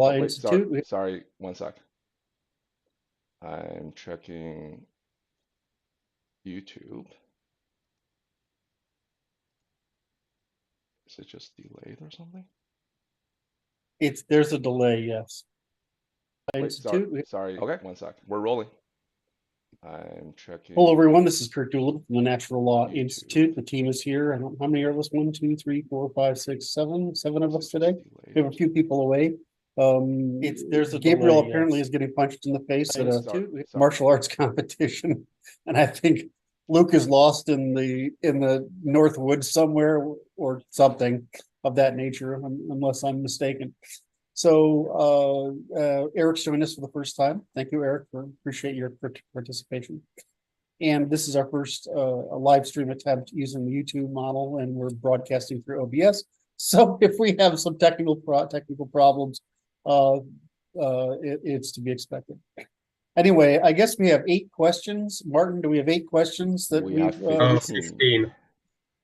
Law wait, Institute. sorry, 1 sec. I'm checking YouTube. Is it just delayed or something? There's a delay, yes. Wait, sorry. Okay, 1 sec. We're rolling. I'm checking. Hello, everyone. This is Curt Doolittle from the Natural Law YouTube. Institute. The team is here. I don't know how many are us. 1, 2, 3, 4, 5, 6, 7. 7 of us today. We have a few people away. There's a Gabriel delay, apparently yes. is getting punched in the face at a martial arts competition, and I think Luke is lost in the North Woods somewhere or something of that nature, unless I'm mistaken. So Eric's joined us for the first time. Thank you, Eric, appreciate your participation. And this is our first live stream attempt using the YouTube model, and we're broadcasting through OBS. So if we have some technical problems, it's to be expected. Anyway, I guess we have 8 questions. Martin, do we have 8 questions that we have 15?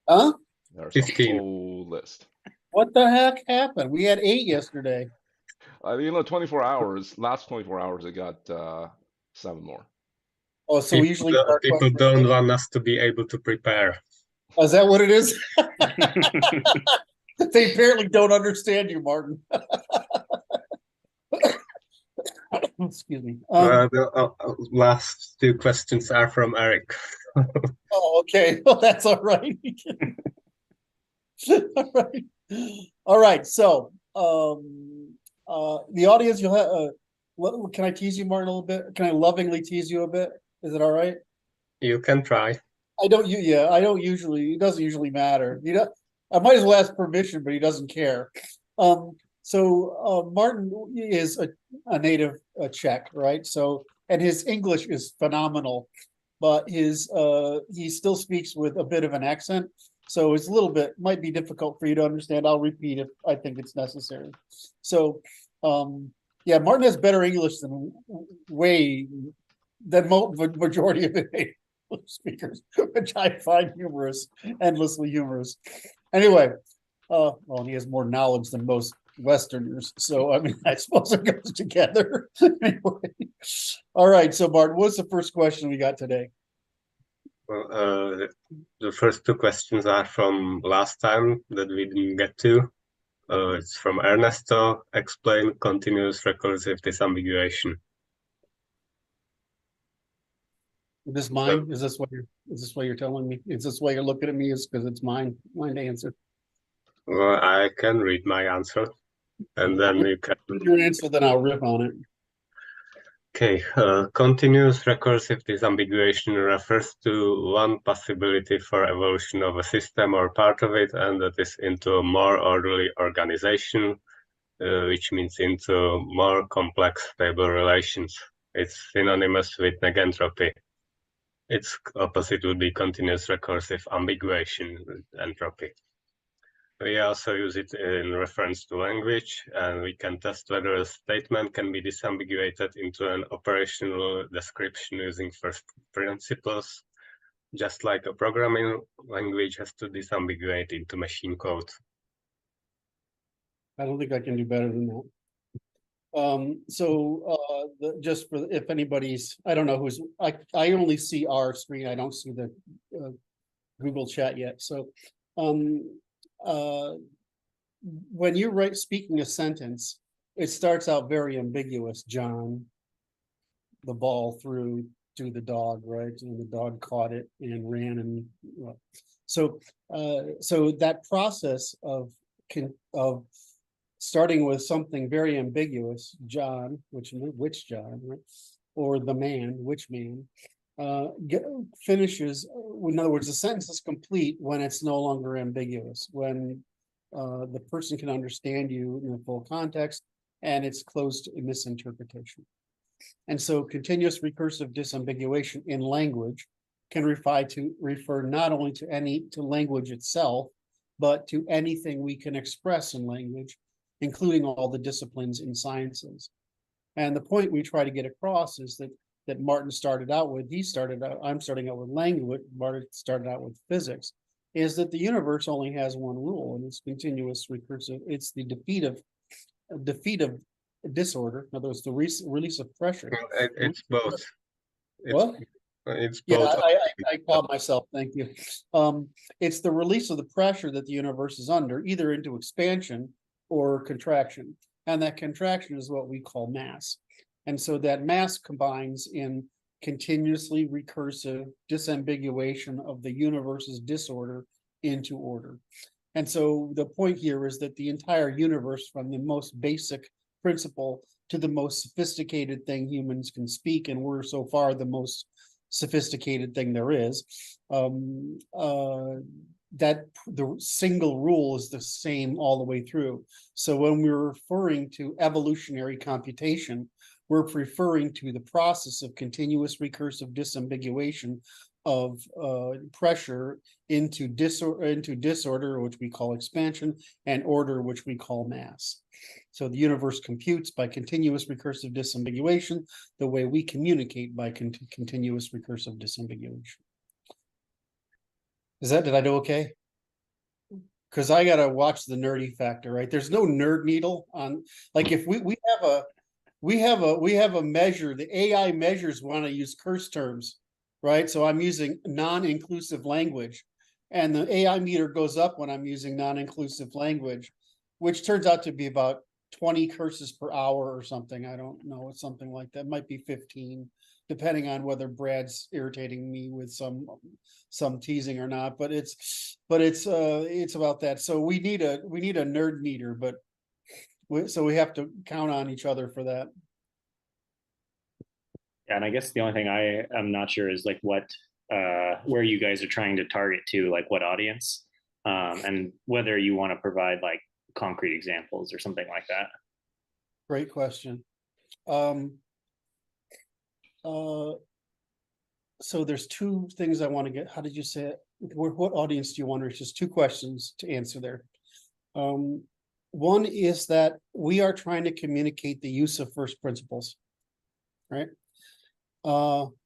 Huh? There's 15. a whole list. What the heck happened? We had 8 yesterday. 24 hours. Last 24 hours, I got 7 more. Oh, so we usually people don't want us to be able to prepare. Oh, is that what it is? They apparently don't understand you, Martin. Excuse me. The last 2 questions are from Eric. Oh, okay. Well, that's all right. All right. All right. So, the audience, you'll have. Can I tease you, Martin, a little bit? Can I lovingly tease you a bit? Is it all right? You can try. I don't usually. It doesn't usually matter. I might as well ask permission, but he doesn't care. So Martin is a native Czech, right? So, and his English is phenomenal, but he still speaks with a bit of an accent. So it's a little bit, might be difficult for you to understand. I'll repeat if I think it's necessary. So, yeah, Martin has better English than majority of the native speakers, which I find humorous, endlessly humorous. Anyway, well, he has more knowledge than most Westerners, so I mean, I suppose it goes together. Anyway, all right. So, Martin, what's the first question we got today? Well, the first 2 questions are from last time that we didn't get to. It's from Ernesto. Explain continuous recursive disambiguation. Is this mine? Is this what you're telling me? Is this why you're looking at me? Is because it's mine to answer? Well, I can read my answer, and then you can read your answer. Then I'll rip on it. Okay, continuous recursive disambiguation refers to one possibility for evolution of a system or part of it, and that is into a more orderly organization, which means into more complex, stable relations. It's synonymous with negentropy. Its opposite would be continuous recursive ambiguation, entropy. We also use it in reference to language, and we can test whether a statement can be disambiguated into an operational description using first principles, just like a programming language has to disambiguate into machine code. I don't think I can do better than that. Just for if anybody's, I don't know who's, I only see our screen. I don't see the Google chat yet. So, when you're speaking a sentence, it starts out very ambiguous. John, the ball threw to the dog, right? And the dog caught it and ran, and so that process of starting with something very ambiguous, John, which John, right? Or the man, which man, finishes. In other words, the sentence is complete when it's no longer ambiguous, when the person can understand you in the full context, and it's closed to misinterpretation. And so continuous recursive disambiguation in language can refer not only to language itself, but to anything we can express in language, including all the disciplines in sciences. And the point we try to get across is that Martin started out with, I'm starting out with language, Martin started out with physics, is that the universe only has one rule, and it's continuous recursive. It's the defeat of disorder. In other words, the release of pressure. It's both. What? It's Yeah, both. I caught myself. Thank you. It's the release of the pressure that the universe is under, either into expansion or contraction. And that contraction is what we call mass. And so that mass combines in continuously recursive disambiguation of the universe's disorder into order. And so the point here is that the entire universe, from the most basic principle to the most sophisticated thing humans can speak, and we're so far the most sophisticated thing there is, that the single rule is the same all the way through. So when we're referring to evolutionary computation, we're referring to the process of continuous recursive disambiguation of pressure into disorder, which we call expansion, and order, which we call mass. So the universe computes by continuous recursive disambiguation, the way we communicate by continuous recursive disambiguation. Did I do okay? Because I gotta watch the nerdy factor, right? There's no nerd needle on, like, if we have a measure, the AI measures want to use curse terms, right? So I'm using non-inclusive language, and the AI meter goes up when I'm using non-inclusive language, which turns out to be about 20 curses per hour or something. I don't know, it's something like that. It might be 15, depending on whether Brad's irritating me with some teasing or not. But it's about that. So we need a nerd meter, but so we have to count on each other for that. Yeah, and I guess the only thing I am not sure is like what where you guys are trying to target to, like what audience, and whether you want to provide like concrete examples or something like that. Great question. So there's two things I want to get. How did you say it? What audience do you want to reach? Just two questions to answer there. One is that we are trying to communicate the use of first principles, right?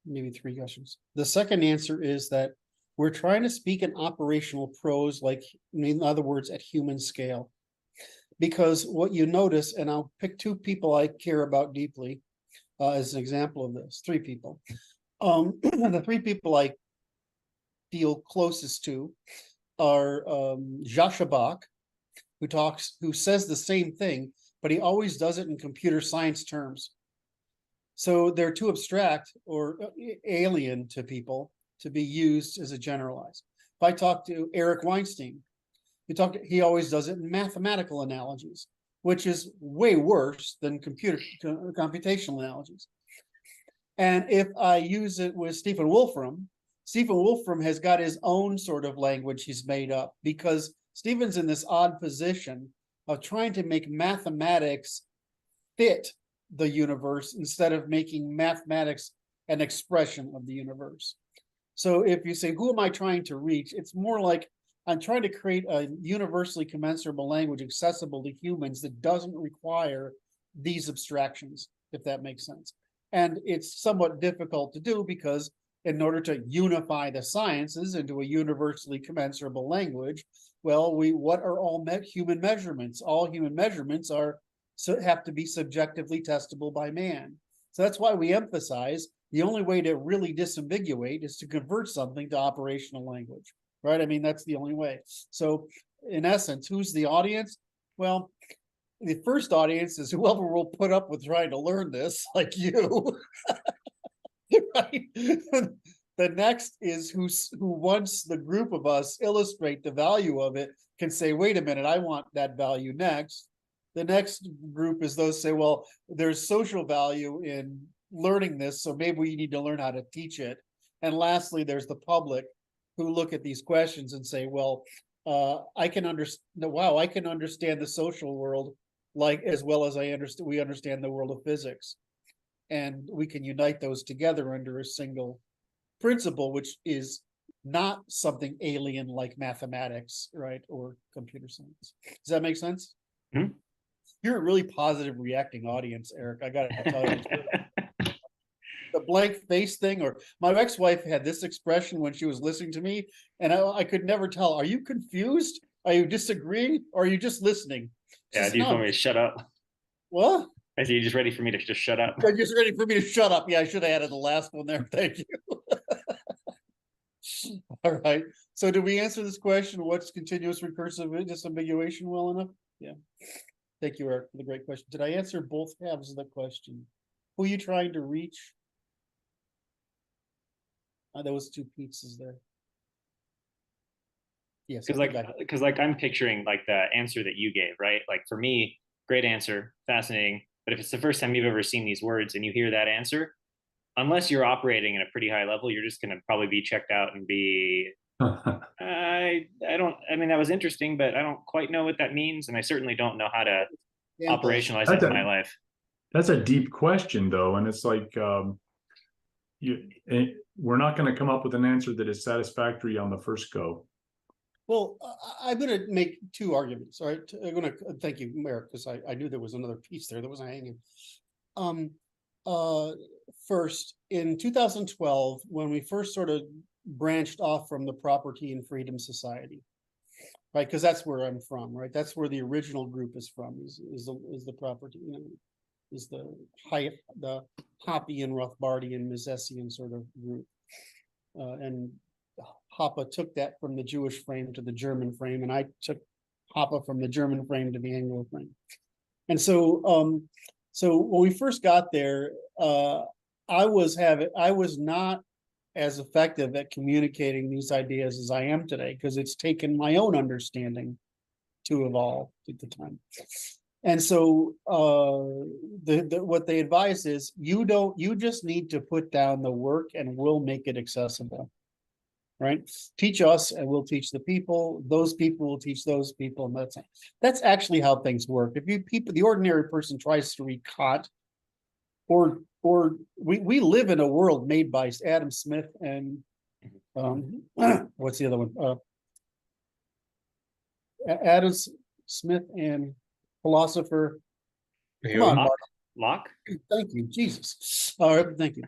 Maybe three questions. The second answer is that we're trying to speak in operational prose, like, in other words, at human scale. Because what you notice, and I'll pick two people I care about deeply as an example of this, three people. The three people I feel closest to are Jascha Bach, who says the same thing, but he always does it in computer science terms. So they're too abstract or alien to people to be used as a generalized. If I talk to Eric Weinstein, he always does it in mathematical analogies, which is way worse than computational analogies. And if I use it with Stephen Wolfram has got his own sort of language he's made up, because Stephen's in this odd position of trying to make mathematics fit the universe instead of making mathematics an expression of the universe. So if you say, who am I trying to reach? It's more like I'm trying to create a universally commensurable language accessible to humans that doesn't require these abstractions, if that makes sense. And it's somewhat difficult to do because in order to unify the sciences into a universally commensurable language, well, what are all human measurements? All human measurements have to be subjectively testable by man. So that's why we emphasize the only way to really disambiguate is to convert something to operational language, right? I mean, that's the only way. So in essence, who's the audience? Well, the first audience is whoever will put up with trying to learn this, like you. Right? The next is who once the group of us illustrate the value of it can say, wait a minute, I want that value next. The next group is those say, well, there's social value in learning this, so maybe we need to learn how to teach it. And lastly, there's the public who look at these questions and say, well, I can understand the social world like as well as we understand the world of physics. And we can unite those together under a single principle, which is not something alien like mathematics, right, or computer science. Does that make sense? Mm-hmm. You're a really positive reacting audience, Eric. I got to tell you. The blank face thing, or my ex-wife had this expression when she was listening to me, and I could never tell, are you confused? Are you disagreeing? Or are you just listening? Yeah, do you want me to shut up? What? I see, you're just ready for me to just shut up. You're just ready for me to shut up. Yeah, I should have added the last one there. Thank you. All right. So did we answer this question? What's continuous recursive disambiguation well enough? Yeah. Thank you, Eric, for the great question. Did I answer both halves of the question? Who are you trying to reach? There was two pizzas there. Yes. Because like I'm picturing like the answer that you gave, right? Like for me, great answer, fascinating. But if it's the first time you've ever seen these words and you hear that answer, unless you're operating at a pretty high level, you're just going to probably be checked out and be, I mean, that was interesting, but I don't quite know what that means. And I certainly don't know how to operationalize it in my life. That's a deep question though. And it's like, we're not going to come up with an answer that is satisfactory on the first go. Well, I'm going to make two arguments. All right. I'm going to thank you, Eric, because I knew there was another piece there that was hanging. First, in 2012, when we first sort of branched off from the Property and Freedom Society, right? Because that's where I'm from, right? That's where the original group is from. Is the property, is the Hoppian, Rothbardian, Misesian sort of group, and Hoppe took that from the Jewish frame to the German frame, and I took Hoppe from the German frame to the Anglo frame. And so, so when we first got there, I was not as effective at communicating these ideas as I am today, because it's taken my own understanding to evolve at the time. And so what they advise is you just need to put down the work and we'll make it accessible. Right? Teach us and we'll teach the people. Those people will teach those people. And that's actually how things work. If the ordinary person tries to read Kant, or we live in a world made by Adam Smith and what's the other one? Adam Smith and philosopher. Come on, Mark. Locke. Thank you, Jesus. All right, thank you.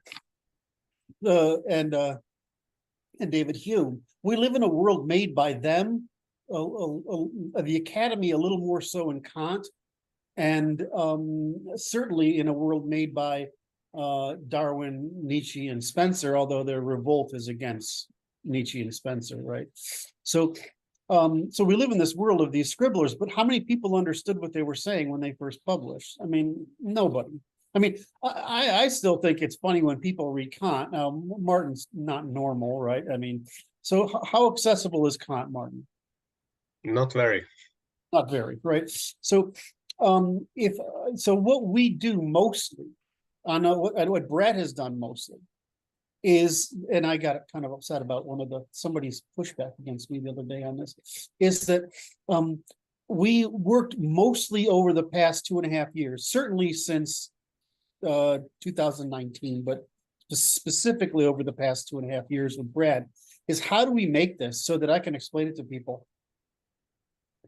And David Hume. We live in a world made by them, the Academy a little more so in Kant, and certainly in a world made by Darwin, Nietzsche, and Spencer, although their revolt is against Nietzsche and Spencer, right? So we live in this world of these scribblers, but how many people understood what they were saying when they first published? I mean, nobody. I mean, I still think it's funny when people read Kant. Now, Martin's not normal, right? I mean, so how accessible is Kant, Martin? Not very. Not very, right? So, what we do mostly, on what Brad has done mostly, is, and I got kind of upset about somebody's pushback against me the other day on this, is that we worked mostly over the past 2.5 years, certainly since 2019, but specifically over the past 2.5 years with Brad, is how do we make this so that I can explain it to people?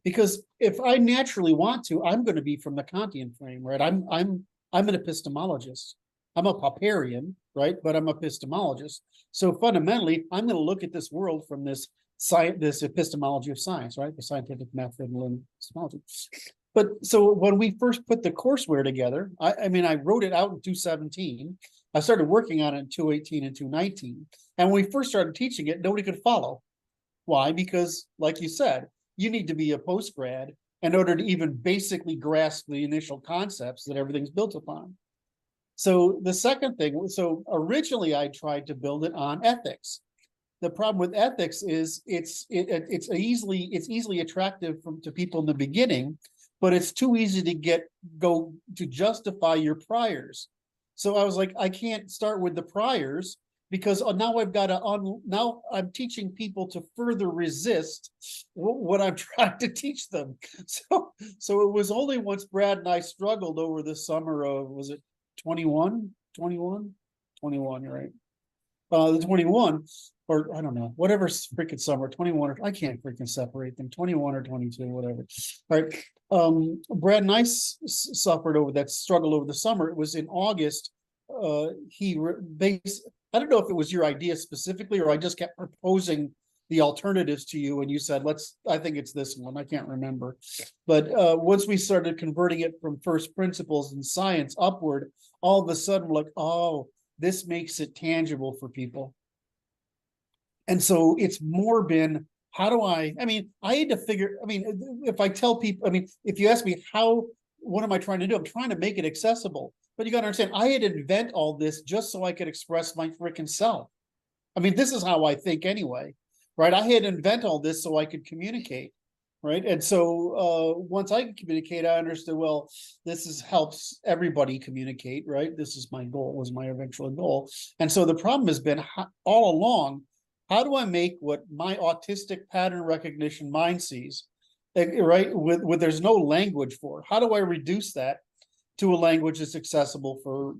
Because if I naturally want to, I'm going to be from the Kantian frame, right? I'm an epistemologist. I'm a Popperian, right? But I'm an epistemologist. So fundamentally, I'm going to look at this world from this epistemology of science, right? The scientific method and epistemology. But so when we first put the courseware together, I mean, I wrote it out in 2017. I started working on it in 2018 and 2019. And when we first started teaching it, nobody could follow. Why? Because, like you said, you need to be a postgrad in order to even basically grasp the initial concepts that everything's built upon. So the second thing, so originally I tried to build it on ethics. The problem with ethics is it's easily attractive to people in the beginning, but it's too easy to go to justify your priors. So I was like, I can't start with the priors because now I've got to, now I'm teaching people to further resist what I'm trying to teach them. So it was only once Brad and I struggled over the summer of, was it 21, right? The 21, or I don't know, whatever freaking summer, 21, or I can't freaking separate them, 21 or 22, whatever. All right. Brad and I suffered over that struggle over the summer. It was in August. I don't know if it was your idea specifically, or I just kept proposing the alternatives to you, and you said, I think it's this one, I can't remember. But once we started converting it from first principles in science upward, all of a sudden we're like, oh, this makes it tangible for people. And so it's more been, how do I mean, I had to figure, I mean, if I tell people, I mean, if you ask me what am I trying to do? I'm trying to make it accessible. But you got to understand, I had to invent all this just so I could express my freaking self. I mean, this is how I think anyway, right? I had to invent all this so I could communicate, right? And so once I could communicate, I understood, well, helps everybody communicate, right? This is my goal, was my eventual goal. And so the problem has been all along, how do I make what my autistic pattern recognition mind sees, right? With there's no language for it. How do I reduce that to a language that's accessible for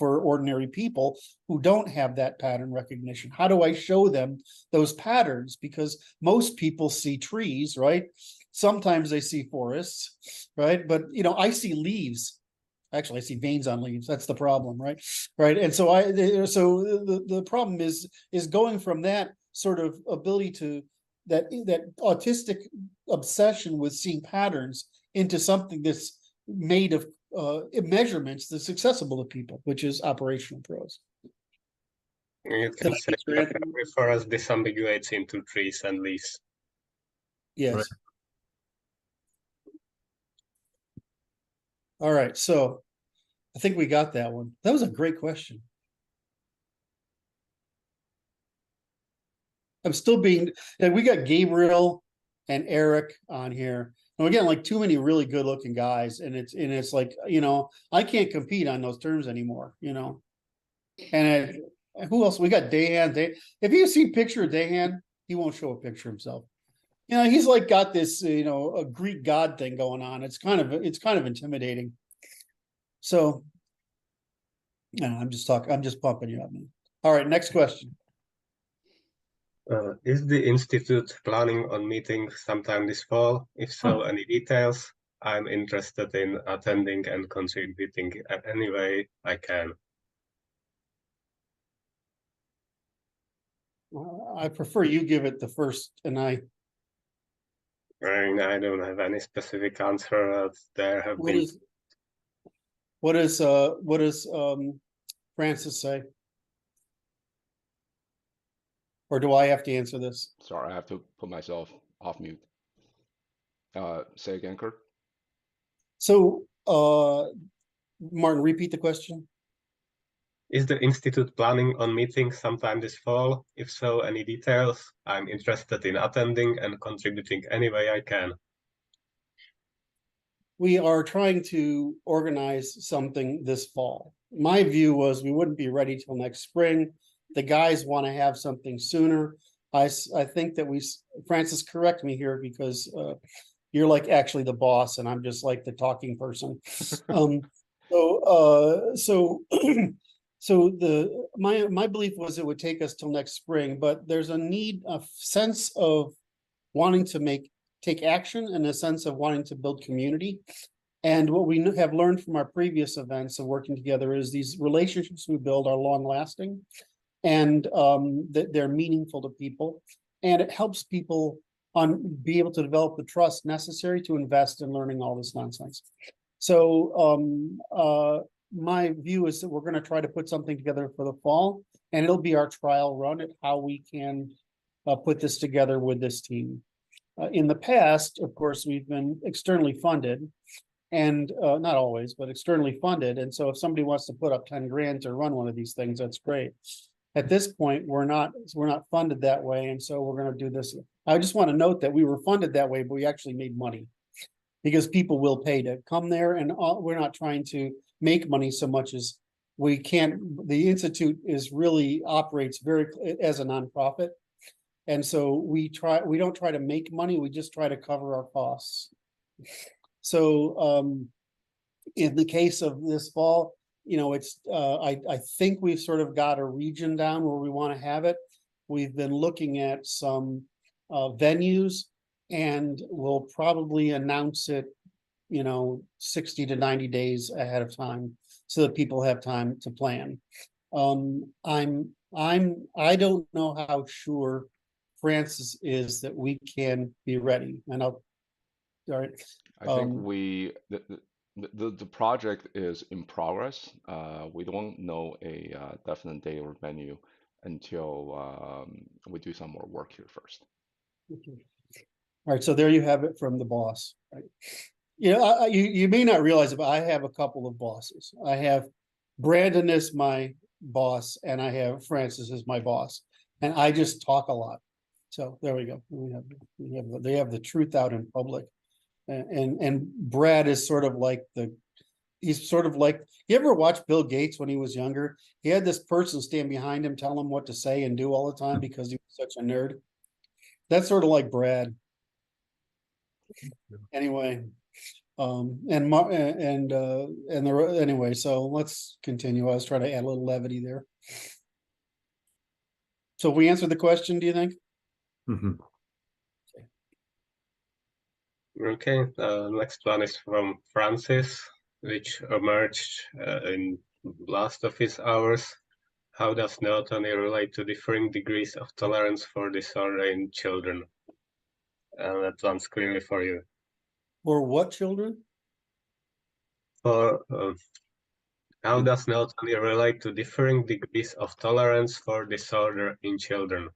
ordinary people who don't have that pattern recognition? How do I show them those patterns? Because most people see trees, right? Sometimes they see forests, right? But I see leaves. Actually, I see veins on leaves. That's the problem, right? Right. And so the problem is going from that sort of ability to that autistic obsession with seeing patterns into something that's made of measurements that's accessible to people, which is operational prose. You can say that refer as disambiguates into trees and leaves. Yes. Right. All right, so I think we got that one. That was a great question. I'm still we got Gabriel and Eric on here. And we're getting like too many really good looking guys. And it's like, I can't compete on those terms anymore, And who else? We got Dahan. If you see a picture of Dahan, he won't show a picture of himself. He's like got this, a Greek god thing going on. It's kind of intimidating. So, I'm just pumping you up, man. All right, next question. Is the Institute planning on meeting sometime this fall? If so, any details? I'm interested in attending and contributing any way I can. I prefer you give it the first, and I don't have any specific answer. There have been. What does Francis say? Or do I have to answer this? Sorry, I have to put myself off mute. Say again, Curt. So, Martin, repeat the question. Is the Institute planning on meeting sometime this fall? If so, any details? I'm interested in attending and contributing any way I can. We are trying to organize something this fall. My view was we wouldn't be ready till next spring. The guys want to have something sooner. I think that Francis, correct me here, because you're like actually the boss and I'm just like the talking person. So my belief was it would take us till next spring, but there's a sense of wanting to take action and a sense of wanting to build community. And what we have learned from our previous events of working together is these relationships we build are long lasting, and that they're meaningful to people, and it helps people be able to develop the trust necessary to invest in learning all this nonsense. So my view is that we're going to try to put something together for the fall, and it'll be our trial run at how we can put this together with this team. In the past, of course, we've been externally funded, and not always, but externally funded. And so if somebody wants to put up 10 grand to run one of these things, that's great. At this point, we're not funded that way. And so we're going to do this. I just want to note that we were funded that way, but we actually made money because people will pay to come there. And we're not trying to make money so much as we can. The Institute operates very as a nonprofit. And so we don't try to make money. We just try to cover our costs. So in the case of this fall, it's I think we've sort of got a region down where we want to have it. We've been looking at some venues, and we'll probably announce it, 60 to 90 days ahead of time so that people have time to plan. I don't know how sure Francis, is that we can be ready. And all right. I think the project is in progress. We don't know a definite day or venue until we do some more work here first. Okay. All right, so there you have it from the boss. Right? You know, you may not realize it, but I have a couple of bosses. I have Brandon as my boss, and I have Francis as my boss, and I just talk a lot. So there we go. They have the truth out in public, and Brad is sort of like he's sort of like, you ever watch Bill Gates when he was younger? He had this person stand behind him, tell him what to say and do all the time because he was such a nerd. That's sort of like Brad. Anyway, anyway, so let's continue. I was trying to add a little levity there. So we answered the question, do you think? Mm-hmm. Okay, next one is from Francis, which emerged in last of his hours. How does Neoteny relate to differing degrees of tolerance for disorder in children? That one's clearly for you. For what children? For how does Neoteny relate to differing degrees of tolerance for disorder in children?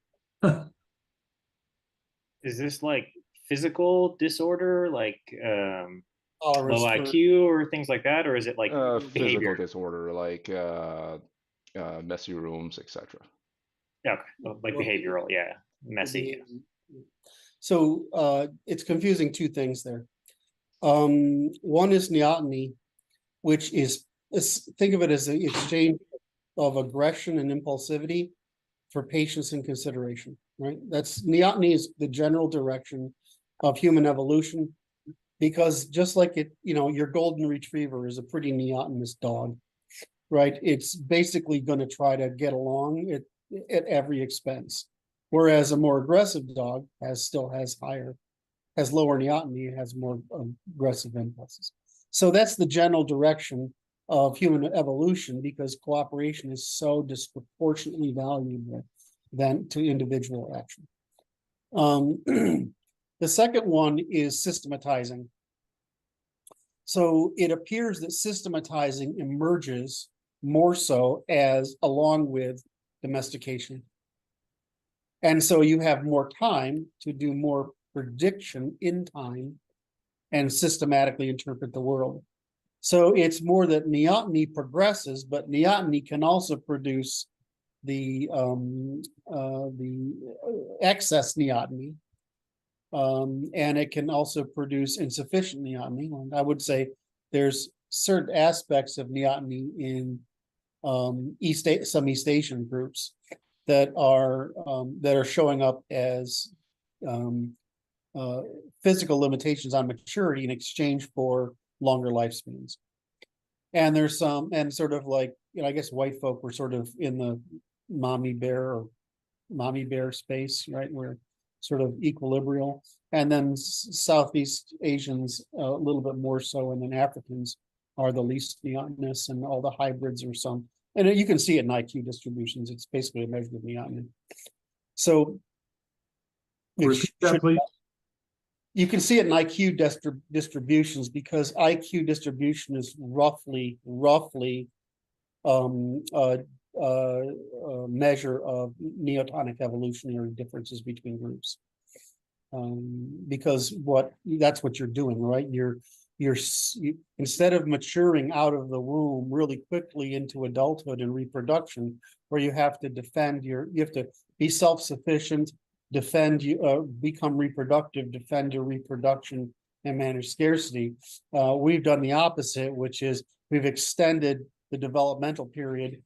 Is this like physical disorder, like Tolerance low for IQ or things like that, or is it like Physical behavior? disorder like messy rooms, etc. Yeah, okay. Like behavioral, yeah, messy. So it's confusing two things there. One is neoteny, which is think of it as the exchange of aggression and impulsivity for patience and consideration, right? That's neoteny is the general direction of human evolution, because just like it, you know, your golden retriever is a pretty neotenous dog, right? It's basically going to try to get along at every expense. Whereas a more aggressive dog still has lower neoteny, has more aggressive impulses. So that's the general direction of human evolution, because cooperation is so disproportionately valuable than to individual action. The second one is systematizing. So it appears that systematizing emerges more so as along with domestication. And so you have more time to do more prediction in time and systematically interpret the world. So it's more that neoteny progresses, but neoteny can also produce the excess neoteny, and it can also produce insufficient neoteny. And I would say there's certain aspects of neoteny in some East Asian groups that are showing up as physical limitations on maturity in exchange for longer lifespans. And there's some, and sort of like, you know, I guess white folk were sort of in the mommy bear space, right? We're sort of equilibrial. And then Southeast Asians a little bit more so, and then Africans are the least neotenous, and all the hybrids are some. And you can see it in IQ distributions. It's basically a measure of neoteny. So you can see it in IQ distributions, because IQ distribution is roughly a measure of neotonic evolutionary differences between groups. Because that's what you're doing, right? You're instead of maturing out of the womb really quickly into adulthood and reproduction, where you have to you have to be self-sufficient, become reproductive, defend your reproduction, and manage scarcity. We've done the opposite, which is we've extended the developmental period.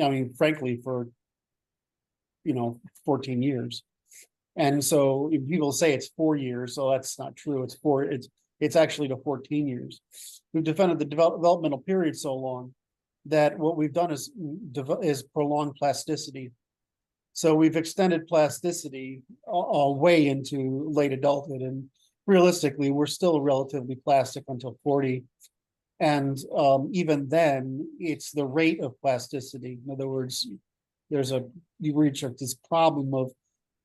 I mean, frankly, for 14 years. And so people say it's 4 years, so that's not true. It's actually to 14 years. We've defended the developmental period so long that what we've done is prolonged plasticity. So we've extended plasticity way into late adulthood, and realistically, we're still relatively plastic until 40. And even then, it's the rate of plasticity. In other words, you reach this problem of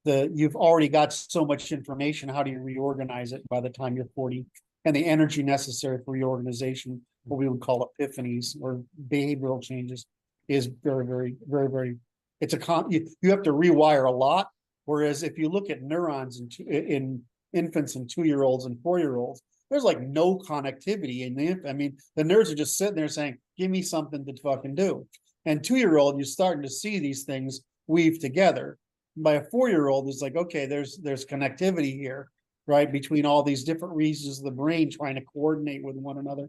you've already got so much information. How do you reorganize it by the time you're 40? And the energy necessary for reorganization, what we would call epiphanies or behavioral changes, is very, very, very, very. It's you have to rewire a lot. Whereas if you look at neurons in infants and 2-year-olds and 4-year-olds, there's like no connectivity in the. I mean, the nerds are just sitting there saying, "Give me something to fucking do." And 2-year-old, you're starting to see these things weave together. By a 4-year-old, it's like, okay, there's connectivity here, right, between all these different regions of the brain trying to coordinate with one another.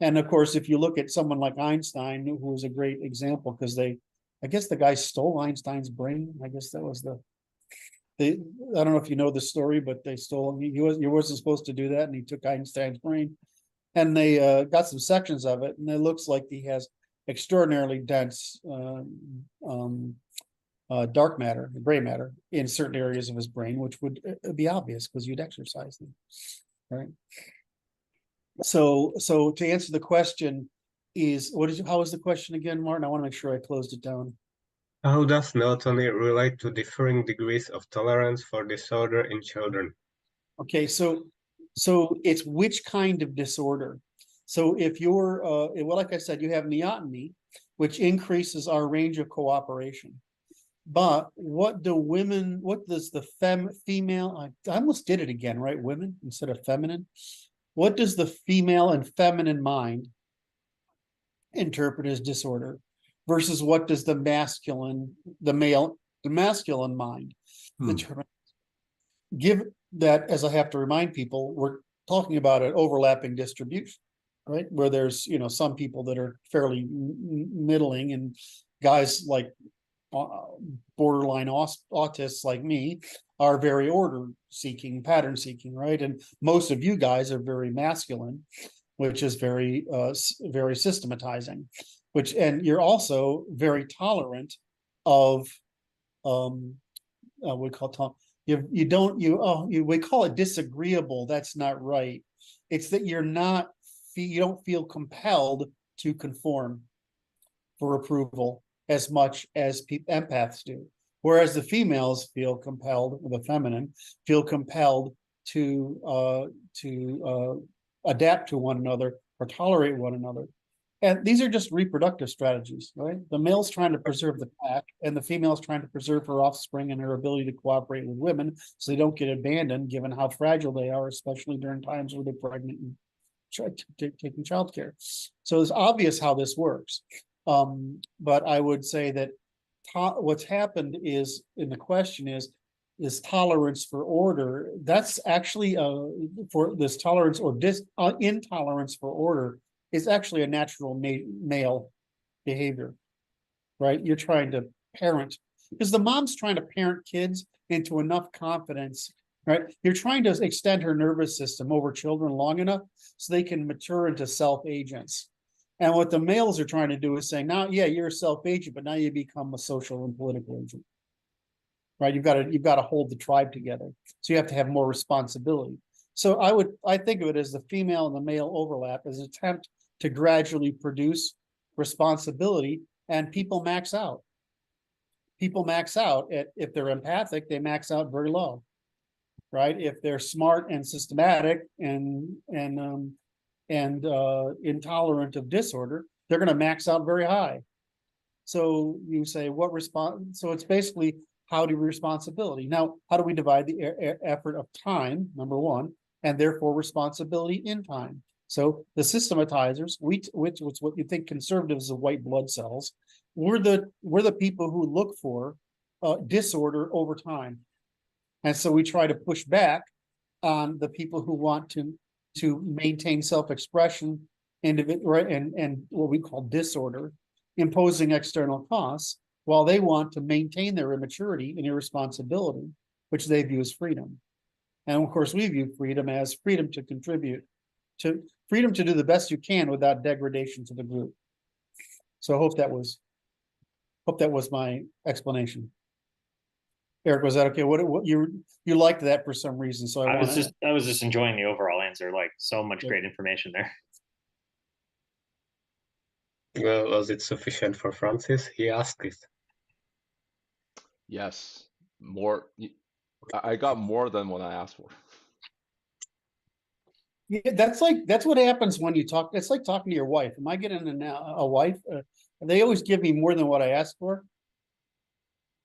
And of course, if you look at someone like Einstein, who was a great example, because I guess the guy stole Einstein's brain. I guess that was I don't know if you know the story, but they stole him. He wasn't supposed to do that, and he took Einstein's brain, and they got some sections of it, and it looks like he has extraordinarily dense dark matter, gray matter, in certain areas of his brain, which would be obvious because you'd exercise them, right? So to answer the question how is the question again, Martin? I want to make sure I closed it down. How does Neoteny relate to differing degrees of tolerance for disorder in children? Okay, so it's which kind of disorder. So if you're, well, like I said, you have neoteny, which increases our range of cooperation. But what does the female, I almost did it again, right? Women instead of feminine. What does the female and feminine mind interpret as disorder versus what does the masculine mind interpret? Give that, as I have to remind people, we're talking about an overlapping distribution, right? Where there's, some people that are fairly middling, and guys like borderline autists like me are very order seeking, pattern seeking, right? And most of you guys are very masculine, which is very very systematizing, and you're also very tolerant of we call we call it disagreeable. That's not right. It's that you don't feel compelled to conform for approval as much as empaths do, whereas the females feel compelled, the feminine feel compelled to adapt to one another or tolerate one another. And these are just reproductive strategies, right? The male's trying to preserve the pack, and the female's trying to preserve her offspring and her ability to cooperate with women so they don't get abandoned, given how fragile they are, especially during times where they're pregnant and taking childcare. So it's obvious how this works. But I would say that what's happened is, in the question is tolerance for order. That's actually for this tolerance or intolerance for order is actually a natural male behavior, right? You're trying to parent, because the mom's trying to parent kids into enough confidence, right? You're trying to extend her nervous system over children long enough so they can mature into self-agents. And what the males are trying to do is saying, now, yeah, you're a self-agent, but now you become a social and political agent, right? You've got to hold the tribe together. So you have to have more responsibility. So I think of it as the female and the male overlap as an attempt to gradually produce responsibility, and people max out. People max out if they're empathic, they max out very low, right? If they're smart and systematic and intolerant of disorder, they're going to max out very high. So you say so it's basically, how do responsibility. Now, how do we divide the effort of time, number one, and therefore responsibility in time? So the systematizers, which what you think conservatives of white blood cells, we're the people who look for disorder over time. And so we try to push back on the people who want to maintain self-expression, and what we call disorder, imposing external costs, while they want to maintain their immaturity and irresponsibility, which they view as freedom. And of course, we view freedom as freedom to contribute, to freedom to do the best you can without degradation to the group. So I hope that was my explanation. Eric, was that okay? What you liked that for some reason? So I was just enjoying the overall answer. Like, so much great information there. Well, was it sufficient for Francis? He asked it. Yes, more. I got more than what I asked for. Yeah, that's what happens when you talk. It's like talking to your wife. Am I getting a wife? They always give me more than what I asked for.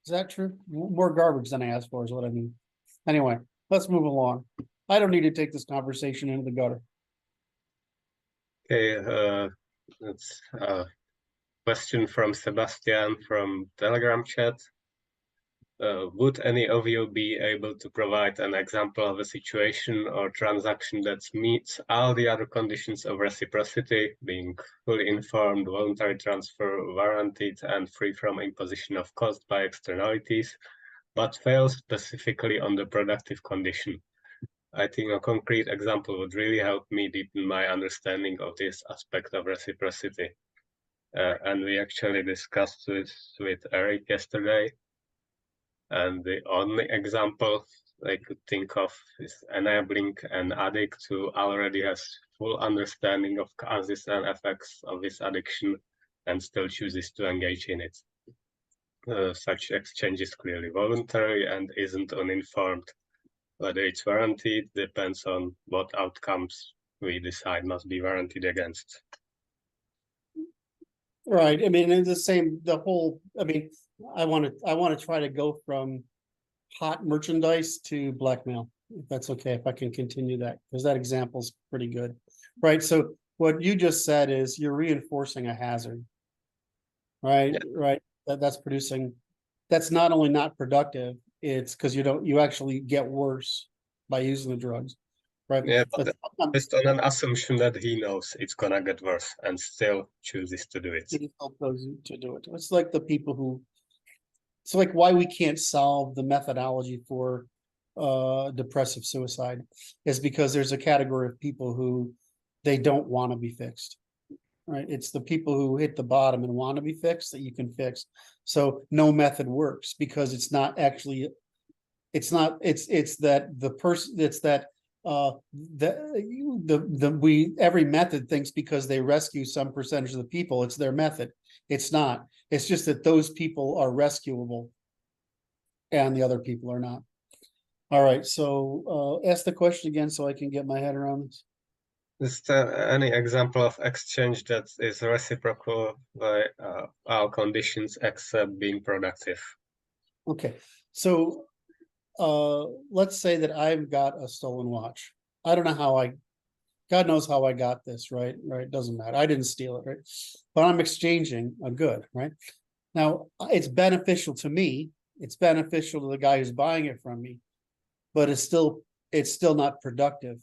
Is that true? More garbage than I asked for is what I mean. Anyway, let's move along. I don't need to take this conversation into the gutter. Okay, that's a question from Sebastian from Telegram chat. Would any of you be able to provide an example of a situation or transaction that meets all the other conditions of reciprocity, being fully informed, voluntary transfer, warranted, and free from imposition of cost by externalities, but fails specifically on the productive condition? I think a concrete example would really help me deepen my understanding of this aspect of reciprocity. And we actually discussed this with Eric yesterday. And the only example I could think of is enabling an addict who already has full understanding of causes and effects of this addiction and still chooses to engage in it. Such exchange is clearly voluntary and isn't uninformed. Whether it's warranted depends on what outcomes we decide must be warranted against. Right. I mean, it's the whole, I mean, I want to try to go from hot merchandise to blackmail, if that's okay, if I can continue that, because that example's pretty good. Right. So what you just said is you're reinforcing a hazard. Right. Yeah. Right. That's not only not productive, it's because you actually get worse by using the drugs. Right. Yeah, but based on an assumption that he knows it's gonna get worse and still chooses to do it. He still goes to do it. It's like the people who. It's like why we can't solve the methodology for depressive suicide is because there's a category of people who they don't want to be fixed. Right. It's the people who hit the bottom and want to be fixed that you can fix. So no method works because it's not actually. It's that the person. It's that. Every method thinks because they rescue some percentage of the people, it's their method. It's not. It's just that those people are rescuable and the other people are not. All right. So ask the question again so I can get my head around this. Is there any example of exchange that is reciprocal by all conditions except being productive? Okay. So let's say that I've got a stolen watch. I don't know how God knows how I got this, right? Right. Doesn't matter. I didn't steal it, right? But I'm exchanging a good, right? Now it's beneficial to me. It's beneficial to the guy who's buying it from me, but it's still not productive.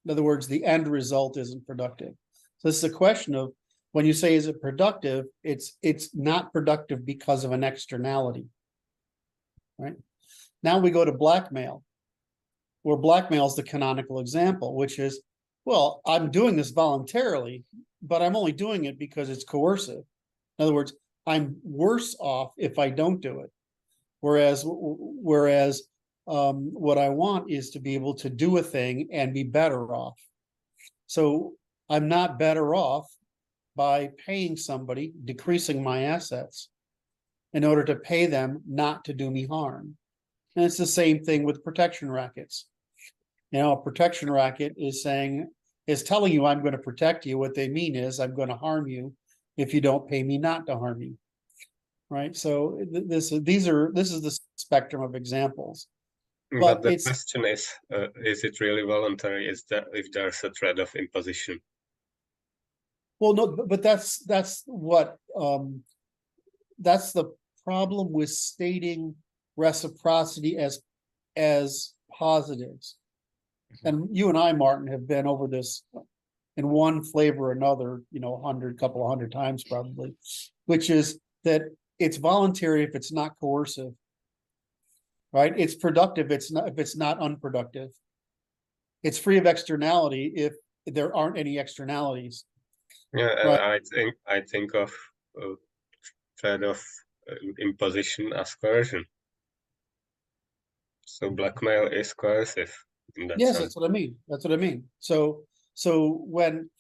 In other words, the end result isn't productive. So this is a question of when you say, is it productive? It's not productive because of an externality, right? Now we go to blackmail, where blackmail is the canonical example, which is, well, I'm doing this voluntarily, but I'm only doing it because it's coercive. In other words, I'm worse off if I don't do it. Whereas what I want is to be able to do a thing and be better off. So I'm not better off by paying somebody, decreasing my assets in order to pay them not to do me harm. And it's the same thing with protection rackets. You know, a protection racket is telling you I'm going to protect you. What they mean is I'm going to harm you if you don't pay me not to harm you. Right. So this is the spectrum of examples. But the question is it really voluntary? Is that if there's a threat of imposition? Well, no, but that's the problem with stating reciprocity as positives. And you and I, Martin, have been over this in one flavor or another, couple of hundred times probably, which is that it's voluntary if it's not coercive, right? It's productive if it's not unproductive. It's free of externality if there aren't any externalities. Yeah, right. I think of threat of imposition as coercion. So blackmail is coercive. Yes, sense. That's what I mean. That's what I mean. So when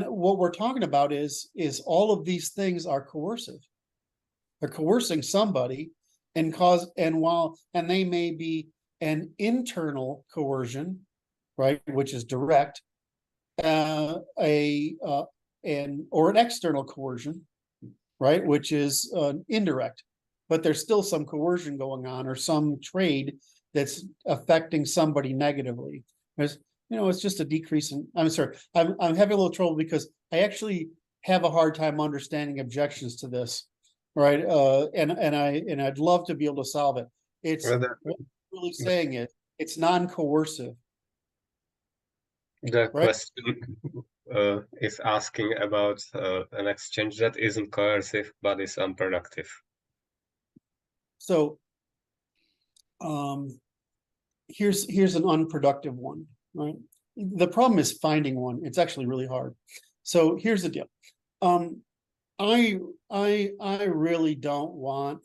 what we're talking about is all of these things are coercive. They're coercing somebody and they may be an internal coercion, right, which is direct, or an external coercion, right, which is indirect, but there's still some coercion going on or some trade that's affecting somebody negatively. It's just a decrease in, I'm sorry, I'm having a little trouble because I actually have a hard time understanding objections to this, right? And I'd love to be able to solve it. It's what I'm really saying is it's non-coercive. The right? question is asking about an exchange that isn't coercive but is unproductive. So here's an unproductive one, right? The problem is finding one. It's actually really hard. So here's the deal. I really don't want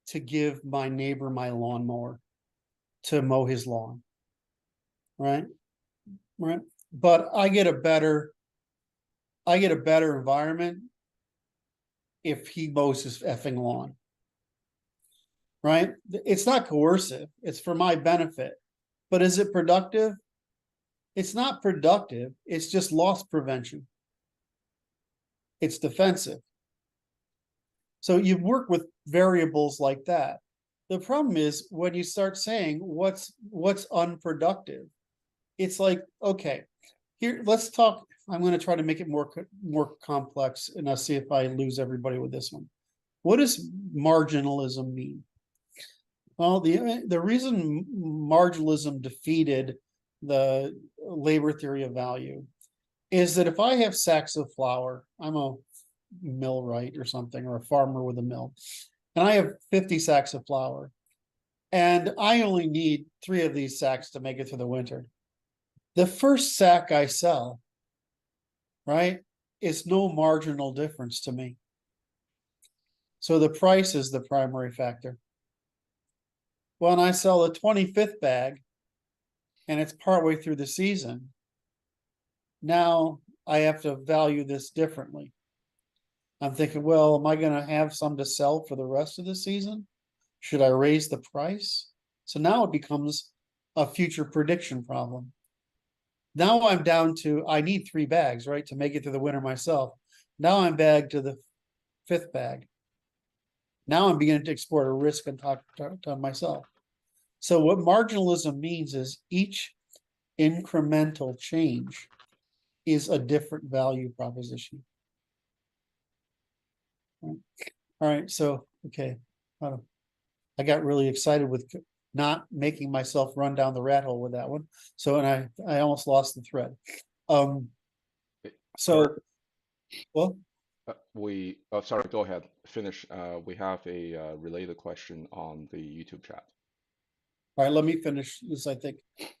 to give my neighbor my lawnmower to mow his lawn, right? Right. But I get a better environment if he mows his effing lawn. Right? It's not coercive, it's for my benefit. But is it productive? It's not productive, it's just loss prevention. It's defensive. So you work with variables like that. The problem is when you start saying what's unproductive, it's like, okay, here, let's talk. I'm going to try to make it more complex, and I'll see if I lose everybody with this one. What does marginalism mean? Well, the reason marginalism defeated the labor theory of value is that if I have sacks of flour, I'm a millwright or something, or a farmer with a mill, and I have 50 sacks of flour, and I only need 3 of these sacks to make it through the winter. The first sack I sell, right, is no marginal difference to me. So the price is the primary factor. When I sell a 25th bag and it's partway through the season, now I have to value this differently. I'm thinking, well, am I going to have some to sell for the rest of the season? Should I raise the price? So now it becomes a future prediction problem. Now I'm down to, I need 3 bags, right, to make it through the winter myself. Now I'm bagged to the 5th bag. Now I'm beginning to export a risk and talk to myself. So what marginalism means is each incremental change is a different value proposition. All right, so, okay. I got really excited with not making myself run down the rat hole with that one. So, and I almost lost the thread. So, well, sorry, go ahead, finish. We have a related question on the YouTube chat. All right, let me finish this, I think.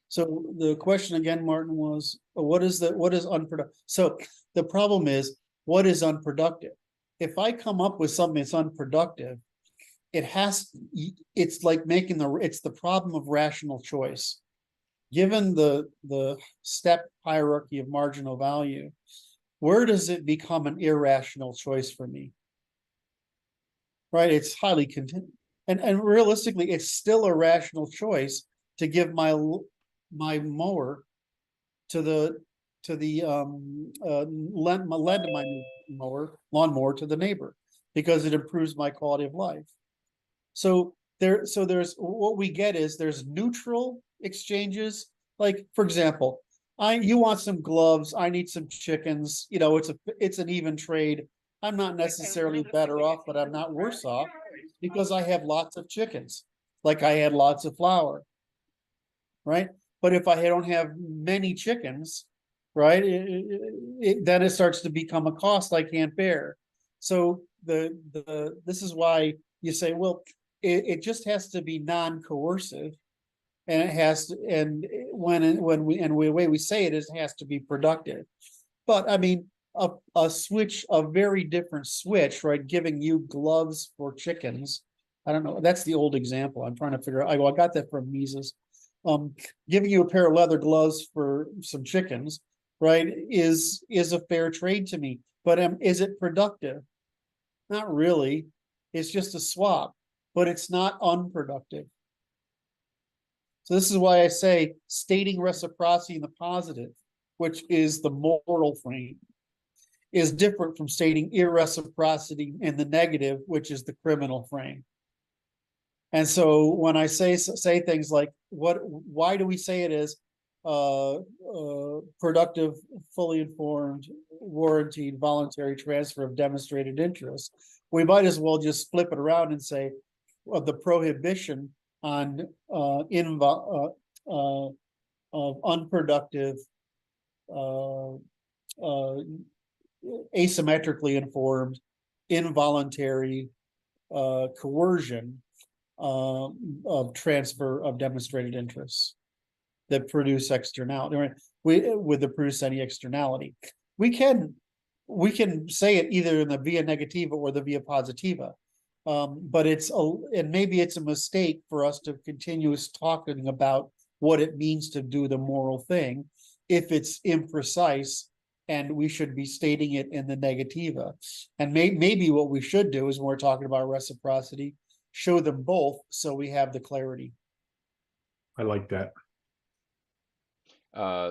So the question again, Martin, was what is unproductive? So the problem is, what is unproductive? If I come up with something that's unproductive, it's like it's the problem of rational choice. Given the step hierarchy of marginal value, where does it become an irrational choice for me? Right, it's highly contingent. And realistically, it's still a rational choice to give my mower to lend my lawnmower to the neighbor because it improves my quality of life. So there's what we get is there's neutral exchanges. Like, for example, you want some gloves, I need some chickens. It's an even trade. I'm not necessarily better off, but I'm not worse off because I have lots of chickens, like I had lots of flour, right? But if I don't have many chickens, right, then it starts to become a cost I can't bear. So this is why you say, well, it just has to be non-coercive, and it has to, and the way we say it is it has to be productive. But I mean, a very different switch, right? Giving you gloves for chickens. I don't know. That's the old example. I'm trying to figure out. I got that from Mises. Giving you a pair of leather gloves for some chickens, right, is a fair trade to me. But is it productive? Not really. It's just a swap, but it's not unproductive. So this is why I say stating reciprocity in the positive, which is the moral frame, is different from stating irreciprocity in the negative, which is the criminal frame. And so when I say things like, why do we say it is productive, fully informed, warranted, voluntary transfer of demonstrated interest? We might as well just flip it around and say the prohibition on unproductive, asymmetrically informed, involuntary coercion of transfer of demonstrated interests that produce externality. With the produce any externality, we can say it either in the via negativa or the via positiva, but and maybe it's a mistake for us to continue talking about what it means to do the moral thing if it's imprecise, and we should be stating it in the negativa. And maybe what we should do is, when we're talking about reciprocity, show them both so we have the clarity. I like that.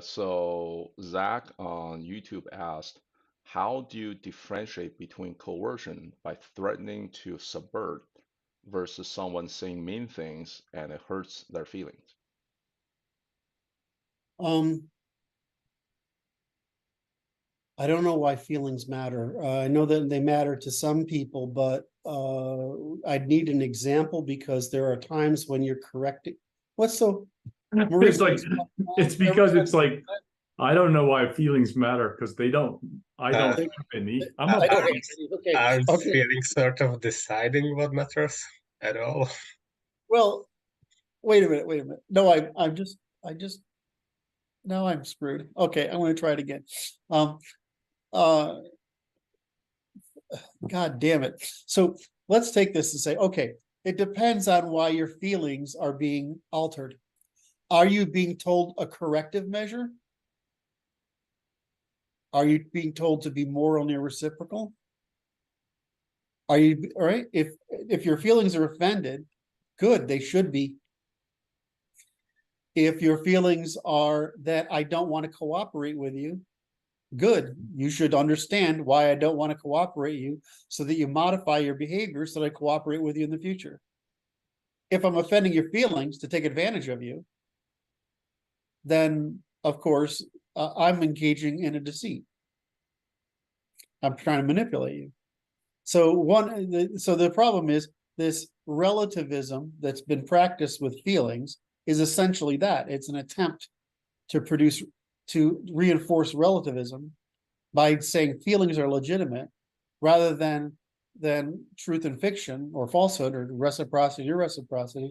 So Zach on YouTube asked, how do you differentiate between coercion by threatening to subvert versus someone saying mean things and it hurts their feelings? I don't know why feelings matter. I know that they matter to some people, but I'd need an example, because there are times when you're correcting. What's so? It's like, it's because it's like, I don't know why feelings matter, because they don't. I don't have any. Aren't feelings sort of deciding what matters at all? Well, wait a minute. No, I'm just. Now I'm screwed. Okay, I'm going to try it again. God damn it. So let's take this and say, okay, it depends on why your feelings are being altered. Are you being told a corrective measure? Are you being told to be morally reciprocal? Are you, all right? If your feelings are offended, good, they should be. If your feelings are that I don't want to cooperate with you, good, you should understand why I don't want to cooperate you, so that you modify your behavior so that I cooperate with you in the future. If I'm offending your feelings to take advantage of you, then of course I'm engaging in a deceit. I'm trying to manipulate you. So the problem is, this relativism that's been practiced with feelings is essentially that. It's an attempt to reinforce relativism by saying feelings are legitimate, rather than truth and fiction, or falsehood, or reciprocity or irreciprocity,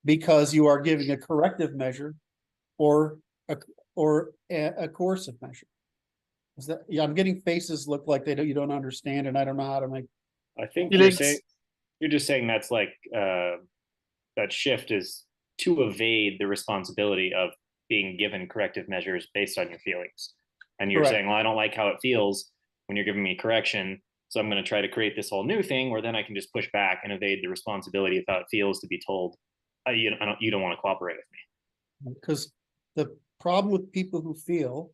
because you are giving a corrective measure or a coercive measure. Is that, yeah, I'm getting faces look like you don't understand, and I don't know how to make. I think you're just saying that's like that shift is to evade the responsibility of being given corrective measures based on your feelings. And you're saying, well, I don't like how it feels when you're giving me correction, so I'm going to try to create this whole new thing where then I can just push back and evade the responsibility of how it feels to be told, you don't want to cooperate with me. Because the problem with people who feel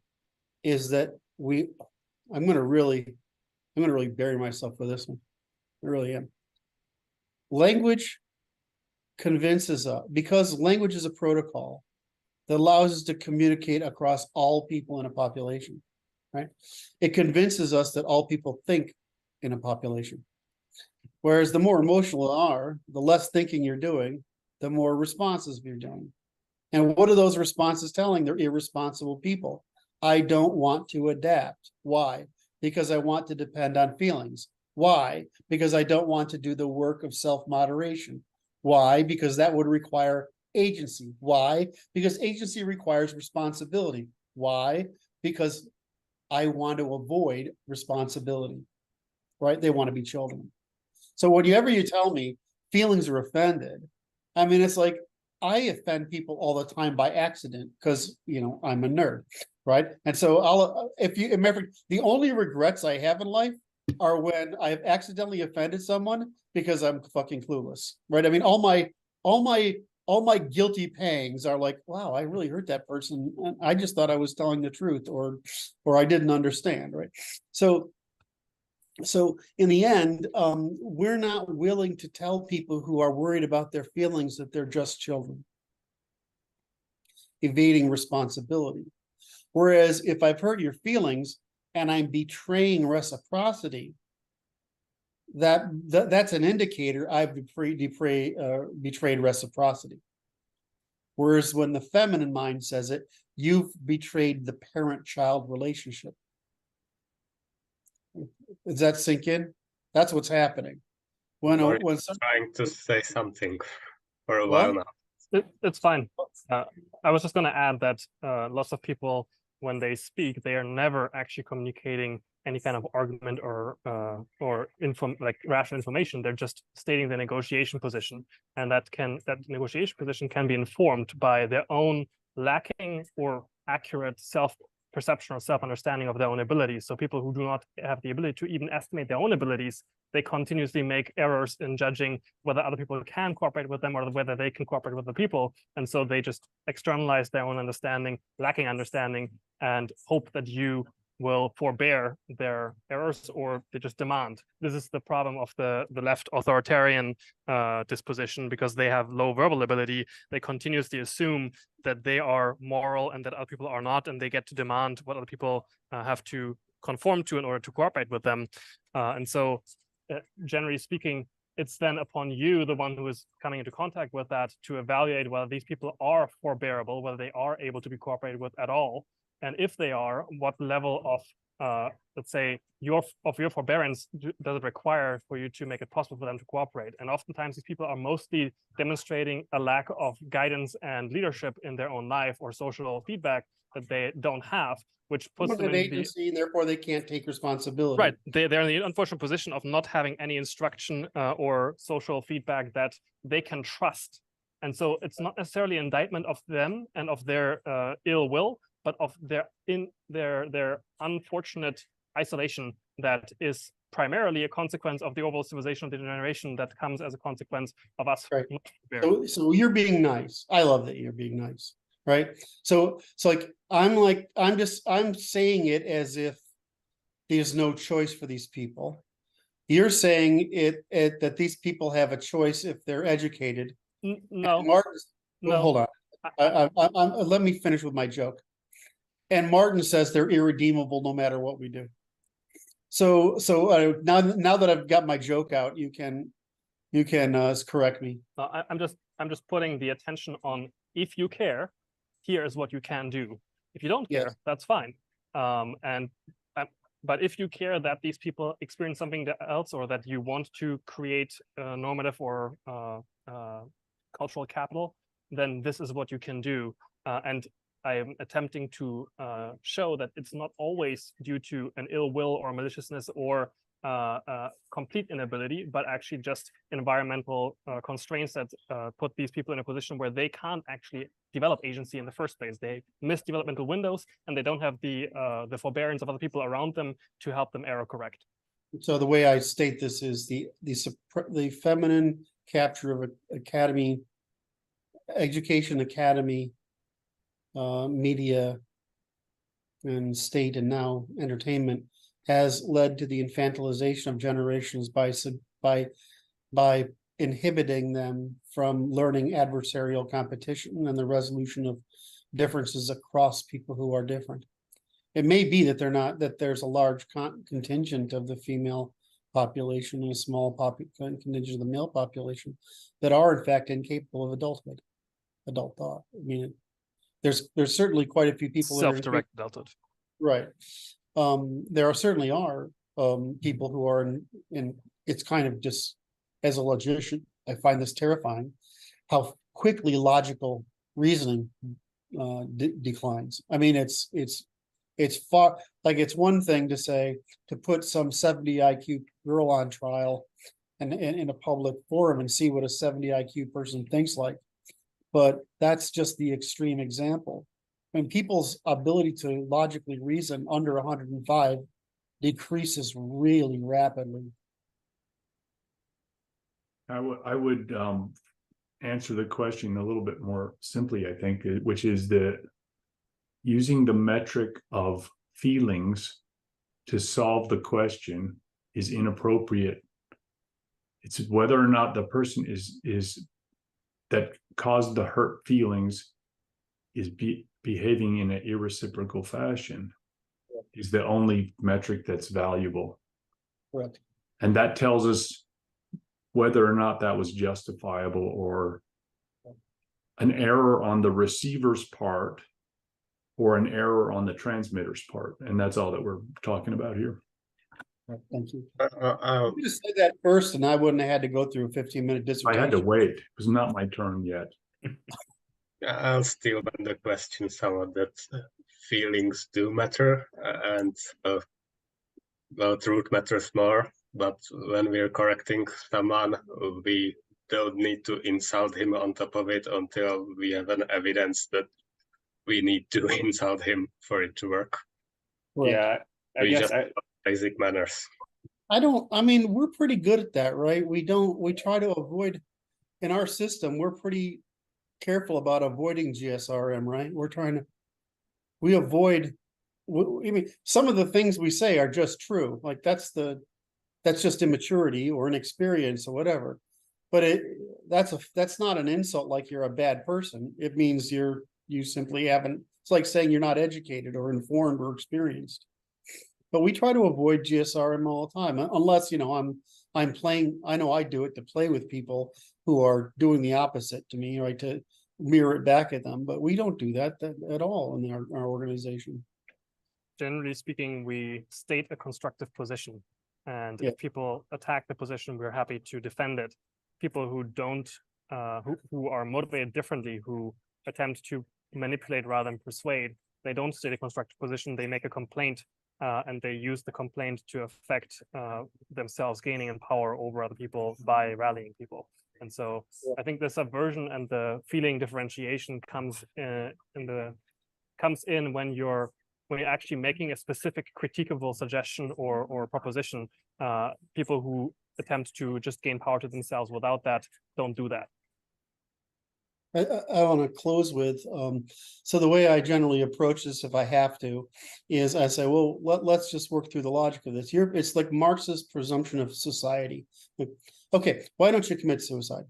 is that I'm going to really bury myself with this one. I really am. Language convinces us, because language is a protocol that allows us to communicate across all people in a population, right? It convinces us that all people think in a population. Whereas the more emotional you are, the less thinking you're doing, the more responses you're doing. And what are those responses telling? They're irresponsible people. I don't want to adapt. Why? Because I want to depend on feelings. Why? Because I don't want to do the work of self-moderation. Why? Because that would require agency. Why? Because agency requires responsibility. Why? Because I want to avoid responsibility, right? They want to be children. So whenever you tell me feelings are offended, I mean, it's like, I offend people all the time by accident, because, I'm a nerd, right? And so the only regrets I have in life are when I've accidentally offended someone because I'm fucking clueless, right? I mean, all my guilty pangs are like, wow, I really hurt that person, and I just thought I was telling the truth, or I didn't understand, right? So in the end, we're not willing to tell people who are worried about their feelings that they're just children, evading responsibility. Whereas if I've hurt your feelings and I'm betraying reciprocity, that's an indicator I've betrayed reciprocity. Whereas when the feminine mind says it, you've betrayed the parent-child relationship. Does that sink in? That's what's happening. When trying to say something for a while now. It's fine. I was just going to add that lots of people, when they speak, they are never actually communicating any kind of argument or rational information. They're just stating the negotiation position, and that negotiation position can be informed by their own lacking or accurate self-perception or self-understanding of their own abilities. So people who do not have the ability to even estimate their own abilities, they continuously make errors in judging whether other people can cooperate with them or whether they can cooperate with the people. And so they just externalize their own understanding, lacking understanding, and hope that you will forbear their errors, or they just demand. This is the problem of the left authoritarian disposition, because they have low verbal ability. They continuously assume that they are moral and that other people are not, and they get to demand what other people have to conform to in order to cooperate with them. And so generally speaking, it's then upon you, the one who is coming into contact with that, to evaluate whether these people are forbearable, whether they are able to be cooperated with at all. And if they are, what level of, let's say, your forbearance does it require for you to make it possible for them to cooperate? And oftentimes these people are mostly demonstrating a lack of guidance and leadership in their own life, or social feedback that they don't have, which puts them in agency, and therefore they can't take responsibility. Right. They're in the unfortunate position of not having any instruction or social feedback that they can trust. And so it's not necessarily an indictment of them and of their ill will, but of their unfortunate isolation that is primarily a consequence of the overall civilizational degeneration that comes as a consequence of us. Right. So you're being nice. I love that you're being nice. Right. So I'm saying it as if there's no choice for these people. You're saying that these people have a choice if they're educated. No. No. Hold on. Let me finish with my joke. And Martin says they're irredeemable no matter what we do. So now that I've got my joke out, you can correct me. I'm just putting the attention on, if you care, here is what you can do. If you don't care, that's fine. But if you care that these people experience something else, or that you want to create normative or cultural capital, then this is what you can do. And I am attempting to show that it's not always due to an ill will or maliciousness or complete inability, but actually just environmental constraints that put these people in a position where they can't actually develop agency in the first place. They miss developmental windows, and they don't have the forbearance of other people around them to help them error correct. So the way I state this is the feminine capture of academy, education, academy, media, and state, and now entertainment, has led to the infantilization of generations by inhibiting them from learning adversarial competition and the resolution of differences across people who are different. It may be that there's a large contingent of the female population and a small contingent of the male population that are in fact incapable of adult thought. I mean, there's certainly quite a few people self-directed adulthood. Right. There certainly are people who are in it's kind of just, as a logician, I find this terrifying, how quickly logical reasoning declines. I mean, it's far, like, it's one thing to put some 70 IQ girl on trial and in a public forum and see what a 70 IQ person thinks like, but that's just the extreme example. I mean, people's ability to logically reason under 105 decreases really rapidly. I would answer the question a little bit more simply, I think, which is that using the metric of feelings to solve the question is inappropriate. It's whether or not the person is that caused the hurt feelings is behaving in an irreciprocal fashion is the only metric that's valuable. Correct. And that tells us whether or not that was justifiable or an error on the receiver's part or an error on the transmitter's part. And that's all that we're talking about here. Thank you. You just said that first, and I wouldn't have had to go through a 15-minute dissertation. I had to wait. It was not my turn yet. I'll still bend the question somewhat that feelings do matter, and well, truth matters more. But when we're correcting someone, we don't need to insult him on top of it until we have an evidence that we need to insult him for it to work. Right. Yeah, I We guess just basic manners. I mean, we're pretty good at that, right? We try to avoid, in our system, we're pretty careful about avoiding GSRM, right? We avoid, I mean, some of the things we say are just true. Like that's just immaturity or inexperience or whatever. But that's not an insult like you're a bad person. It means you simply haven't, it's like saying you're not educated or informed or experienced. But we try to avoid GSRM all the time, unless, I'm playing, I know I do it to play with people who are doing the opposite to me, right, to mirror it back at them. But we don't do that at all in our organization. Generally speaking, we state a constructive position. And Yeah. if people attack the position, we're happy to defend it. People who don't, who are motivated differently, who attempt to manipulate rather than persuade, they don't state a constructive position, they make a complaint, and they use the complaint to affect themselves gaining in power over other people by rallying people. And so I think the subversion and the feeling differentiation comes in when you're actually making a specific critiquable suggestion or proposition. People who attempt to just gain power to themselves without that don't do that. I want to close with, so the way I generally approach this, if I have to, is I say, well, let's just work through the logic of this. It's like Marx's presumption of society. Okay, why don't you commit suicide?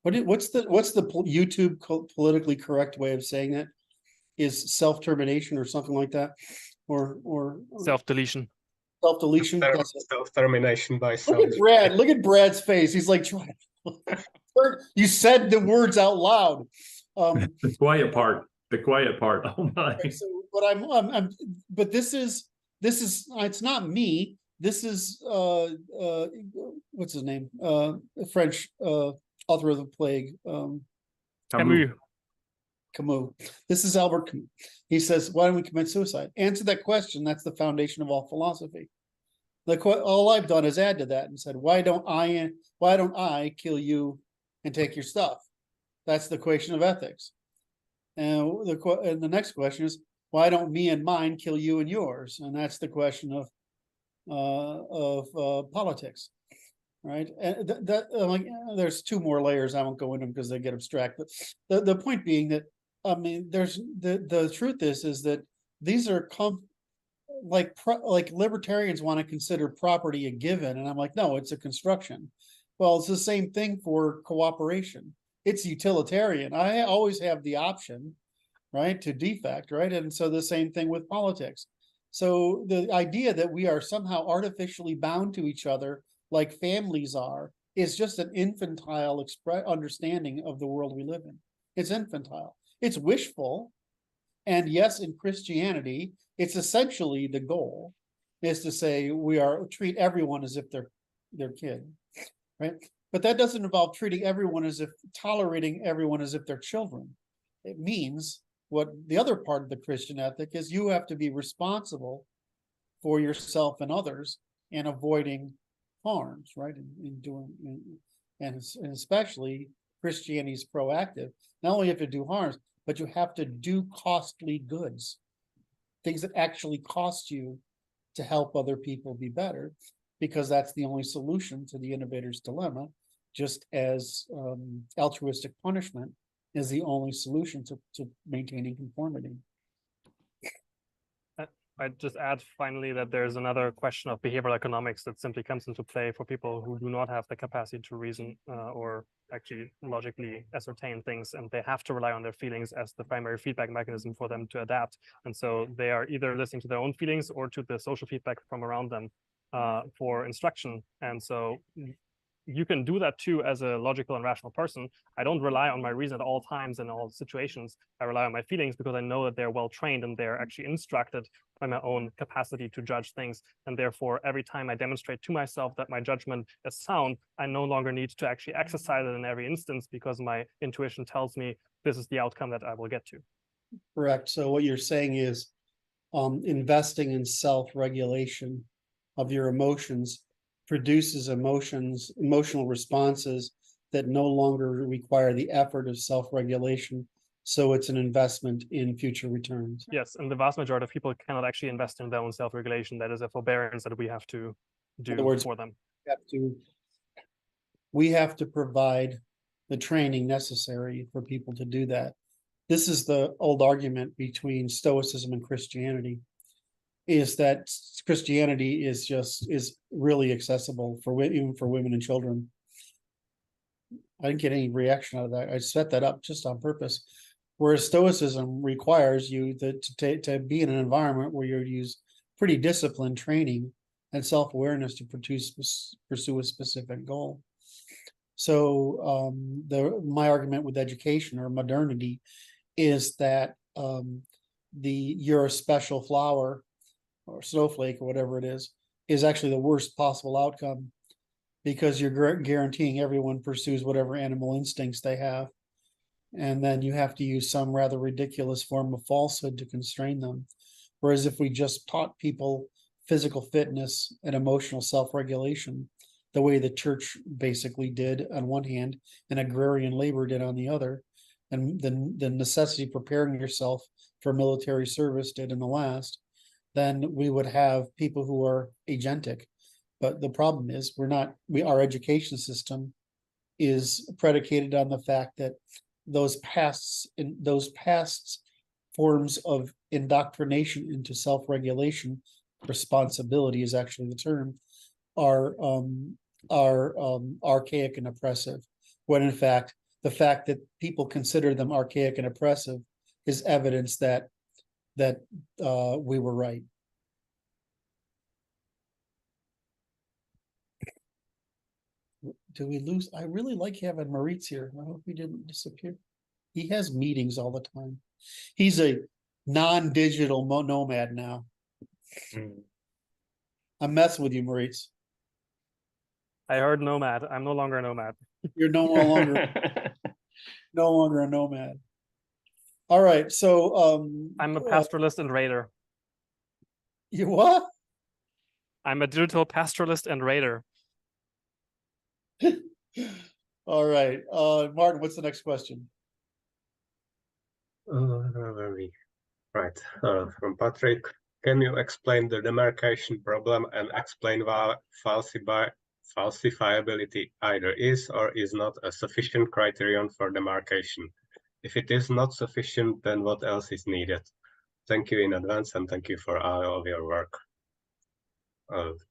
What's the YouTube politically correct way of saying that? Is self-termination or something like that, or Self-deletion. Self-deletion. Self-termination by self. Look at Brad. Look at Brad's face. He's like, you said the words out loud. The quiet part. Oh my. So, but but this is it's not me. This is what's his name? French author of the plague. Camus. This is Albert Camus. He says, why don't we commit suicide? Answer that question. That's the foundation of all philosophy. All I've done is add to that and said, why don't I kill you and take your stuff? That's the question of ethics. And the next question is, why don't me and mine kill you and yours? And that's the question of politics, right? And there's two more layers. I won't go into them because they get abstract. But the point being that, I mean, there's the truth is that these are like libertarians want to consider property a given, and I'm like, no, it's a construction. Well, it's the same thing for cooperation. It's utilitarian. I always have the option, right, to defect, right? And so the same thing with politics. So the idea that we are somehow artificially bound to each other like families are is just an infantile understanding of the world we live in. It's infantile. It's wishful. And yes, in Christianity, it's essentially the goal is to say treat everyone as if they're their kid, right? But that doesn't involve treating everyone tolerating everyone as if they're children. It means what the other part of the Christian ethic is: you have to be responsible for yourself and others and avoiding harms, right? And especially Christianity is proactive. Not only have to do harms, but you have to do costly goods, things that actually cost you to help other people be better, because that's the only solution to the innovator's dilemma, just as altruistic punishment is the only solution to maintaining conformity. I'd just add finally that there's another question of behavioral economics that simply comes into play for people who do not have the capacity to reason or actually logically ascertain things, and they have to rely on their feelings as the primary feedback mechanism for them to adapt. And so they are either listening to their own feelings or to the social feedback from around them for instruction. And so you can do that too as a logical and rational person. I don't rely on my reason at all times in all situations. I rely on my feelings because I know that they're well trained and they're actually instructed by my own capacity to judge things. And therefore, every time I demonstrate to myself that my judgment is sound, I no longer need to actually exercise it in every instance because my intuition tells me this is the outcome that I will get to. Correct. So what you're saying is investing in self-regulation of your emotions produces emotional responses that no longer require the effort of self-regulation. So it's an investment in future returns. Yes, and the vast majority of people cannot actually invest in their own self-regulation. That is a forbearance that we have to do for them. We have to provide the training necessary for people to do that. This is the old argument between Stoicism and Christianity, is that Christianity is really accessible for even for women and children. I didn't get any reaction out of that. I set that up just on purpose. Whereas Stoicism requires you to be in an environment where you use pretty disciplined training and self-awareness to pursue a specific goal. So my argument with education or modernity is that you're a special flower or snowflake or whatever it is actually the worst possible outcome, because you're guaranteeing everyone pursues whatever animal instincts they have. And then you have to use some rather ridiculous form of falsehood to constrain them. Whereas if we just taught people physical fitness and emotional self-regulation, the way the church basically did on one hand and agrarian labor did on the other, and the necessity of preparing yourself for military service did in the last, then we would have people who are agentic. But the problem is our education system is predicated on the fact that those past forms of indoctrination into self-regulation, responsibility is actually the term, are archaic and oppressive, when in fact the fact that people consider them archaic and oppressive is evidence that we were right. Do we lose? I really like having Moritz here. I hope he didn't disappear. He has meetings all the time. He's a non-digital nomad now. I'm messing with you, Moritz. I heard nomad. I'm no longer a nomad. You're no longer a nomad. All right, so I'm a pastoralist and raider. You what? I'm a digital pastoralist and raider. All right, Martin, what's the next question? From Patrick, can you explain the demarcation problem and explain why falsifiability either is or is not a sufficient criterion for demarcation? If it is not sufficient, then what else is needed? Thank you in advance and thank you for all of your work.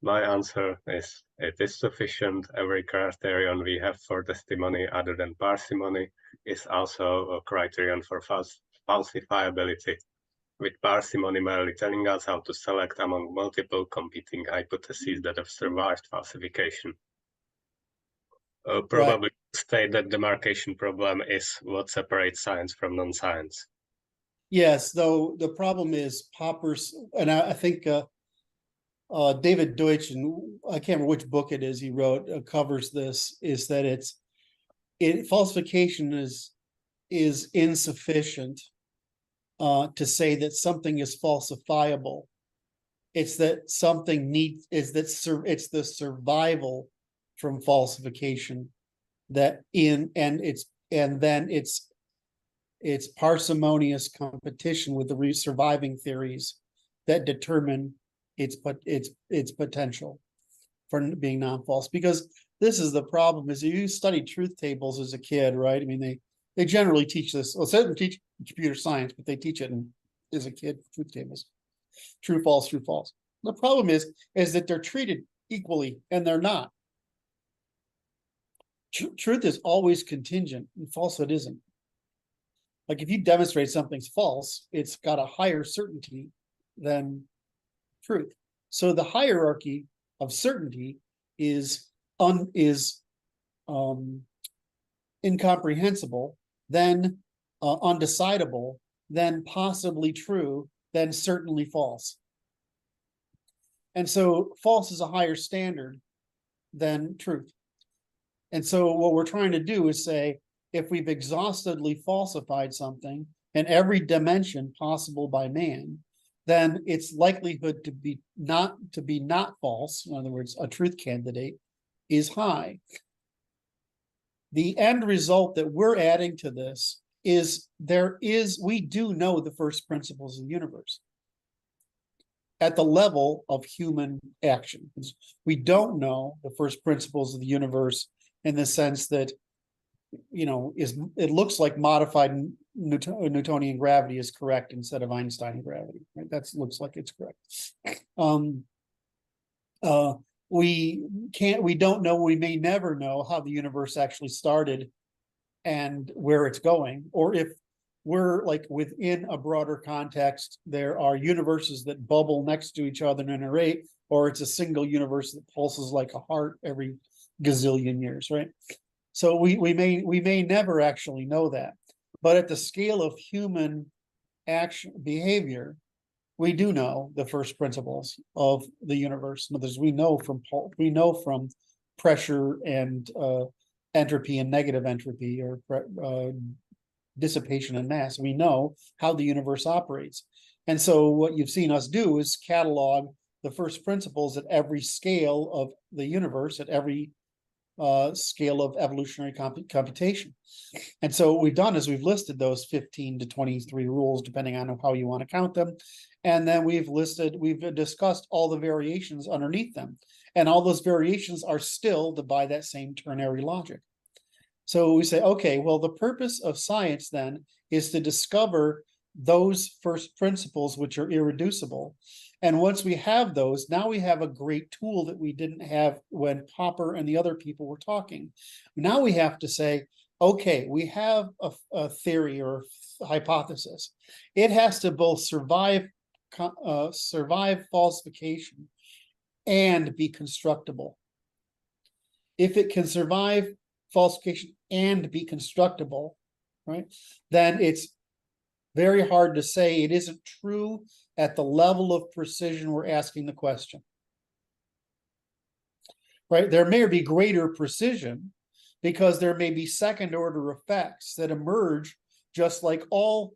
My answer is it is sufficient. Every criterion we have for testimony other than parsimony is also a criterion for falsifiability, with parsimony merely telling us how to select among multiple competing hypotheses that have survived falsification. Probably state that demarcation problem is what separates science from non-science. Yes, though the problem is Popper's, and I think David Deutsch, and I can't remember which book it is he wrote, covers this, is that falsification is insufficient to say that something is falsifiable. It's that something it's the survival from falsification and then it's parsimonious competition with the surviving theories that determine its potential for being non-false. Because this is the problem: is you study truth tables as a kid, right? I mean, they generally teach this. Well, they teach computer science, but they teach it as a kid, truth tables, true, false, true, false. The problem is that they're treated equally, and they're not. Truth is always contingent, and falsehood isn't. Like if you demonstrate something's false, it's got a higher certainty than truth. So the hierarchy of certainty is incomprehensible, then undecidable, then possibly true, then certainly false. And so false is a higher standard than truth. And so what we're trying to do is say, if we've exhaustively falsified something in every dimension possible by man, then its likelihood to be not false, in other words, a truth candidate, is high. The end result that we're adding to this is we do know the first principles of the universe at the level of human action. We don't know the first principles of the universe in the sense that, it looks like modified Newtonian gravity is correct instead of Einstein gravity, right? That looks like it's correct. We don't know, we may never know how the universe actually started and where it's going, or if we're like within a broader context, there are universes that bubble next to each other and iterate, or it's a single universe that pulses like a heart every gazillion years, right? So we may never actually know that, but at the scale of human action behavior, we do know the first principles of the universe. In other words, we know from pressure and entropy and negative entropy, or dissipation and mass. We know how the universe operates. And so what you've seen us do is catalog the first principles at every scale of the universe, at every scale of evolutionary computation. And so what we've done is we've listed those 15 to 23 rules, depending on how you want to count them. And then we've discussed all the variations underneath them. And all those variations are still by that same ternary logic. So we say, okay, well, the purpose of science then is to discover those first principles which are irreducible. And once we have those, now we have a great tool that we didn't have when Popper and the other people were talking. Now we have to say, okay, we have a theory or hypothesis. It has to both survive falsification and be constructible. If it can survive falsification and be constructible, right, then it's very hard to say it isn't true at the level of precision we're asking the question. Right? There may be greater precision because there may be second order effects that emerge, just like all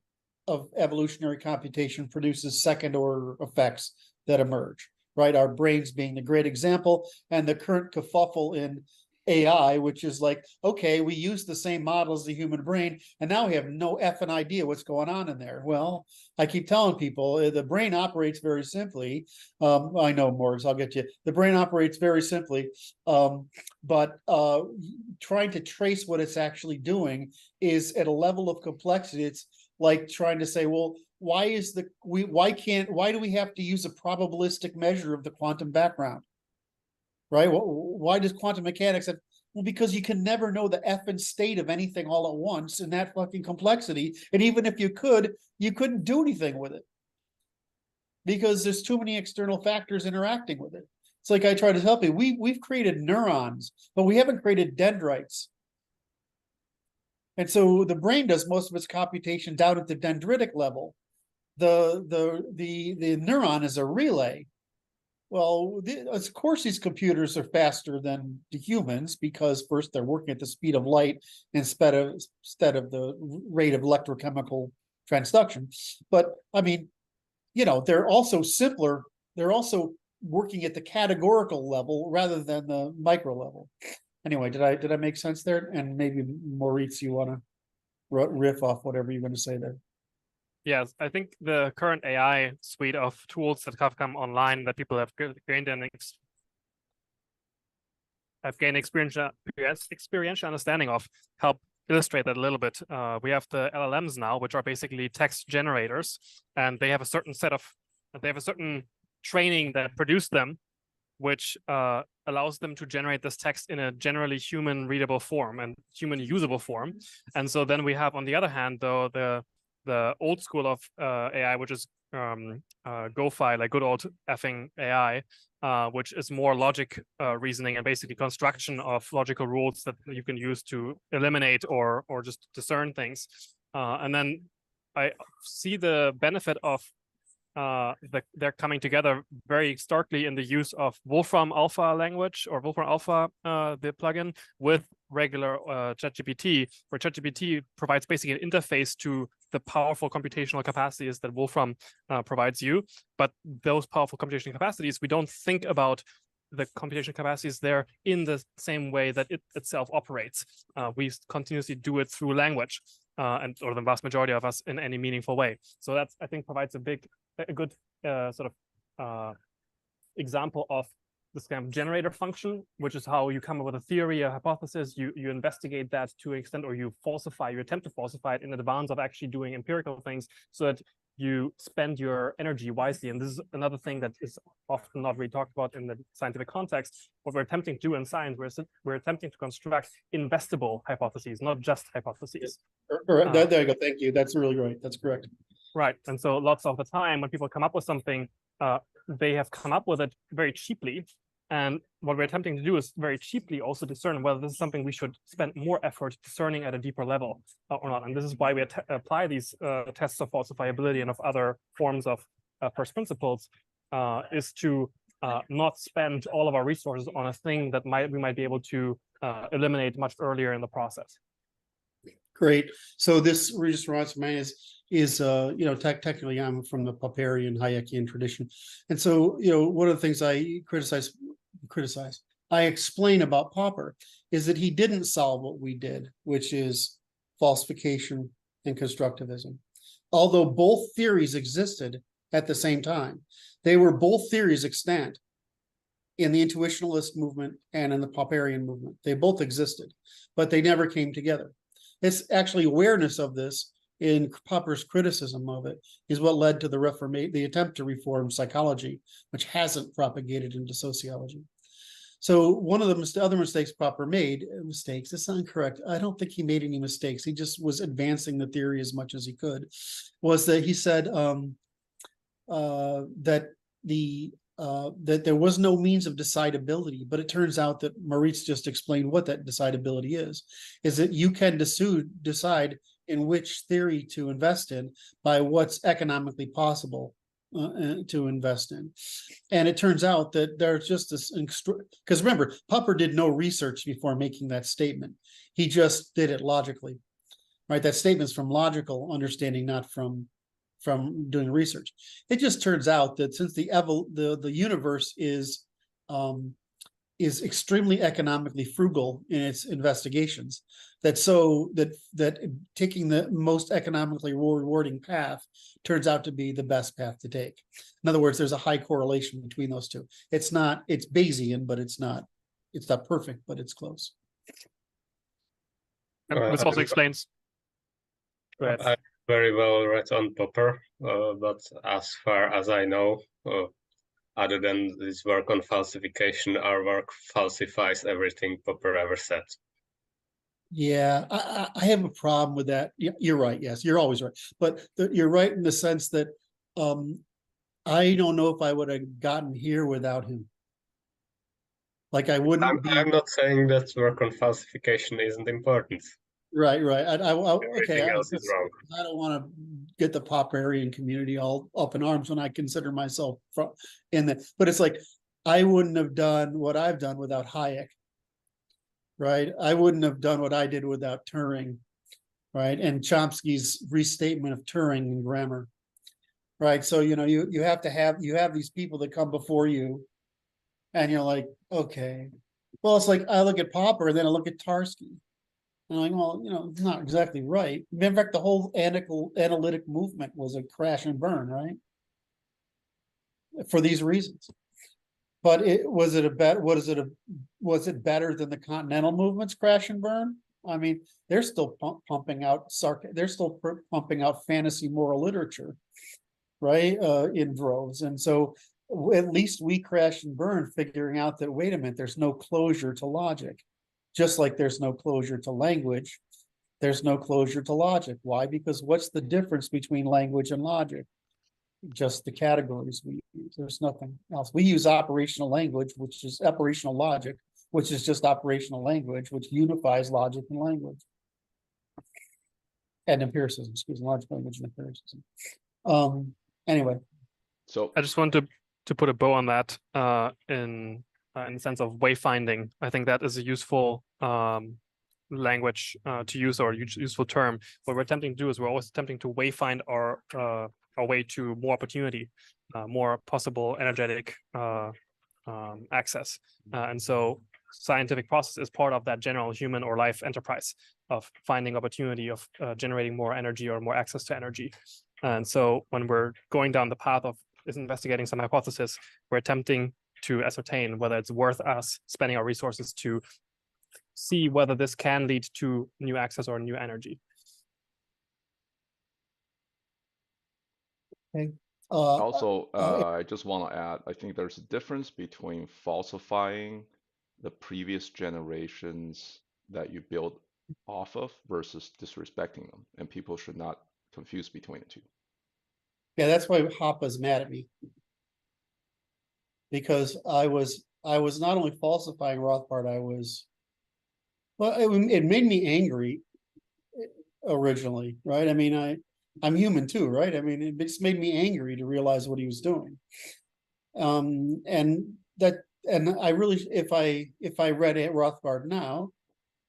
of evolutionary computation produces second order effects that emerge, right? Our brains being the great example, and the current kerfuffle in AI, which is like, okay, we use the same model as the human brain, and now we have no effing idea what's going on in there. Well, I keep telling people the brain operates very simply. I know, Morgs, I'll get you. The brain operates very simply, but trying to trace what it's actually doing is at a level of complexity. It's like trying to say, well, why do we have to use a probabilistic measure of the quantum background? Right? Why does quantum mechanics have? Well, because you can never know the effing state of anything all at once in that fucking complexity. And even if you could, you couldn't do anything with it because there's too many external factors interacting with it. It's like I try to tell you, we've created neurons, but we haven't created dendrites. And so the brain does most of its computation down at the dendritic level. The neuron is a relay. Well, of course, these computers are faster than the humans because first they're working at the speed of light instead of the rate of electrochemical transduction. But I mean, they're also simpler. They're also working at the categorical level rather than the micro level. Anyway, did I make sense there? And maybe Maurice, you want to riff off whatever you're going to say there? Yes, I think the current AI suite of tools that have come online that people have gained experiential understanding of help illustrate that a little bit. We have the LLMs now, which are basically text generators, and they have a certain training that produced them, which allows them to generate this text in a generally human readable form and human usable form. And so then we have, on the other hand, though, the old school of AI, which is GoFi, like good old effing AI, which is more logic reasoning and basically construction of logical rules that you can use to eliminate or just discern things. And then I see the benefit of they're coming together very starkly in the use of Wolfram Alpha language, or Wolfram Alpha, the plugin, with regular ChatGPT, where ChatGPT provides basically an interface to the powerful computational capacities that Wolfram provides you. But those powerful computational capacities, we don't think about the computational capacities there in the same way that it itself operates. We continuously do it through language, or the vast majority of us in any meaningful way. So that's, I think, provides a good sort of example of this kind of generator function, which is how you come up with a theory, a hypothesis, you investigate that to an extent, or you attempt to falsify it in advance of actually doing empirical things, so that you spend your energy wisely. And this is another thing that is often not really talked about in the scientific context. What we're attempting to do in science, we're attempting to construct investable hypotheses, not just hypotheses. There you go. Thank you. That's really great. That's correct. Right. And so lots of the time when people come up with something, they have come up with it very cheaply. And what we're attempting to do is very cheaply also discern whether this is something we should spend more effort discerning at a deeper level or not. And this is why we apply these tests of falsifiability and of other forms of first principles, is to not spend all of our resources on a thing that we might be able to eliminate much earlier in the process. Great. So this Regis Rossman is technically I'm from the Popperian Hayekian tradition. And so, one of the things I criticize, I explain about Popper is that he didn't solve what we did, which is falsification and constructivism. Although both theories existed at the same time, they were both theories extant in the intuitionalist movement and in the Popperian movement. They both existed, but they never came together. It's actually awareness of this in Popper's criticism of it is what led to the attempt to reform psychology, which hasn't propagated into sociology. So one of the other mistakes Popper made, it's not incorrect, I don't think he made any mistakes, he just was advancing the theory as much as he could, was that he said that there was no means of decidability, but it turns out that Moritz just explained what that decidability is that you can decide in which theory to invest in by what's economically possible to invest in. And it turns out that there's just this, because remember, Popper did no research before making that statement. He just did it logically, right? That statement's from logical understanding, not from doing research. It just turns out that since the universe is extremely economically frugal in its investigations, that taking the most economically rewarding path turns out to be the best path to take. In other words, there's a high correlation between those two. It's Bayesian, but it's not perfect, but it's close. This also explains. Go ahead. I very well read on Popper, but as far as I know, other than this work on falsification, our work falsifies everything Popper ever said. Yeah, I have a problem with that. You're right. Yes, you're always right. But you're right in the sense that I don't know if I would have gotten here without him. Like I wouldn't. I'm not saying that work on falsification isn't important. Right. Everything else is wrong. I don't want to get the Popperian community all up in arms when I consider myself in that. But it's like I wouldn't have done what I've done without Hayek. Right. I wouldn't have done what I did without Turing. Right. And Chomsky's restatement of Turing in grammar. Right. So, you have these people that come before you and you're like, okay, well, it's like I look at Popper and then I look at Tarski. And I'm like, well, it's not exactly right. In fact, the whole analytic movement was a crash and burn, right? For these reasons. But was it better than the continental movement's crash and burn? I mean, they're still pumping out pumping out fantasy moral literature, right? In droves. And so at least we crashed and burned, figuring out that, wait a minute, there's no closure to logic. Just like there's no closure to language, there's no closure to logic. Why? Because what's the difference between language and logic? Just the categories we use. There's nothing else. We use operational language, which is operational logic, which is just operational language, which unifies logic and language. And empiricism, excuse me, logic, language, and empiricism. Anyway. So I just want to put a bow on that in the sense of wayfinding. I think that is a useful language to use, or useful term. What we're attempting to do is we're always attempting to wayfind our way to more opportunity, more possible energetic access. And so scientific process is part of that general human or life enterprise of finding opportunity, of generating more energy or more access to energy. And so when we're going down the path of investigating some hypothesis, we're attempting to ascertain whether it's worth us spending our resources to see whether this can lead to new access or new energy. Okay. Also, I just want to add, I think there's a difference between falsifying the previous generations that you build off of versus disrespecting them, and people should not confuse between the two. Yeah, that's why Hoppa's mad at me, because I was not only falsifying Rothbard, it made me angry originally, right? I mean, I'm human too, right? I mean, it just made me angry to realize what he was doing. And I really, if I read Rothbard now,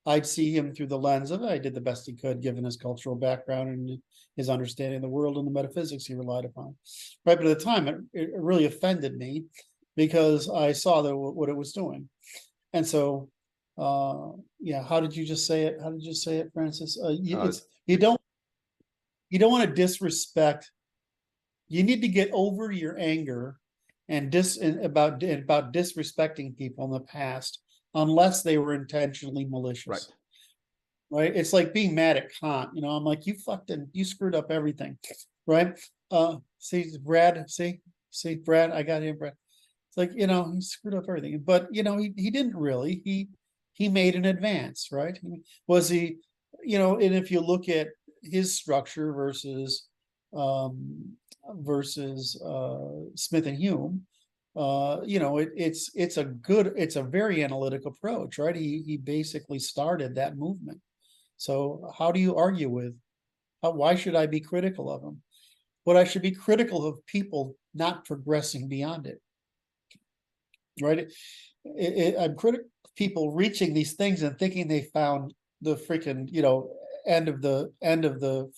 I'd see him through the lens of, I did the best he could given his cultural background and his understanding of the world and the metaphysics he relied upon. Right, but at the time, it really offended me because I saw what it was doing. And so, yeah, how did you just say it? How did you say it, Francis? You don't want to disrespect. You need to get over your anger and about disrespecting people in the past, unless they were intentionally malicious. Right. It's like being mad at Kant. I'm like, you screwed up everything. Right. See, Brad, Brad, I got him, Brad. It's like, he screwed up everything. But, he didn't really. He made an advance, right? Was he, and if you look at his structure versus Smith and Hume, it's a very analytic approach, right? He basically started that movement. So how do you argue with? Why should I be critical of him? But I should be critical of people not progressing beyond it, right? I'm critical of people reaching these things and thinking they found the freaking end of the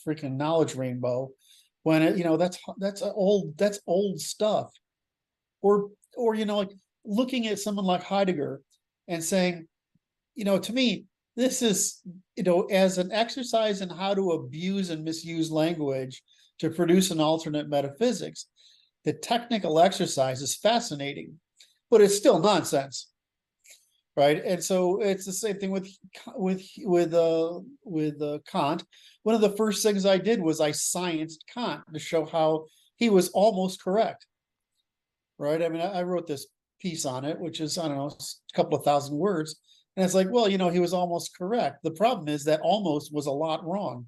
freaking knowledge rainbow, when that's old stuff. Or like looking at someone like Heidegger and saying, to me, this is, as an exercise in how to abuse and misuse language to produce an alternate metaphysics, the technical exercise is fascinating, but it's still nonsense, right? And so it's the same thing with Kant. One of the first things I did was I scienced Kant to show how he was almost correct. Right. I mean, I wrote this piece on it, which is, I don't know, a couple of thousand words. And it's like, well, he was almost correct. The problem is that almost was a lot wrong.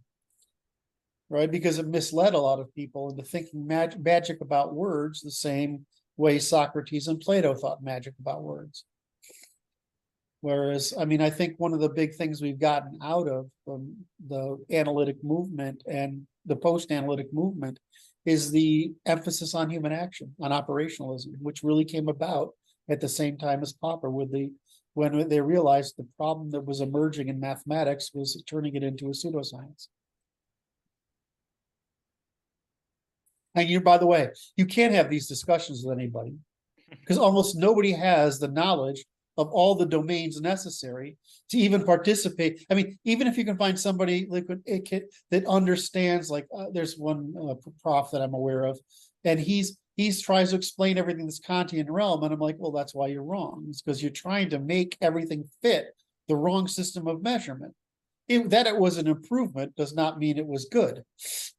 Right. Because it misled a lot of people into thinking magic about words the same way Socrates and Plato thought magic about words. Whereas, I mean, I think one of the big things we've gotten out of the analytic movement and the post-analytic movement is the emphasis on human action, on operationalism, which really came about at the same time as Popper, when they realized the problem that was emerging in mathematics was turning it into a pseudoscience. And by the way, you can't have these discussions with anybody because almost nobody has the knowledge of all the domains necessary to even participate. I mean, even if you can find somebody that understands, like there's one prof that I'm aware of, and he's tries to explain everything that's Kantian realm, and I'm like, well, that's why you're wrong. It's because you're trying to make everything fit the wrong system of measurement. That it was an improvement does not mean it was good,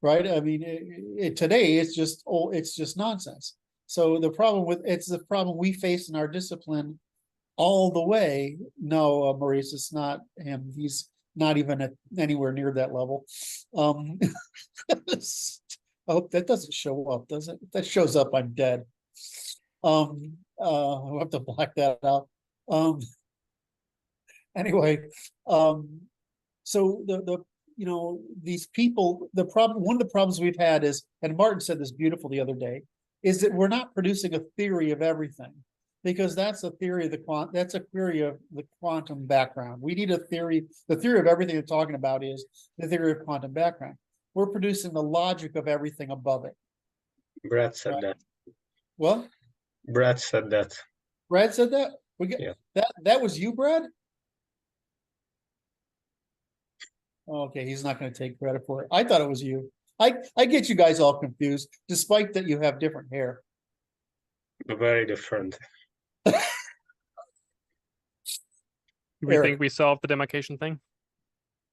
right? I mean, today it's just nonsense. So the problem we face in our discipline all the way. No, Maurice, it's not him. He's not even anywhere near that level. I hope that doesn't show up, does it? If that shows up, I'm dead. I'll have to black that out. Anyway, so these people, one of the problems we've had is, and Martin said this beautiful the other day, is that we're not producing a theory of everything, because that's a theory of the quantum background. We need a theory. The theory of everything we're talking about is the theory of quantum background. We're producing the logic of everything above it. Brad said that. What? Brad said that. Brad said that? Yeah. That was you, Brad? Okay, he's not going to take credit for it. I thought it was you. I get you guys all confused, despite that you have different hair. Very different. Do we Eric. think we solved the demarcation thing?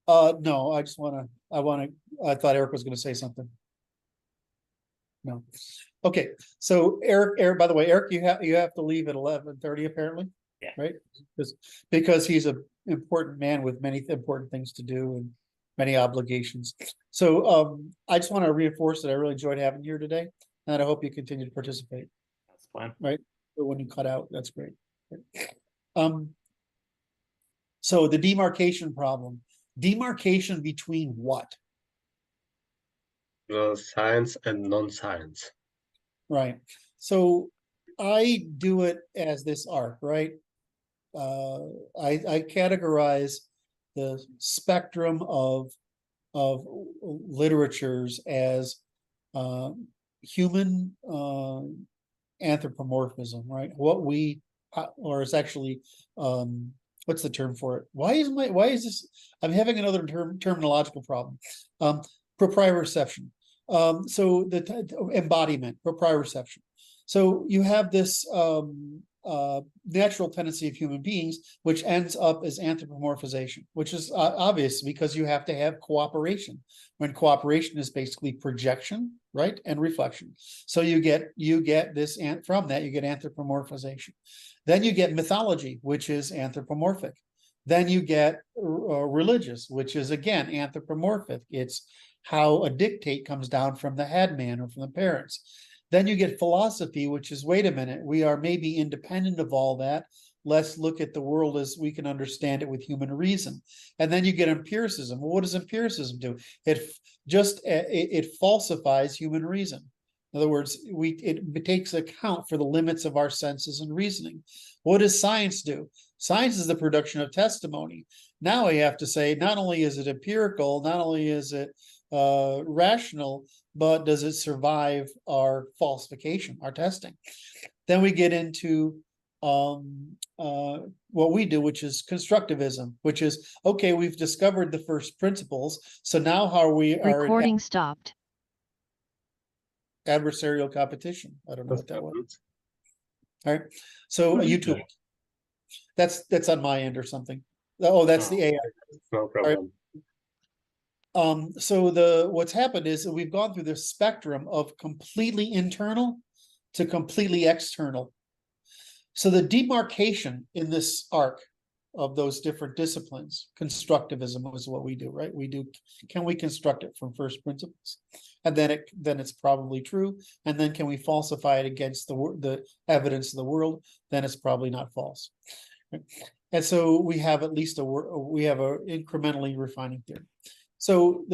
No, I thought Eric was going to say something. No. Okay, so Eric, by the way, Eric, you have to leave at 11:30 apparently. Yeah. Right? Because he's an important man with many important things to do and many obligations. So I just want to reinforce that I really enjoyed having you here today, and I hope you continue to participate. That's fine. Right? So when you cut out, that's great. So the demarcation problem. Demarcation between what? Well, science and non-science. Right. So I do it as this arc, right? I categorize the spectrum of literatures as human anthropomorphism, right? Or it's actually what's the term for it? Why is this? I'm having another terminological problem. Proprioception. So the embodiment, proprioception. So you have this natural tendency of human beings, which ends up as anthropomorphization, which is obvious because you have to have cooperation. When cooperation is basically projection, right, and reflection. So you get this, and from that you get anthropomorphization. Then you get mythology, which is anthropomorphic. Then you get religious, which is again anthropomorphic. It's how a dictate comes down from the headman or from the parents. Then you get philosophy, which is, wait a minute, we are maybe independent of all that. Let's look at the world as we can understand it with human reason. And then you get empiricism. Well, what does empiricism do? It falsifies human reason. In other words, it takes account for the limits of our senses and reasoning. What does science do? Science is the production of testimony. Now we have to say, not only is it empirical, not only is it rational, but does it survive our falsification, our testing? Then we get into what we do, which is constructivism, which is, okay, we've discovered the first principles, so now how are we recording stopped. Adversarial competition. I don't know what that was. All right, so YouTube. That's on my end or something. Oh, that's the AI. No problem. Right. So what's happened is that we've gone through this spectrum of completely internal to completely external. So the demarcation in this arc of those different disciplines, constructivism is what we do, right? Can we construct it from first principles? And then it's probably true. And then can we falsify it against the evidence of the world? Then it's probably not false. Right? And so we have at least we have a incrementally refining theory. So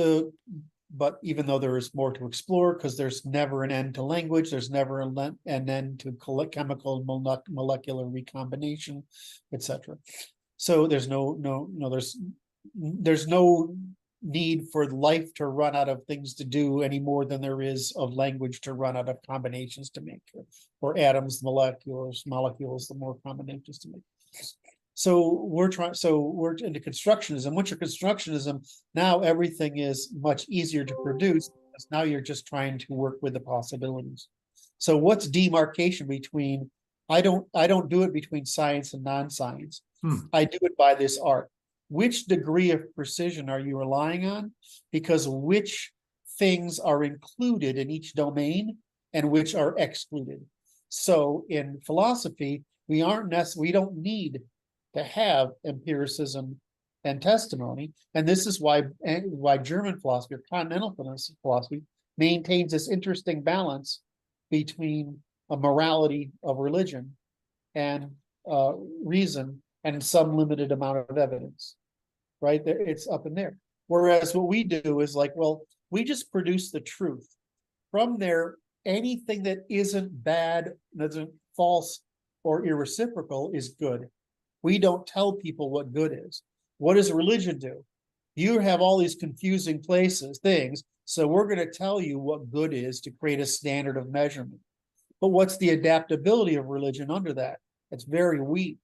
but even though there is more to explore, because there's never an end to language, there's never an end to chemical and molecular recombination, etc. So there's there's no need for life to run out of things to do any more than there is of language to run out of combinations to make, or atoms, molecules, the more combinations to make. So we're into constructionism. Once you're constructionism, now everything is much easier to produce, because now you're just trying to work with the possibilities. So what's demarcation between, I don't do it between science and non-science. I do it by this art. Which degree of precision are you relying on? Because which things are included in each domain and which are excluded. So in philosophy, we don't need to have empiricism and testimony. And this is why German philosophy or continental philosophy maintains this interesting balance between a morality of religion and reason and some limited amount of evidence, right? It's up in there. Whereas what we do is like, well, we just produce the truth. From there, anything that isn't bad, that isn't false or irreciprocal is good. We don't tell people what good is. What does religion do? You have all these confusing things, so we're going to tell you what good is to create a standard of measurement. But what's the adaptability of religion under that? It's very weak.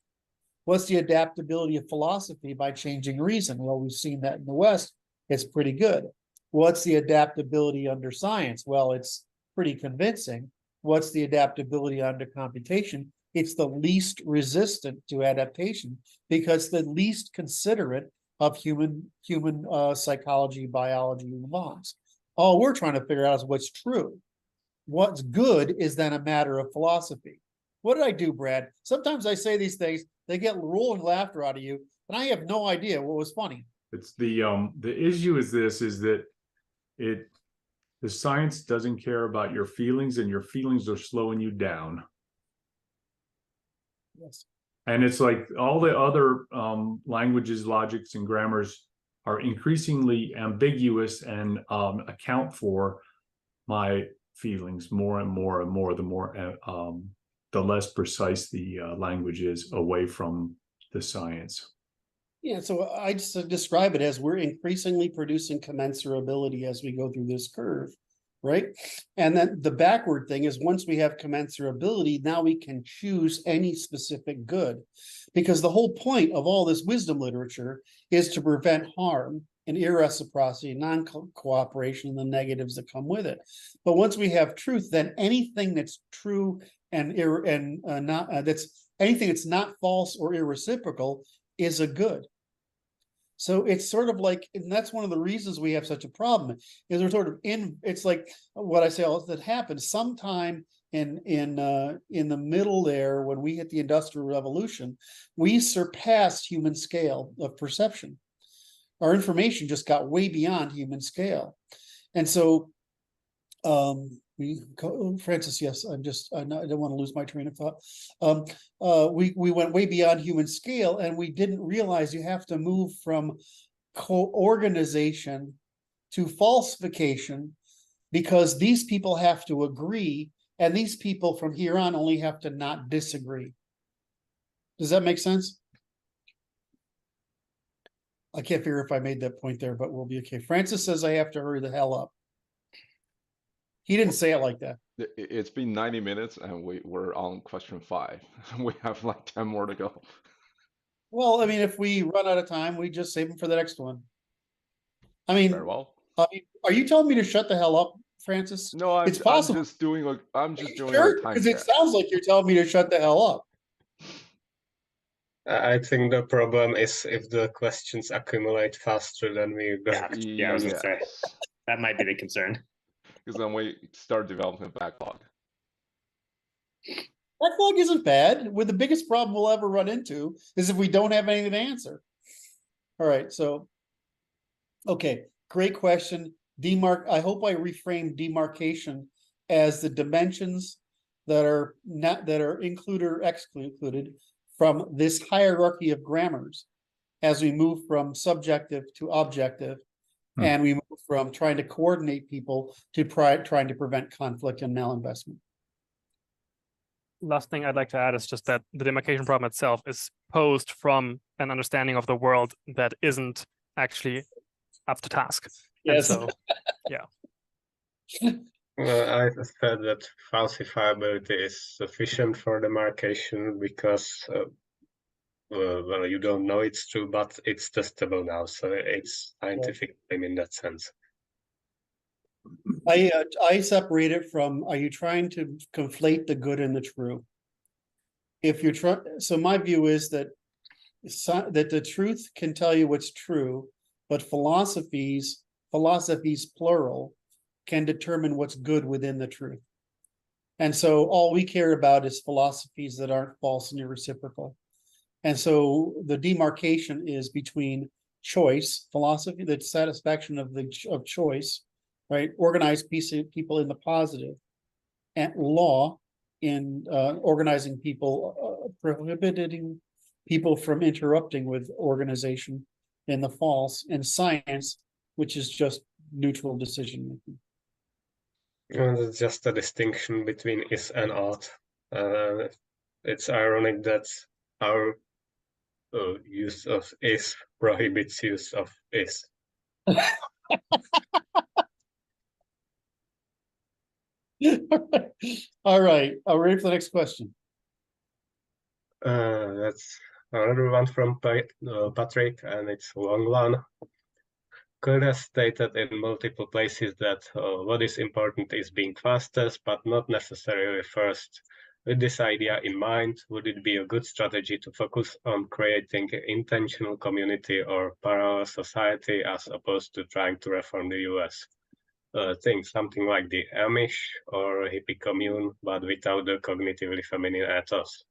What's the adaptability of philosophy by changing reason? Well, we've seen that in the West. It's pretty good. What's the adaptability under science? Well, it's pretty convincing. What's the adaptability under computation? It's the least resistant to adaptation because the least considerate of human psychology, biology, and laws. All we're trying to figure out is what's true. What's good is then a matter of philosophy. What did I do, Brad? Sometimes I say these things, they get rolling laughter out of you, and I have no idea what was funny. It's the issue is that the science doesn't care about your feelings, and your feelings are slowing you down. Yes. And it's like all the other languages, logics, and grammars are increasingly ambiguous and account for my feelings more and more and more, the less precise the language is away from the science. Yeah, so I just describe it as we're increasingly producing commensurability as we go through this curve, right? And then the backward thing is once we have commensurability, now we can choose any specific good. Because the whole point of all this wisdom literature is to prevent harm and irreciprocity, non-cooperation, and the negatives that come with it. But once we have truth, then anything that's true and anything that's not false or irreciprocal is a good. So it's sort of like, and that's one of the reasons we have such a problem, is we're sort of it's like what I say all that happens sometime in the middle there, when we hit the Industrial Revolution, we surpassed human scale of perception. Our information just got way beyond human scale. And so Francis, yes, I don't want to lose my train of thought. We went way beyond human scale, and we didn't realize you have to move from co-organization to falsification, because these people have to agree, and these people from here on only have to not disagree. Does that make sense? I can't figure if I made that point there, but we'll be okay. Francis says I have to hurry the hell up. He didn't say it like that. It's been 90 minutes and we're on question 5. We have like 10 more to go. Well, I mean, if we run out of time, we just save them for the next one. I mean, very well. Are you telling me to shut the hell up, Francis? No, it's possible. I'm just doing a time because it sounds like you're telling me to shut the hell up. I think the problem is if the questions accumulate faster than we go. Yeah, I was gonna say that might be the concern. Because then we start developing a backlog. Backlog isn't bad. The biggest problem we'll ever run into is if we don't have anything to answer. All right, so okay, great question. I hope I reframed demarcation as the dimensions that are included or excluded from this hierarchy of grammars as we move from subjective to objective. And we move from trying to coordinate people to trying to prevent conflict and malinvestment. Last thing I'd like to add is just that the demarcation problem itself is posed from an understanding of the world that isn't actually up to task. Yes. And so, yeah. Well, I said that falsifiability is sufficient for demarcation because well, you don't know it's true, but it's testable now, so it's scientific claim in that sense. I separate it from, are you trying to conflate the good and the true? If you're trying, so my view is that that the truth can tell you what's true, but philosophies plural, can determine what's good within the truth. And so all we care about is philosophies that aren't false and irreciprocal. And so the demarcation is between choice, philosophy, the satisfaction of choice, right? Organized people in the positive, and law in organizing people, prohibiting people from interrupting with organization in the false, and science, which is just neutral decision making. It's just a distinction between is and ought. It's ironic that our use of is prohibits use of is. All right, are we ready for the next question? That's another one from Patrick, and it's a long one. Curt has stated in multiple places that what is important is being fastest, but not necessarily first. With this idea in mind, would it be a good strategy to focus on creating an intentional community or parallel society as opposed to trying to reform the US? Think something like the Amish or a hippie commune, but without the cognitively feminine ethos.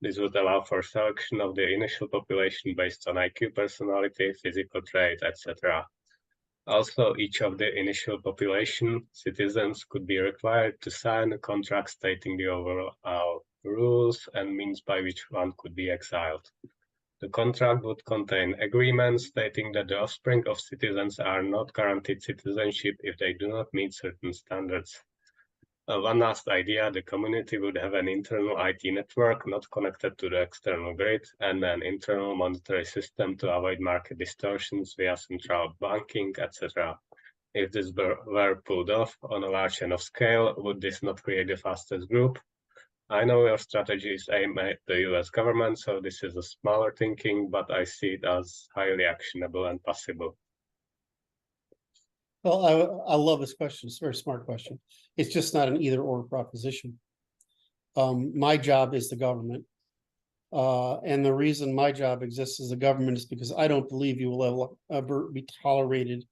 This would allow for selection of the initial population based on IQ, personality, physical traits, etc. Also, each of the initial population citizens could be required to sign a contract stating the overall rules and means by which one could be exiled. The contract would contain agreements stating that the offspring of citizens are not guaranteed citizenship if they do not meet certain standards. One last idea, the community would have an internal IT network not connected to the external grid and an internal monetary system to avoid market distortions via central banking, etc. If this were pulled off on a large enough scale, would this not create the fastest group? I know your strategy is aimed at the US government, so this is a smaller thinking, but I see it as highly actionable and possible. Well, I love this question. It's a very smart question. It's just not an either or proposition. My job is the government. And the reason my job exists as a government is because I don't believe you will ever be tolerated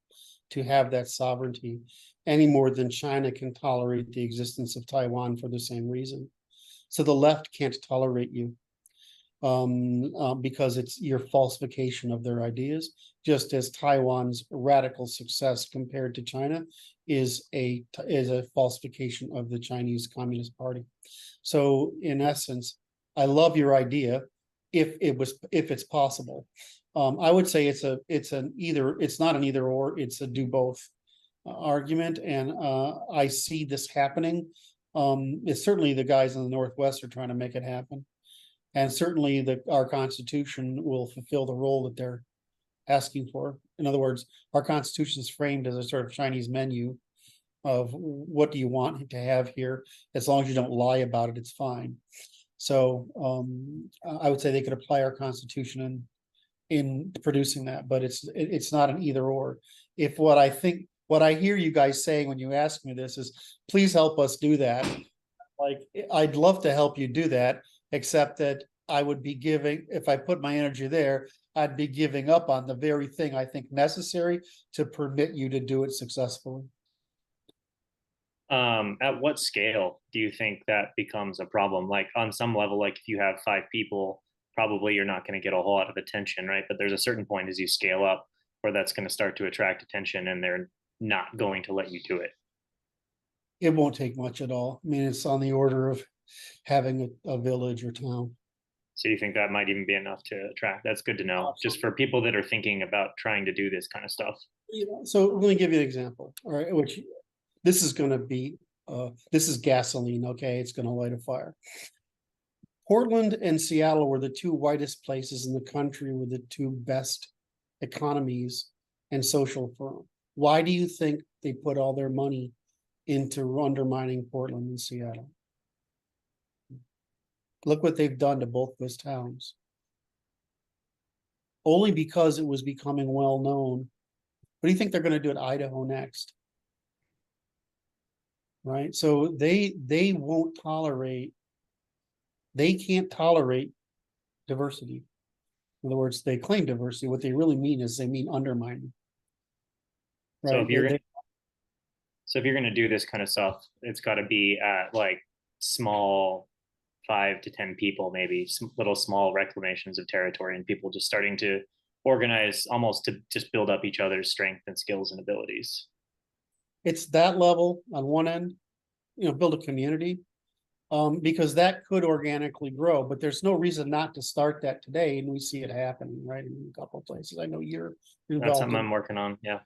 to have that sovereignty any more than China can tolerate the existence of Taiwan for the same reason. So the left can't tolerate you because it's your falsification of their ideas, just as Taiwan's radical success compared to China is a falsification of the Chinese Communist Party. So in essence, I love your idea if it's possible. I would say it's not an either or, it's a do both argument, and I see this happening. It's certainly the guys in the Northwest are trying to make it happen. And certainly our Constitution will fulfill the role that they're asking for. In other words, our Constitution is framed as a sort of Chinese menu of what do you want to have here. As long as you don't lie about it, it's fine. So I would say they could apply our Constitution in producing that, but it's not an either or. If what I hear you guys saying when you ask me this is, please help us do that. Like, I'd love to help you do that, except that I would be giving, if I put my energy there, I'd be giving up on the very thing I think necessary to permit you to do it successfully. At what scale do you think that becomes a problem? Like on some level, like if you have 5 people, probably you're not going to get a whole lot of attention, right? But there's a certain point as you scale up where that's going to start to attract attention and they're not going to let you do it. It won't take much at all. I mean, it's on the order of having a village or town. So you think that might even be enough to attract? That's good to know, just for people that are thinking about trying to do this kind of stuff. So let me give you an example, all right, which this is going to be, this is gasoline, okay? It's going to light a fire. Portland and Seattle were the 2 whitest places in the country with the 2 best economies and social firm. Why do you think they put all their money into undermining Portland and Seattle? Look what they've done to both those towns. only because it was becoming well known. What do you think they're going to do at Idaho next? Right. So they won't tolerate, they can't tolerate diversity. In other words, they claim diversity. What they really mean is they mean undermining. So Right. if you're so if you're going to do this kind of stuff, it's got to be at like small 5 to 10 people, maybe some little small reclamations of territory, and people just starting to organize almost to just build up each other's strength and skills and abilities. It's that level on one end, build a community, because that could organically grow, but there's no reason not to start that today. And we see it happening, right, in a couple of places. I know you're involved. That's something I'm working on. Yeah.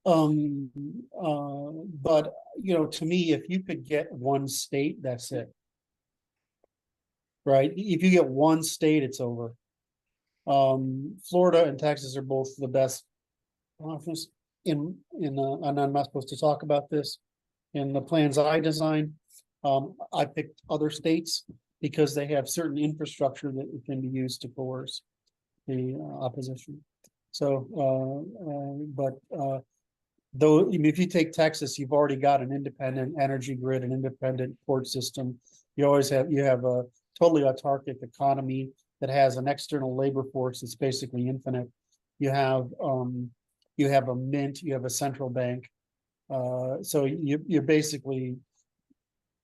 But to me, if you could get one state, that's it. Right? If you get one state, it's over. Florida and Texas are both the best. And I'm not supposed to talk about this in the plans I designed. I picked other states because they have certain infrastructure that can be used to coerce the opposition. So, though, if you take Texas, you've already got an independent energy grid, an independent port system. You have a totally autarkic economy that has an external labor force that's basically infinite. You have a mint, you have a central bank. So you're basically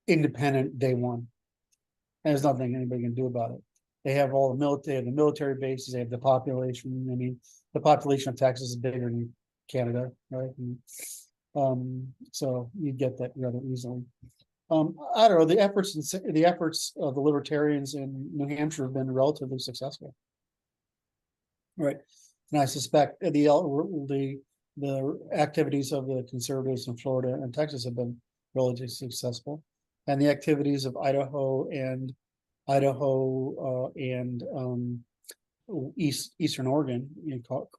independent day one. And there's nothing anybody can do about it. They have all the military bases, they have the population. I mean, the population of Texas is bigger than Canada, right? And, so you get that rather easily. I don't know, the efforts of the libertarians in New Hampshire have been relatively successful. Right. And I suspect the activities of the conservatives in Florida and Texas have been relatively successful. And the activities of Idaho and Eastern Oregon,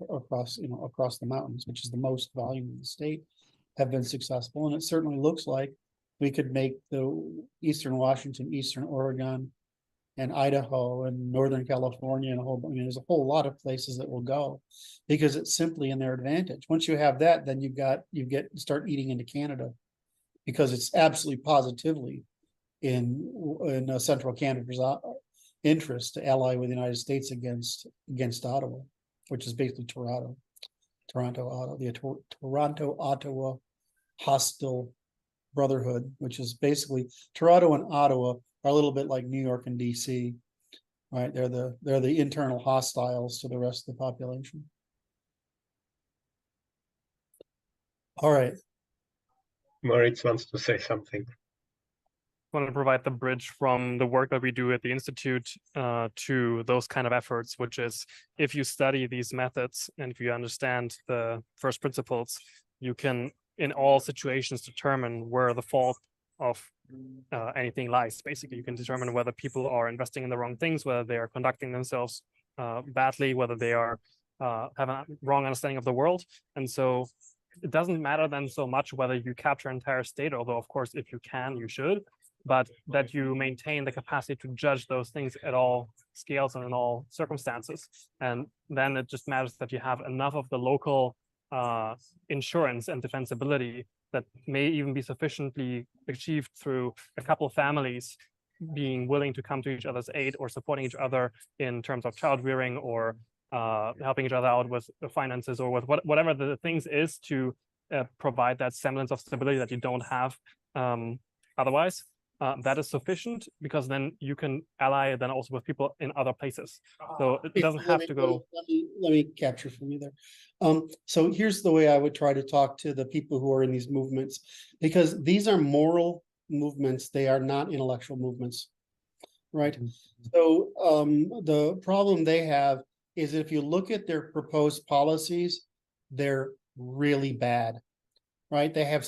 across the mountains, which is the most volume in the state, have been successful. And it certainly looks like we could make the Eastern Washington, Eastern Oregon, and Idaho and Northern California and there's a whole lot of places that will go because it's simply in their advantage. Once you have that, then start eating into Canada, because it's absolutely positively in central Canada's interest to ally with the United States against Ottawa, which is basically Toronto, Ottawa, the Toronto, Ottawa hostile brotherhood, which is basically Toronto and Ottawa are a little bit like New York and DC, right? They're the internal hostiles to the rest of the population. All right. Moritz wants to say something. I want to provide the bridge from the work that we do at the Institute to those kind of efforts, which is if you study these methods and if you understand the first principles, you can, in all situations, determine where the fault of anything lies. Basically, you can determine whether people are investing in the wrong things, whether they are conducting themselves badly, whether they are have a wrong understanding of the world. And so it doesn't matter then so much whether you capture an entire state, although of course, if you can, you should, but that you maintain the capacity to judge those things at all scales and in all circumstances. And then it just matters that you have enough of the local insurance and defensibility that may even be sufficiently achieved through a couple of families being willing to come to each other's aid or supporting each other in terms of child rearing or helping each other out with the finances or with whatever the things is to provide that semblance of stability that you don't have otherwise. That is sufficient, because then you can ally then also with people in other places. So it doesn't have to go. Let me capture from you there. So here's the way I would try to talk to the people who are in these movements, because these are moral movements. They are not intellectual movements, right? So the problem they have is if you look at their proposed policies, they're really bad, right? They have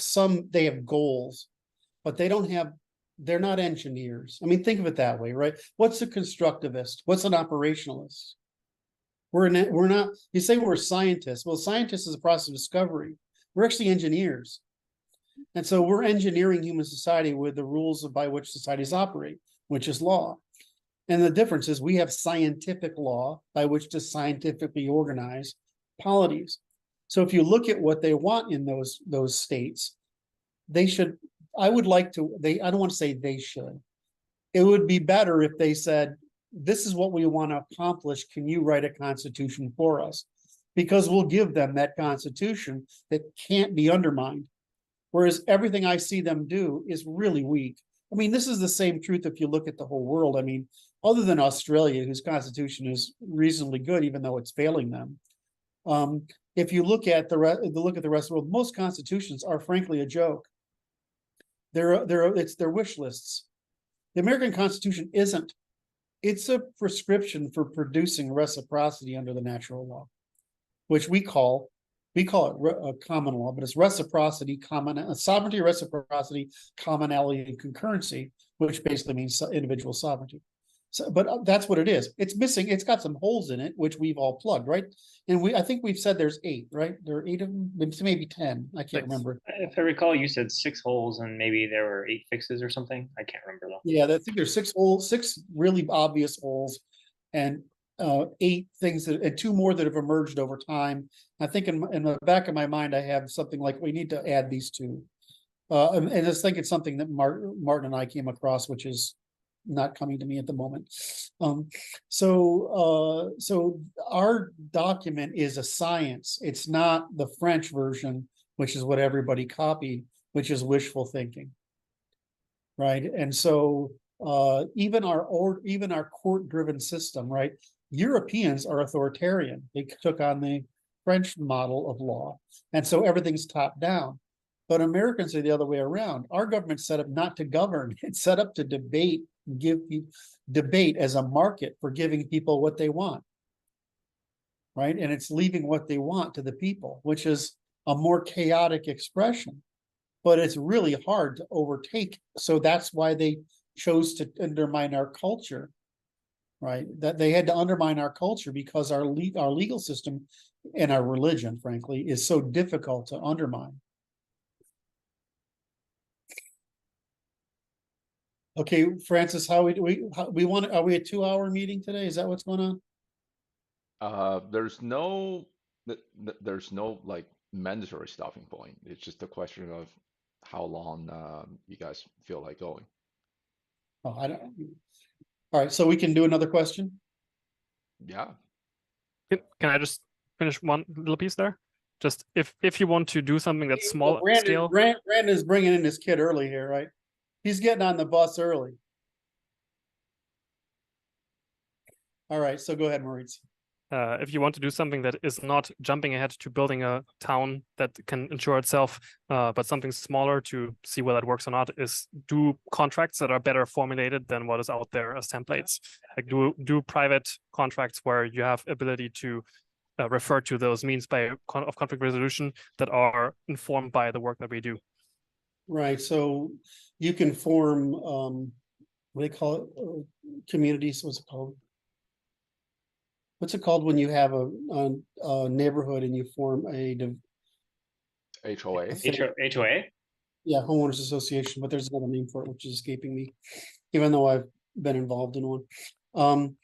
goals, but they're not engineers. I mean, think of it that way, right? What's a constructivist? What's an operationalist? We're not, you say we're scientists. Well, scientists is a process of discovery. We're actually engineers. And so we're engineering human society with the rules by which societies operate, which is law. And the difference is we have scientific law by which to scientifically organize polities. So if you look at what they want in those states, they should, I would like to, I don't want to say they should. It would be better if they said, this is what we want to accomplish. Can you write a constitution for us? Because we'll give them that constitution that can't be undermined. Whereas everything I see them do is really weak. I mean, this is the same truth if you look at the whole world. I mean, other than Australia, whose constitution is reasonably good, even though it's failing them. If you look at the rest of the world, most constitutions are frankly a joke. It's their wish lists. The American Constitution isn't. It's a prescription for producing reciprocity under the natural law, which we call it a common law, but it's reciprocity, sovereignty, reciprocity, commonality, and concurrency, which basically means individual sovereignty. So, but that's what it is. It's missing. It's got some holes in it, which we've all plugged, right? And I think we've said there's 8, right? There are 8 of them, maybe 10. I can't remember. If I recall, you said 6 holes, and maybe there were 8 fixes or something. I can't remember though. Yeah, I think there's 6 holes, 6 really obvious holes, and 8 things and 2 more that have emerged over time. I think in the back of my mind, I have something like we need to add these 2. And I just think it's something that Martin and I came across, which is not coming to me at the moment. So our document is a science. It's not the French version, which is what everybody copied, which is wishful thinking, right? And so even our court-driven system, right? Europeans are authoritarian. They took on the French model of law, and so everything's top down. But Americans are the other way around. Our government's set up not to govern; it's set up to debate. Debate as a market for giving people what they want, right? And it's leaving what they want to the people, which is a more chaotic expression, but it's really hard to overtake. So that's why they chose to undermine our culture, right? That they had to undermine our culture because our legal system and our religion, frankly, is so difficult to undermine. Okay, Francis, are we a 2-hour meeting today? Is that what's going on? There's no like mandatory stopping point. It's just a question of how long you guys feel like going. Oh, I don't. All right, so we can do another question. Yeah. Can I just finish one little piece there? Just if you want to do something that's small scale. Brandon is bringing in his kid early here, right? He's getting on the bus early. All right, so go ahead, Maurice. If you want to do something that is not jumping ahead to building a town that can insure itself, but something smaller to see whether it works or not, is do contracts that are better formulated than what is out there as templates. Like do private contracts where you have ability to refer to those means of conflict resolution that are informed by the work that we do. Right, so you can form, what do they call it, communities, what's it called when you have a neighborhood and you form a HOA? HOA? Yeah, homeowners association, but there's another name for it, which is escaping me, even though I've been involved in one.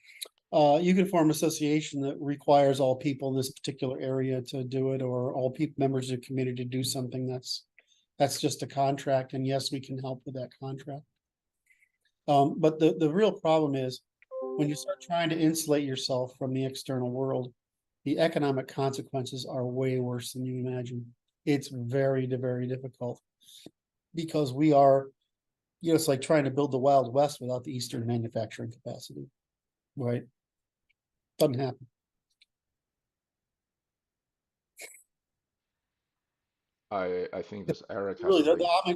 You can form an association that requires all people in this particular area to do it, or all members of the community to do something that's just a contract, and yes, we can help with that contract. But the real problem is when you start trying to insulate yourself from the external world, the economic consequences are way worse than you imagine. It's very, very difficult because we are, it's like trying to build the Wild West without the Eastern manufacturing capacity, right? Doesn't happen. I think this Eric has really,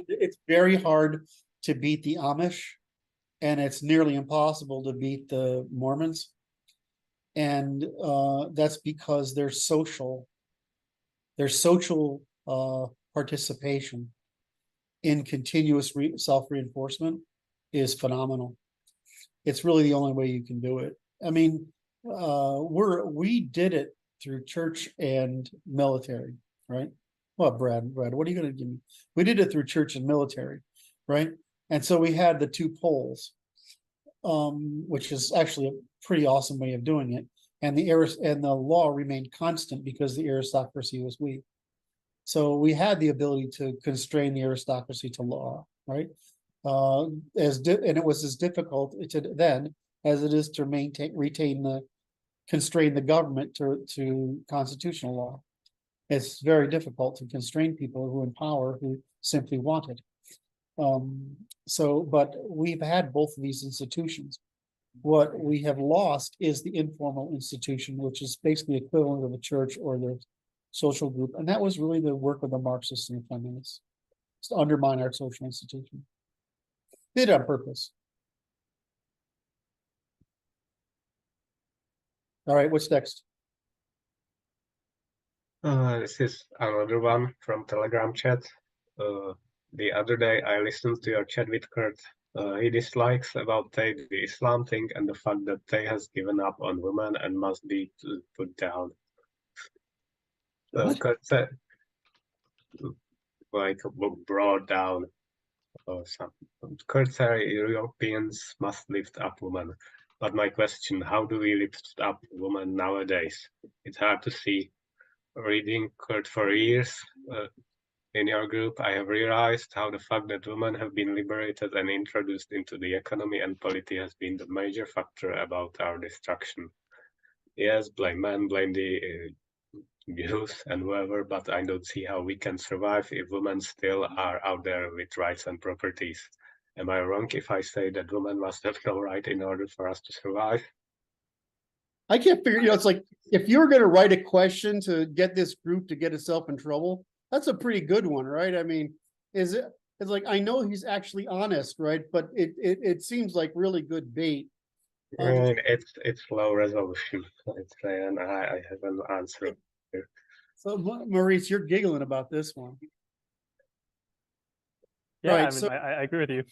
it's very hard to beat the Amish, and it's nearly impossible to beat the Mormons. And that's because their social participation in continuous self-reinforcement is phenomenal. It's really the only way you can do it. I mean, we did it through church and military, right? Well, Brad, what are you going to give me? We did it through church and military, right? And so we had the 2 poles. which is actually a pretty awesome way of doing it. And the law remained constant because the aristocracy was weak. So we had the ability to constrain the aristocracy to law, right? And it was as difficult then as it is to constrain the government to constitutional law. It's very difficult to constrain people who in power who simply want it. But we've had both of these institutions. What we have lost is the informal institution, which is basically equivalent of the church or the social group. And that was really the work of the Marxists and the feminists, to undermine our social institution. Did it on purpose. All right, what's next? This is another one from Telegram chat. The other day I listened to your chat with Curt. He dislikes about the Islam thing and the fact that they has given up on women and must be put down. Curt said, like brought down or something. Curt said Europeans must lift up women. But my question, how do we lift up women nowadays? It's hard to see. Reading Curt for years in your group, I have realized how the fact that women have been liberated and introduced into the economy and polity has been the major factor about our destruction. Yes, blame men, blame the youth and whoever, but I don't see how we can survive if women still are out there with rights and properties. Am I wrong if I say that women must have no right in order for us to survive? I can't figure, it's like, if you were going to write a question to get this group to get itself in trouble, that's a pretty good one, right? I mean, it's like, I know he's actually honest, right? But it seems like really good bait. It's low resolution, let's say, and I have an answer here. So Maurice, you're giggling about this one. Yeah, right, I mean, so I agree with you.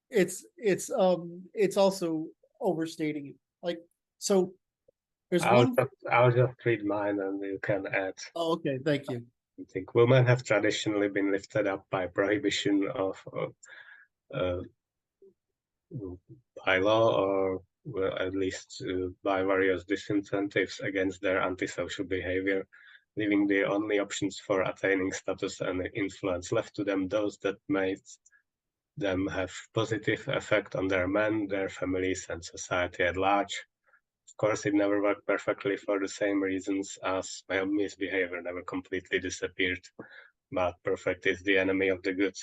It's also overstating it. Like, so there's I'll just read mine and you can add. Oh, okay, thank you. I think women have traditionally been lifted up by prohibition of by law, or well, at least by various disincentives against their antisocial behavior, leaving the only options for attaining status and influence left to them those that made them have positive effect on their men, their families, and society at large. Of course, it never worked perfectly for the same reasons as male misbehavior never completely disappeared, but perfect is the enemy of the good.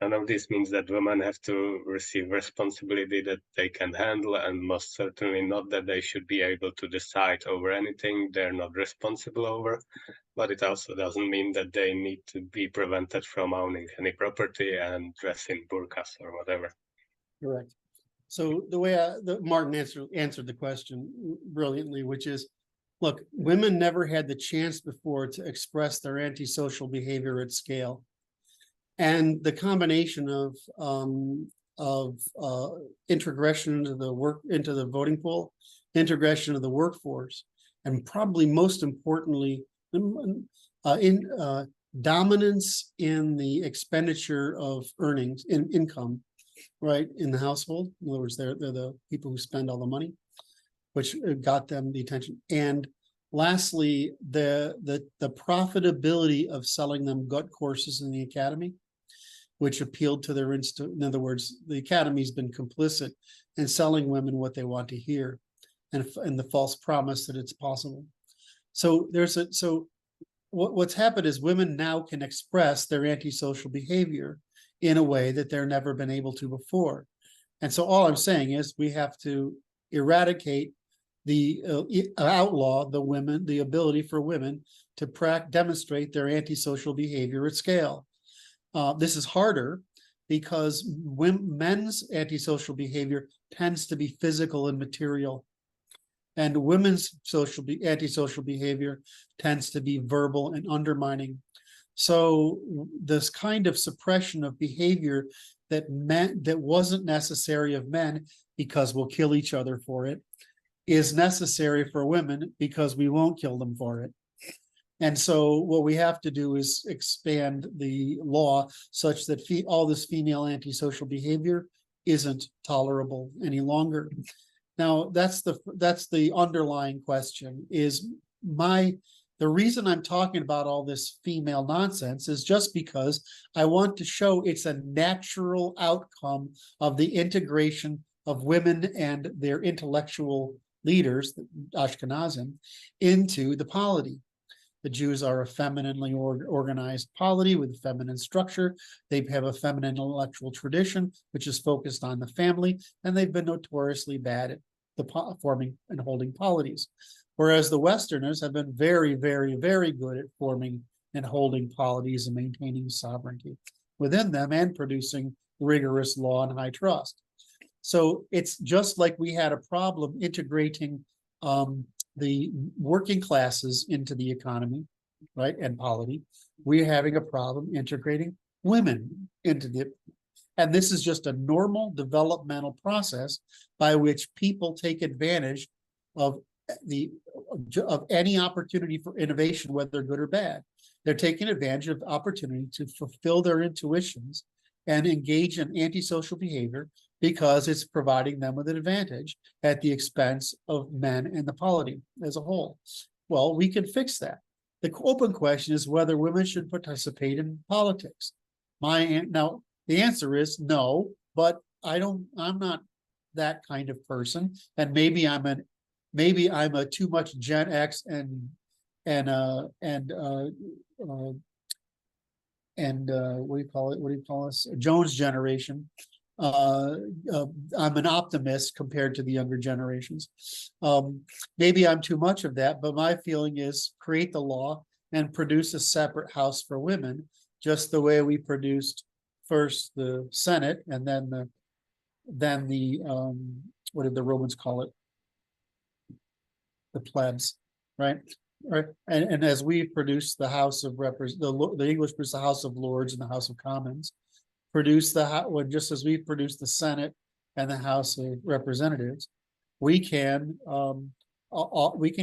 None of this means that women have to receive responsibility that they can handle, and most certainly not that they should be able to decide over anything they're not responsible over. But it also doesn't mean that they need to be prevented from owning any property and dress in burqas or whatever. Correct. So the way Martin answered the question brilliantly, which is, look, women never had the chance before to express their antisocial behavior at scale. And the combination of integration into the voting pool, integration of the workforce, and probably most importantly, dominance in the expenditure of earnings, in income, right, in the household. In other words, they're the people who spend all the money, which got them the attention. And lastly, the profitability of selling them gut courses in the academy, which appealed to their in other words, the academy's been complicit in selling women what they want to hear, and the false promise that it's possible. So what's happened is women now can express their antisocial behavior in a way that they're never been able to before. And so all I'm saying is we have to eradicate outlaw the ability for women to demonstrate their antisocial behavior at scale. This is harder because men's antisocial behavior tends to be physical and material, and women's antisocial behavior tends to be verbal and undermining. So this kind of suppression of behavior that wasn't necessary of men because we'll kill each other for it is necessary for women because we won't kill them for it. And so what we have to do is expand the law such that all this female antisocial behavior isn't tolerable any longer. Now, that's the underlying question. Is the reason I'm talking about all this female nonsense is just because I want to show it's a natural outcome of the integration of women and their intellectual leaders, the Ashkenazim, into the polity. The Jews are a femininely organized polity with a feminine structure. They have a feminine intellectual tradition, which is focused on the family, and they've been notoriously bad at forming and holding polities. Whereas the Westerners have been very, very, very good at forming and holding polities and maintaining sovereignty within them and producing rigorous law and high trust. So it's just like we had a problem integrating the working classes into the economy, right, and polity. We're having a problem integrating women into the, and this is just a normal developmental process by which people take advantage of any opportunity for innovation, whether good or bad. They're taking advantage of opportunity to fulfill their intuitions and engage in antisocial behavior because it's providing them with an advantage at the expense of men and the polity as a whole. Well, we can fix that. The open question is whether women should participate in politics. Now, the answer is no, but I'm not that kind of person, and maybe I'm a too much Gen X and what do you call us? Jones generation. I'm an optimist compared to the younger generations. Maybe I'm too much of that, but my feeling is create the law and produce a separate house for women, just the way we produced first the Senate and then the what did the Romans call it? The plebs, right? Right. And as we produced the House of the English produced the House of Lords and the House of Commons, produce just as we produced the Senate and the House of Representatives, we can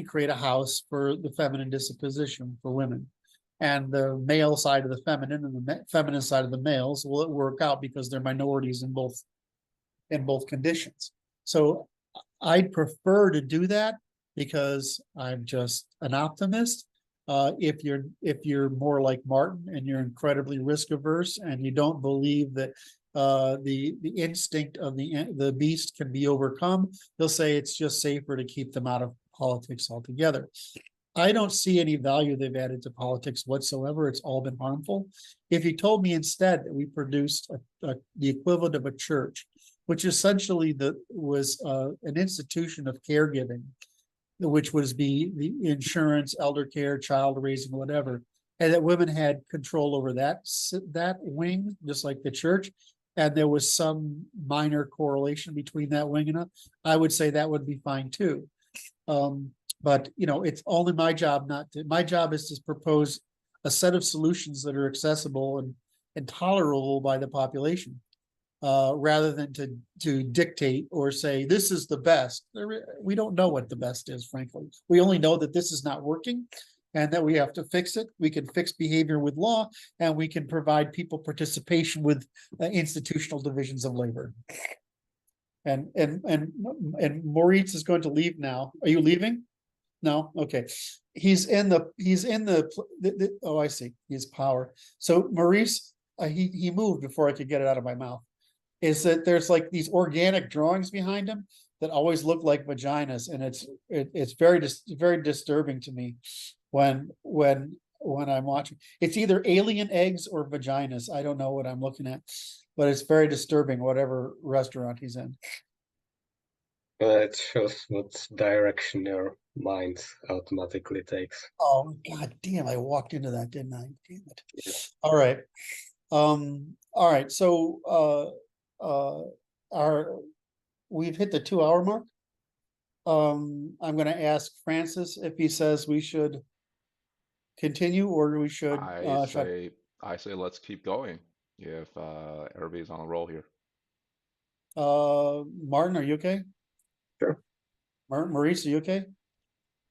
create a house for the feminine disposition for women, and the male side of the feminine and the feminine side of the males will work out because they're minorities in both conditions. So I'd prefer to do that because I'm just an optimist. If you're more like Martin and you're incredibly risk averse and you don't believe that the instinct of the beast can be overcome, they'll say it's just safer to keep them out of politics altogether. I don't see any value they've added to politics whatsoever. It's all been harmful. If you told me instead that we produced the equivalent of a church, which essentially was an institution of caregiving, which was the insurance, elder care, child raising, whatever, and that women had control over that wing, just like the church, and there was some minor correlation between that wing and I would say that would be fine too. But it's only my job my job is to propose a set of solutions that are accessible and tolerable by the population. Rather than to dictate or say this is the best. We don't know what the best is, frankly. We only know that this is not working and that we have to fix it. We can fix behavior with law, and we can provide people participation with institutional divisions of labor. And Moritz is going to leave now. Are you leaving? No? Okay. He's in the oh, I see. He's power. So Maurice, he moved before I could get it out of my mouth. Is that there's like these organic drawings behind him that always look like vaginas, and it's very disturbing to me when I'm watching. It's either alien eggs or vaginas. I don't know what I'm looking at, but it's very disturbing. Whatever restaurant he's in. It shows what direction your mind automatically takes. Oh God damn! I walked into that, didn't I? Damn it! Yeah. All right. All right. So we've hit the 2-hour mark. I'm going to ask Francis if he says we should continue or we should. I say let's keep going if everybody's on a roll here. Martin, are you okay? Sure. Maurice, are you okay?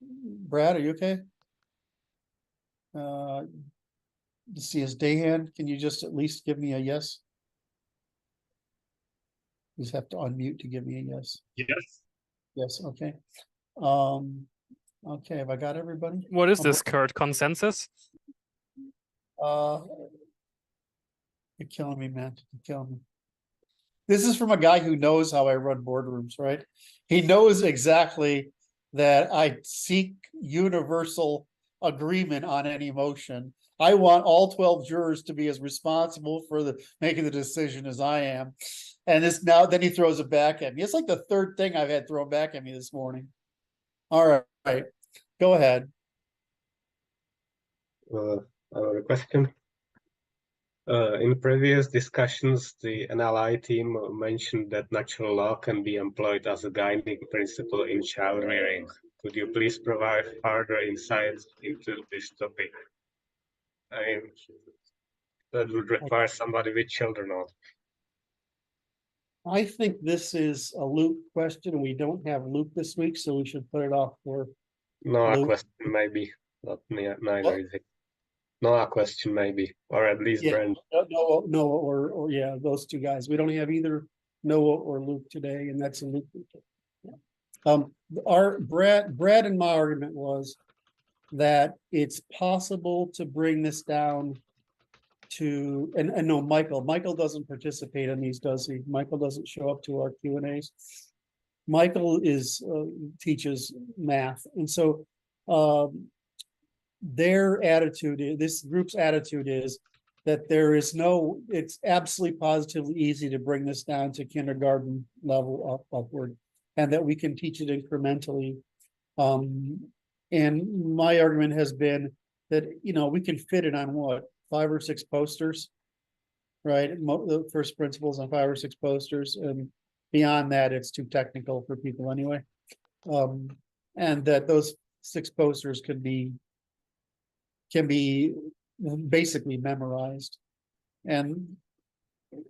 Brad, are you okay? To see his day hand, can you just at least give me a yes? You just have to unmute to give me a yes. Yes. Yes, okay. Okay, have I got everybody? What is this, Curt? Consensus? You're killing me, man. You're killing me. This is from a guy who knows how I run boardrooms, right? He knows exactly that I seek universal agreement on any motion. I want all 12 jurors to be as responsible for making the decision as I am. And then he throws it back at me. It's like the third thing I've had thrown back at me this morning. All right, go ahead. Another question. In previous discussions, the NLI team mentioned that natural law can be employed as a guiding principle in child rearing. Could you please provide further insights into this topic? I mean, that would require somebody with children on. I think this is a Luke question. We don't have Luke this week, so we should put it off for Noah Luke. question maybe, not neither is it. Noah question maybe, or at least Brent. Noah or yeah, those two guys. We don't have either Noah or Luke today, and that's a Luke. Yeah. Our Brad and my argument was that it's possible to bring this down to, and no, Michael doesn't participate in these, does he? Michael doesn't show up to our Q&As. Michael teaches math, and so their attitude, this group's attitude is that it's absolutely positively easy to bring this down to kindergarten level upward, and that we can teach it incrementally. And my argument has been that, we can fit it on what, 5 or 6 posters, right? The first principles on 5 or 6 posters, and beyond that, it's too technical for people anyway. And that those 6 posters can be basically memorized, and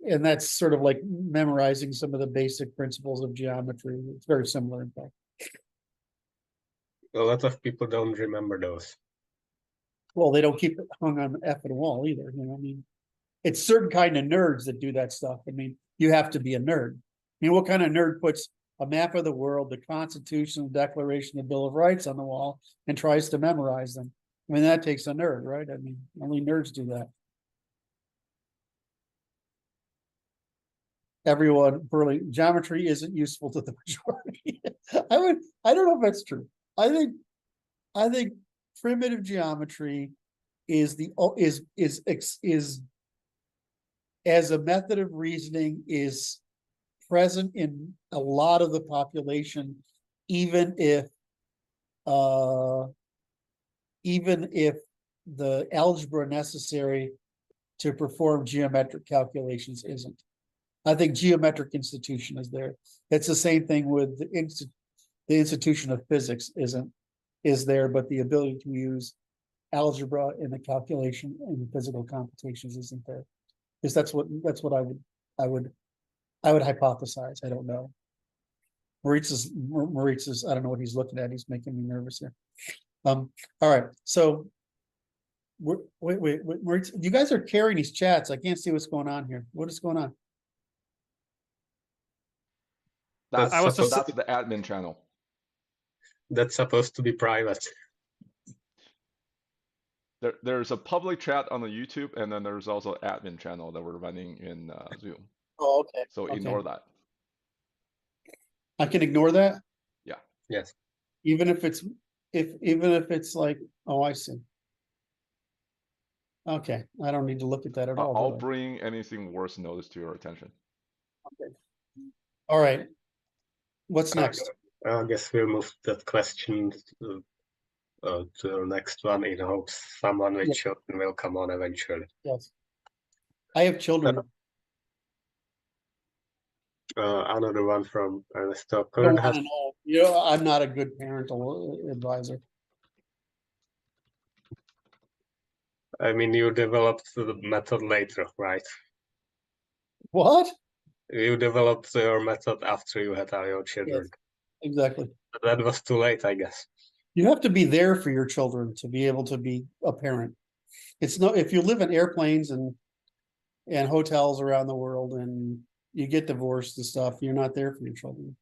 that's sort of like memorizing some of the basic principles of geometry. It's very similar, in fact. A lot of people don't remember those. Well, they don't keep it hung on the F of the wall either. I mean, it's certain kind of nerds that do that stuff. I mean, you have to be a nerd. What kind of nerd puts a map of the world, the Constitution, the Declaration, the Bill of Rights on the wall and tries to memorize them? I mean, that takes a nerd, right? I mean, only nerds do that. Everyone, geometry isn't useful to the majority. I don't know if that's true. I think primitive geometry is as a method of reasoning is present in a lot of the population, even if the algebra necessary to perform geometric calculations isn't. I think geometric institution is there. It's the same thing with the institution of physics is there, but the ability to use algebra in the calculation and physical computations isn't there. Because that's what I would hypothesize. I don't know. Moritz is I don't know what he's looking at. He's making me nervous here. All right, so wait, Moritz, you guys are carrying these chats. I can't see what's going on here. What is going on? That's the admin channel. That's supposed to be private. There's a public chat on the YouTube, and then there's also an admin channel that we're running in Zoom. Oh, okay. So ignore that. I can ignore that? Yeah. Yes. Even if it's like, oh, I see. Okay, I don't need to look at that at all. I'll bring anything worth notice to your attention. Okay. All right. What's next? I guess we'll move that question to the next one in hopes someone with children will come on eventually. Yes. I have children. Another one from Ernesto. I'm not a good parental advisor. I mean, you developed the method later, right? What? You developed your method after you had your children. Yes, exactly. But that was too late, I guess. You have to be there for your children to be able to be a parent. It's not if you live in airplanes and hotels around the world and you get divorced and stuff, you're not there for your children.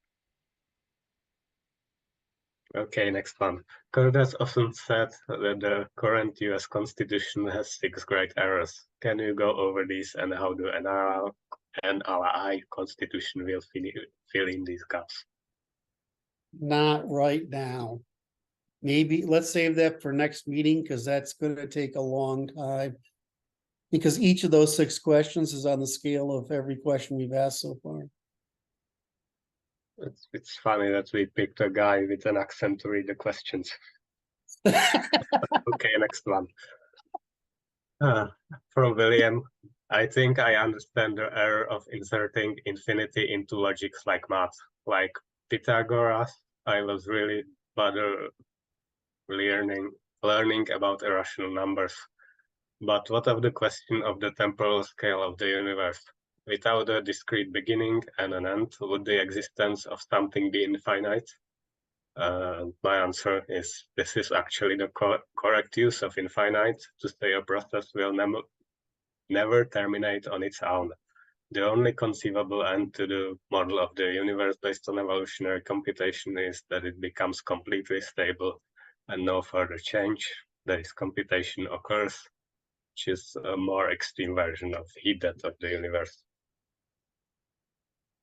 Okay, next one. Curt has often said that the current US Constitution has 6 great errors. Can you go over these and how the NLI Constitution will fill in these gaps? Not right now. Maybe let's save that for next meeting, because that's going to take a long time. Because each of those 6 questions is on the scale of every question we've asked so far. It's funny that we picked a guy with an accent to read the questions. Okay, next one. From William, I think I understand the error of inserting infinity into logics like math. Like Pythagoras, I was really bothered learning about irrational numbers. But what of the question of the temporal scale of the universe? Without a discrete beginning and an end, would the existence of something be infinite? My answer is this is actually the correct use of infinite, to say a process will never terminate on its own. The only conceivable end to the model of the universe based on evolutionary computation is that it becomes completely stable and no further change. That is, computation occurs, which is a more extreme version of heat death of the universe.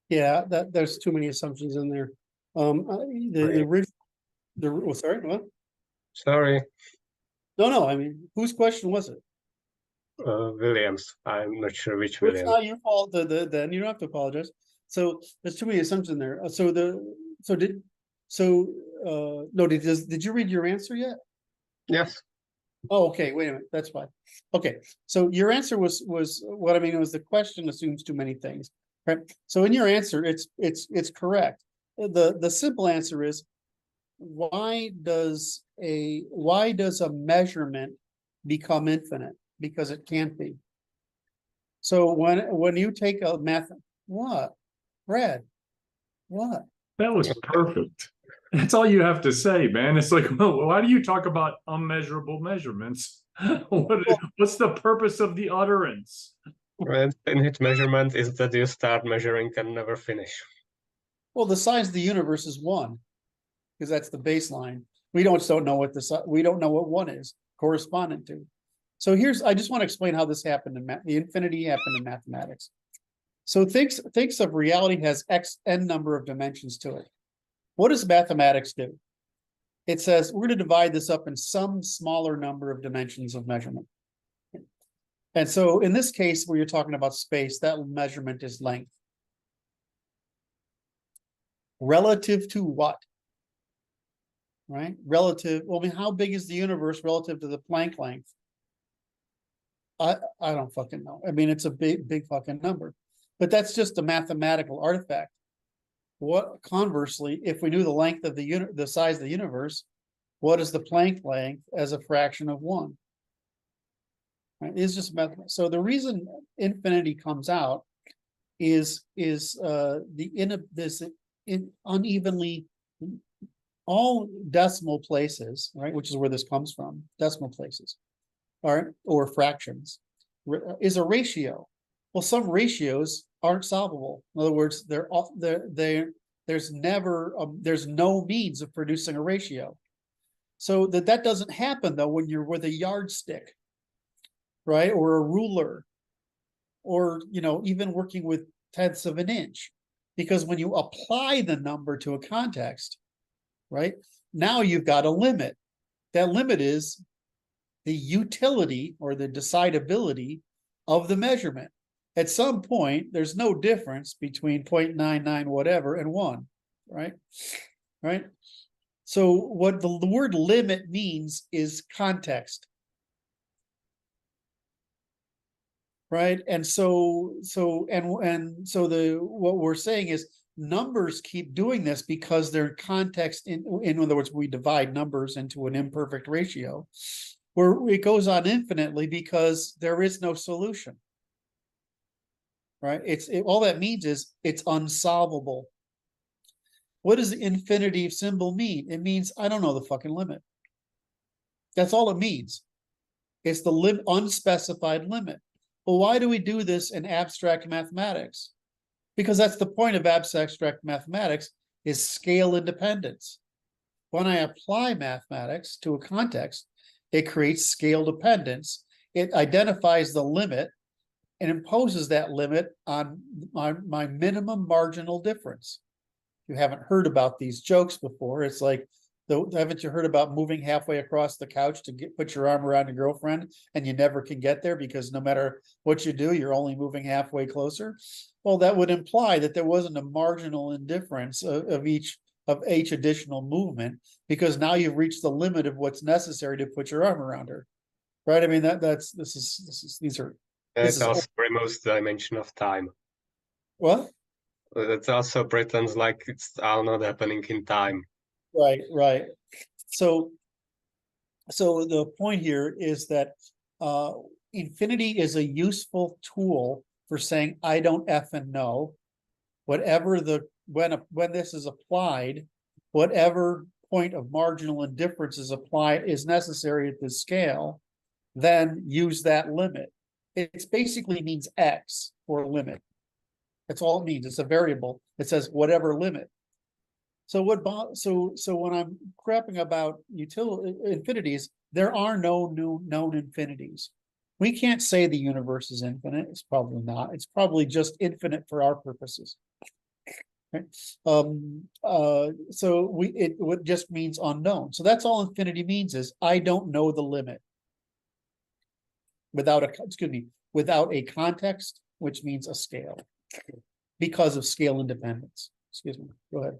Yeah, there's too many assumptions in there. The original, sorry, what? Sorry. No, I mean, whose question was it? Williams. I'm not sure which Well, Williams. it's not your fault. Then you don't have to apologize. So there's too many assumptions in there. Did you read your answer yet? Yes. Oh, okay. Wait a minute. That's fine. Okay. So your answer was what I mean was the question assumes too many things, right? So in your answer, it's correct. The simple answer is why does a measurement become infinite? Because it can't be. So when you take a what? That was perfect. That's all you have to say, man. It's like, well, why do you talk about unmeasurable measurements? What's the purpose of the utterance? Infinite measurement is that you start measuring and never finish. Well, the size of the universe is 1, because that's the baseline. We don't know what we don't know what 1 is corresponding to. So I just want to explain how this happened in the infinity happened in mathematics. So thinks of reality has n number of dimensions to it. What does mathematics do? It says we're going to divide this up in some smaller number of dimensions of measurement. And so in this case, where you're talking about space, that measurement is length. Relative to what? Right? Relative, well, I mean, how big is the universe relative to the Planck length? I don't fucking know. I mean, it's a big fucking number. But that's just a mathematical artifact. What conversely, if we knew the length of the size of the universe, what is the Planck length as a fraction of 1? Right? It's just math. So the reason infinity comes out is unevenly all decimal places, right? Which is where this comes from, decimal places, all right, or fractions, is a ratio. Well, some ratios aren't solvable. In other words, there's no means of producing a ratio. So that doesn't happen though when you're with a yardstick, right, or a ruler, or even working with tenths of an inch, because when you apply the number to a context, right, now you've got a limit. That limit is the utility or the decidability of the measurement. At some point, there's no difference between 0.99 whatever and 1, right? Right? So what the word limit means is context. Right? And so what we're saying is numbers keep doing this because they're context in other words, we divide numbers into an imperfect ratio where it goes on infinitely because there is no solution. Right? All that means is it's unsolvable. What does the infinity symbol mean? It means I don't know the fucking limit. That's all it means. It's the unspecified limit. Well, why do we do this in abstract mathematics? because that's the point of abstract mathematics, is scale independence. When I apply mathematics to a context, it creates scale dependence. It identifies the limit and imposes that limit on my minimum marginal difference. You haven't heard about these jokes before. It's like, haven't you heard about moving halfway across the couch to put your arm around your girlfriend and you never can get there because no matter what you do, you're only moving halfway closer? Well, that would imply that there wasn't a marginal indifference of each additional movement, because now you've reached the limit of what's necessary to put your arm around her. Right? I mean, It also removes the dimension of time. What? It also pretends like it's all not happening in time. Right. So the point here is that infinity is a useful tool for saying I don't effing know. Whatever when this is applied, whatever point of marginal indifference is applied is necessary at this scale, then use that limit. It basically means X or limit. That's all it means. It's a variable. It says whatever limit. So when I'm crapping about infinities, there are no new known infinities. We can't say the universe is infinite. It's probably not. It's probably just infinite for our purposes. Okay. It just means unknown. So that's all infinity means, is I don't know the limit. Without a context, which means a scale, because of scale independence. Excuse me. Go ahead.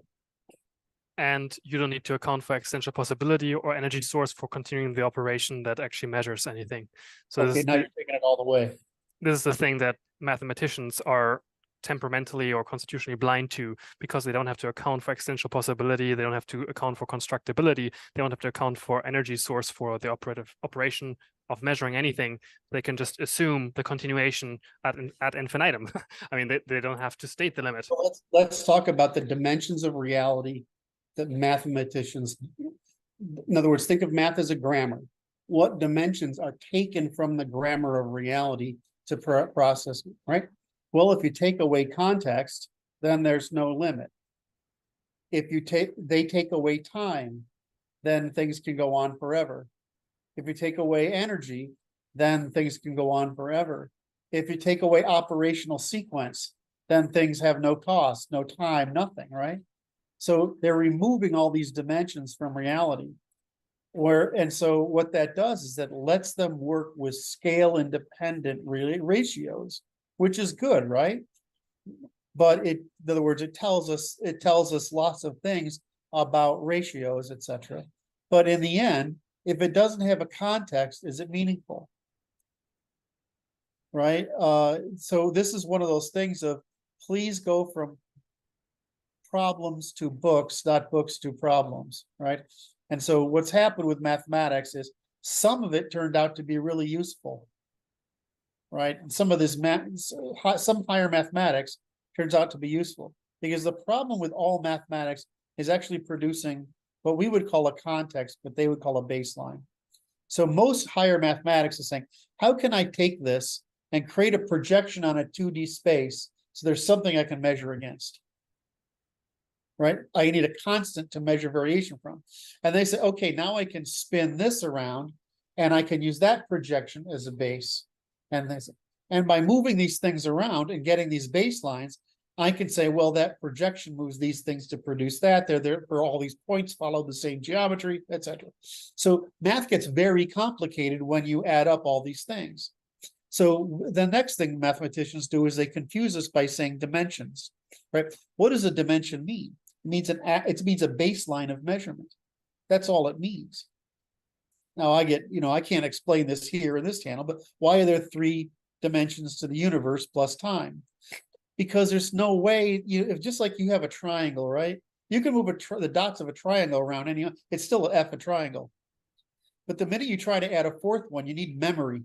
And you don't need to account for existential possibility or energy source for continuing the operation that actually measures anything. So okay, now you're taking it all the way. This is the thing that mathematicians are temperamentally or constitutionally blind to, because they don't have to account for existential possibility, they don't have to account for constructibility, they don't have to account for energy source for the operation of measuring anything. They can just assume the continuation ad infinitum. I mean, they don't have to state the limit. So let's talk about the dimensions of reality that mathematicians, in other words, think of math as a grammar. What dimensions are taken from the grammar of reality to process it, right? Well, if you take away context, then there's no limit. If they take away time, then things can go on forever. If you take away energy, then things can go on forever. If you take away operational sequence, then things have no cost, no time, nothing, right? So they're removing all these dimensions from reality. And so what that does is that lets them work with scale independent ratios, which is good, right? But in other words, it tells us lots of things about ratios, etc. But in the end, if it doesn't have a context, is it meaningful? Right? So this is one of those things of, please go from problems to books, not books to problems, right? And so what's happened with mathematics is some of it turned out to be really useful, right? And some of this some higher mathematics turns out to be useful, because the problem with all mathematics is actually producing what we would call a context, but they would call a baseline. So most higher mathematics is saying, how can I take this and create a projection on a 2D space so there's something I can measure against? Right? I need a constant to measure variation from. And they say, okay, now I can spin this around and I can use that projection as a base. And by moving these things around and getting these baselines, I can say, well, that projection moves these things to produce that. They're there for all these points, follow the same geometry, etc. So math gets very complicated when you add up all these things. So the next thing mathematicians do is they confuse us by saying dimensions, right? What does a dimension mean? It means a baseline of measurement. That's all it means. Now I can't explain this here in this channel, but why are there 3 dimensions to the universe plus time? Because there's no way, just like you have a triangle, right? You can move the dots of a triangle around it's still an F a triangle. But the minute you try to add a 4th one, you need memory.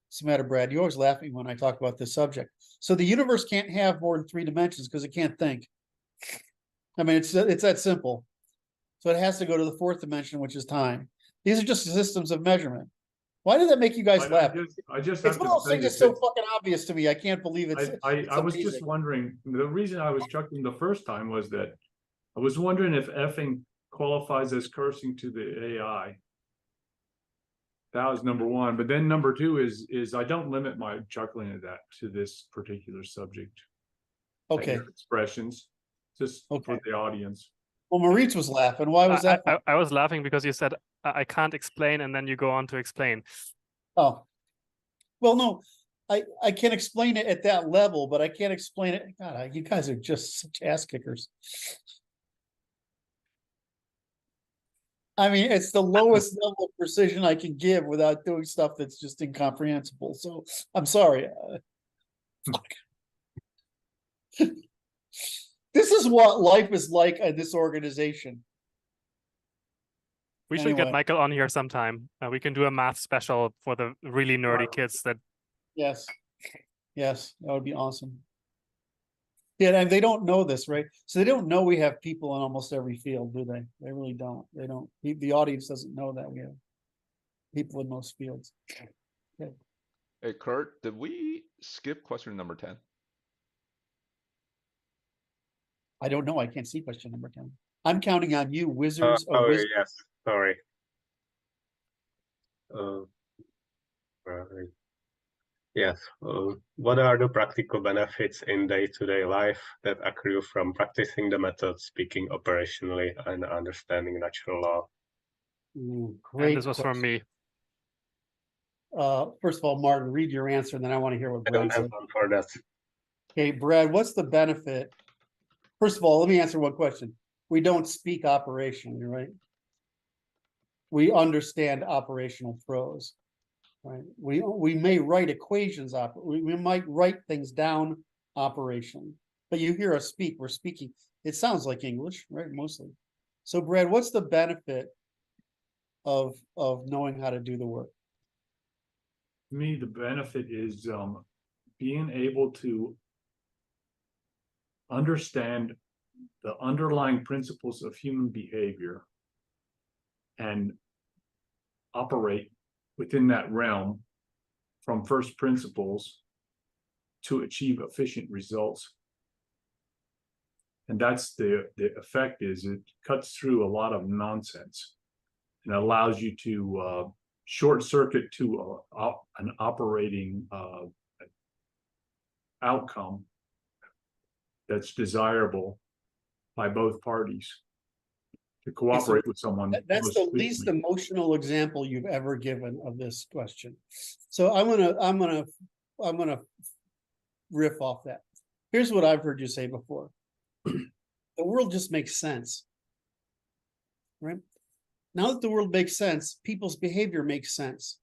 What's the matter, Brad? You always laugh at me when I talk about this subject. So the universe can't have more than 3 dimensions because it can't think. I mean, it's that simple. So it has to go to the 4th dimension, which is time. These are just systems of measurement. Why did that make you guys laugh? I just It's have one to of those things say that's so fucking obvious to me. I can't believe it's. I was just wondering, the reason I was chuckling the first time was that I was wondering if effing qualifies as cursing to the AI. That was number one. But then number two is I don't limit my chuckling to this particular subject. Okay. Expressions, just Okay. for the audience. Well, Maurice was laughing. Why was that? I was laughing because you said I can't explain, and then you go on to explain. Oh, well, no, I can explain it at that level, but I can't explain it. God, you guys are just such ass kickers. I mean, it's the lowest level of precision I can give without doing stuff that's just incomprehensible. So I'm sorry. This is what life is like in this organization. We should get Michael on here sometime. We can do a math special for the really nerdy kids that. Yes. Yes, that would be awesome. Yeah, and they don't know this, right? So they don't know we have people in almost every field, do they? They really don't. They don't. The audience doesn't know that we have people in most fields. Okay. Hey, Curt, did we skip question number 10? I don't know. I can't see question number 10. I'm counting on you, wizards. Yes, sorry. Right. Yes. What are the practical benefits in day-to-day life that accrue from practicing the method, speaking operationally, and understanding natural law? Great. And this was from me. First of all, Martin, read your answer, and then I want to hear what I Brad don't have said. one for that. Okay, Brad, what's the benefit? First of all, let me answer one question. We don't speak operationally, right? We understand operational prose, right? We may write equations, we might write things down operation, but you hear us speak, we're speaking. It sounds like English, right? Mostly. So, Brad, what's the benefit of knowing how to do the work? To me, the benefit is being able to understand the underlying principles of human behavior and operate within that realm from first principles to achieve efficient results. And that's the effect is it cuts through a lot of nonsense and allows you to short circuit to an operating outcome that's desirable by both parties to cooperate with someone. That's the least emotional example you've ever given of this question. So I'm gonna riff off that. Here's what I've heard you say before. The world just makes sense, right? Now that the world makes sense, people's behavior makes sense.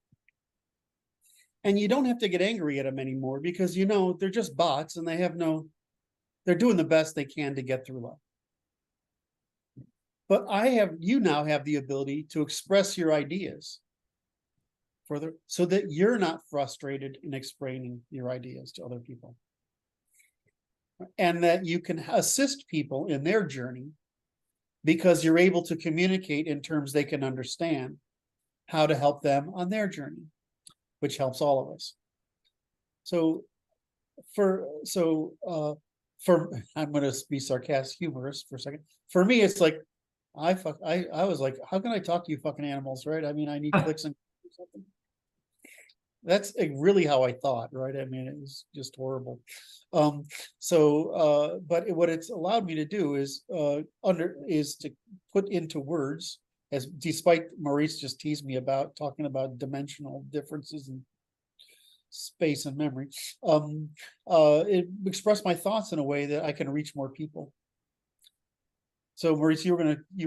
And you don't have to get angry at them anymore because, you know, they're just bots and they're doing the best they can to get through life. But you now have the ability to express your ideas further so that you're not frustrated in explaining your ideas to other people. And that you can assist people in their journey because you're able to communicate in terms they can understand how to help them on their journey, which helps all of us. So I'm going to be sarcastic, humorous for a second. For me, it's like, I was like, how can I talk to you fucking animals, right? I mean, I need clicks and something. That's really how I thought, right? I mean, it was just horrible. But what it's allowed me to do is to put into words, as despite Maurice just teased me about talking about dimensional differences in space and memory, it expressed my thoughts in a way that I can reach more people. So Maurice, you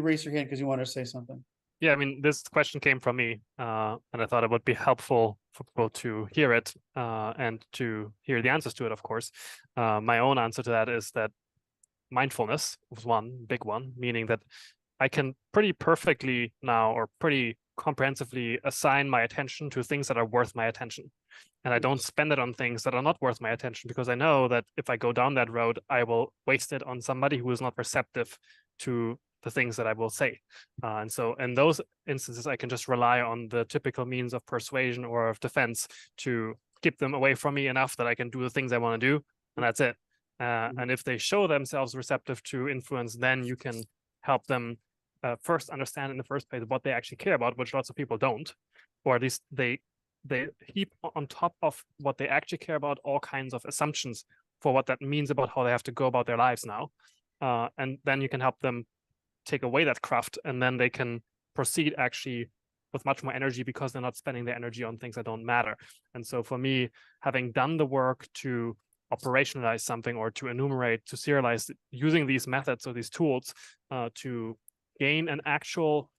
raised your hand because you wanted to say something. Yeah, I mean, this question came from me, and I thought it would be helpful for people to hear it and to hear the answers to it, of course. My own answer to that is that mindfulness was one big one, meaning that I can pretty perfectly now or pretty comprehensively assign my attention to things that are worth my attention. And I don't spend it on things that are not worth my attention because I know that if I go down that road, I will waste it on somebody who is not receptive to the things that I will say. And so in those instances, I can just rely on the typical means of persuasion or of defense to keep them away from me enough that I can do the things I want to do, and that's it. And if they show themselves receptive to influence, then you can help them first understand in the first place what they actually care about, which lots of people don't, or at least they heap on top of what they actually care about all kinds of assumptions for what that means about how they have to go about their lives now. And then you can help them take away that craft, and then they can proceed actually with much more energy because they're not spending their energy on things that don't matter. And so for me, having done the work to operationalize something or to enumerate, to serialize using these methods or these tools to gain an actual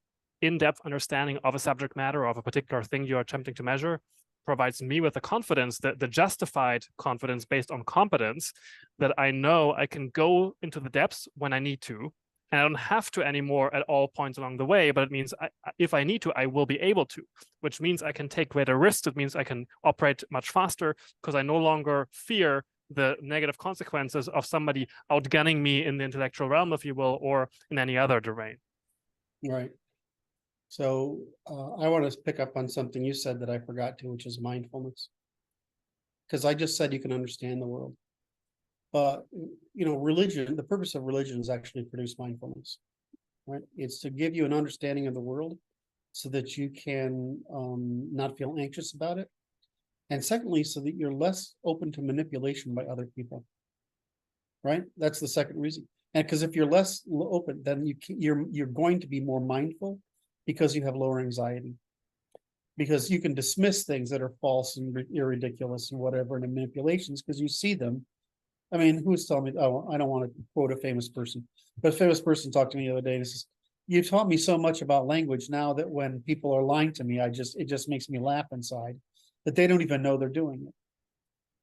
in-depth understanding of a subject matter or of a particular thing you're attempting to measure provides me with the confidence, that the justified confidence based on competence, that I know I can go into the depths when I need to, and I don't have to anymore at all points along the way, but it means if I need to, I will be able to, which means I can take greater risks. It means I can operate much faster because I no longer fear the negative consequences of somebody outgunning me in the intellectual realm, if you will, or in any other domain. Right. So I want to pick up on something you said that I forgot to, which is mindfulness. Because I just said you can understand the world. But, you know, religion, the purpose of religion is actually to produce mindfulness, right? It's to give you an understanding of the world so that you can not feel anxious about it. And secondly, so that you're less open to manipulation by other people, right? That's the second reason. And because if you're less open, then you're going to be more mindful because you have lower anxiety. Because you can dismiss things that are false and ridiculous and whatever, and manipulations, because you see them. I mean, who's telling me, oh, I don't want to quote a famous person, but a famous person talked to me the other day and says, you taught me so much about language now that when people are lying to me, it just makes me laugh inside, that they don't even know they're doing it.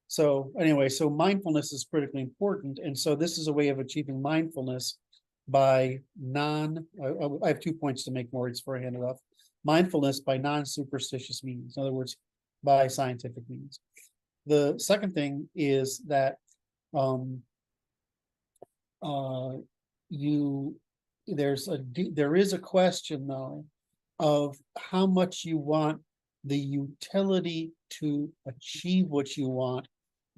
So anyway, so mindfulness is critically important. And so this is a way of achieving mindfulness by I have 2 points to make, Maurice, before I hand it off. Mindfulness by non-superstitious means. In other words, by scientific means. The second thing is that there is a question, though, of how much you want the utility to achieve what you want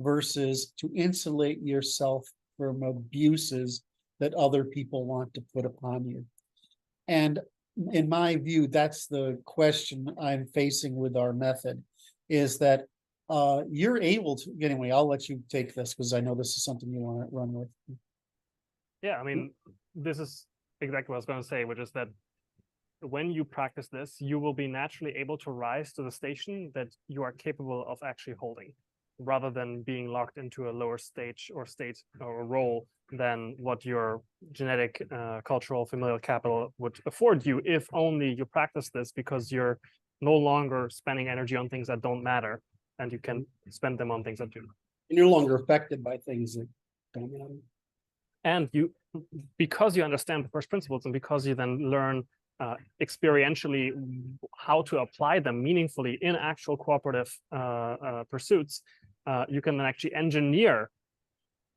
versus to insulate yourself from abuses that other people want to put upon you. And in my view, that's the question I'm facing with our method, is that you're able to, anyway, I'll let you take this because I know this is something you want to run with. Yeah, I mean, this is exactly what I was going to say, which is that when you practice this, you will be naturally able to rise to the station that you are capable of actually holding, rather than being locked into a lower stage or state or role than what your genetic, cultural, familial capital would afford you, if only you practice this because you're no longer spending energy on things that don't matter, and you can spend them on things that do. And you're no longer affected by things that don't matter. And you, because you understand the first principles, and because you then learn experientially how to apply them meaningfully in actual cooperative pursuits, you can then actually engineer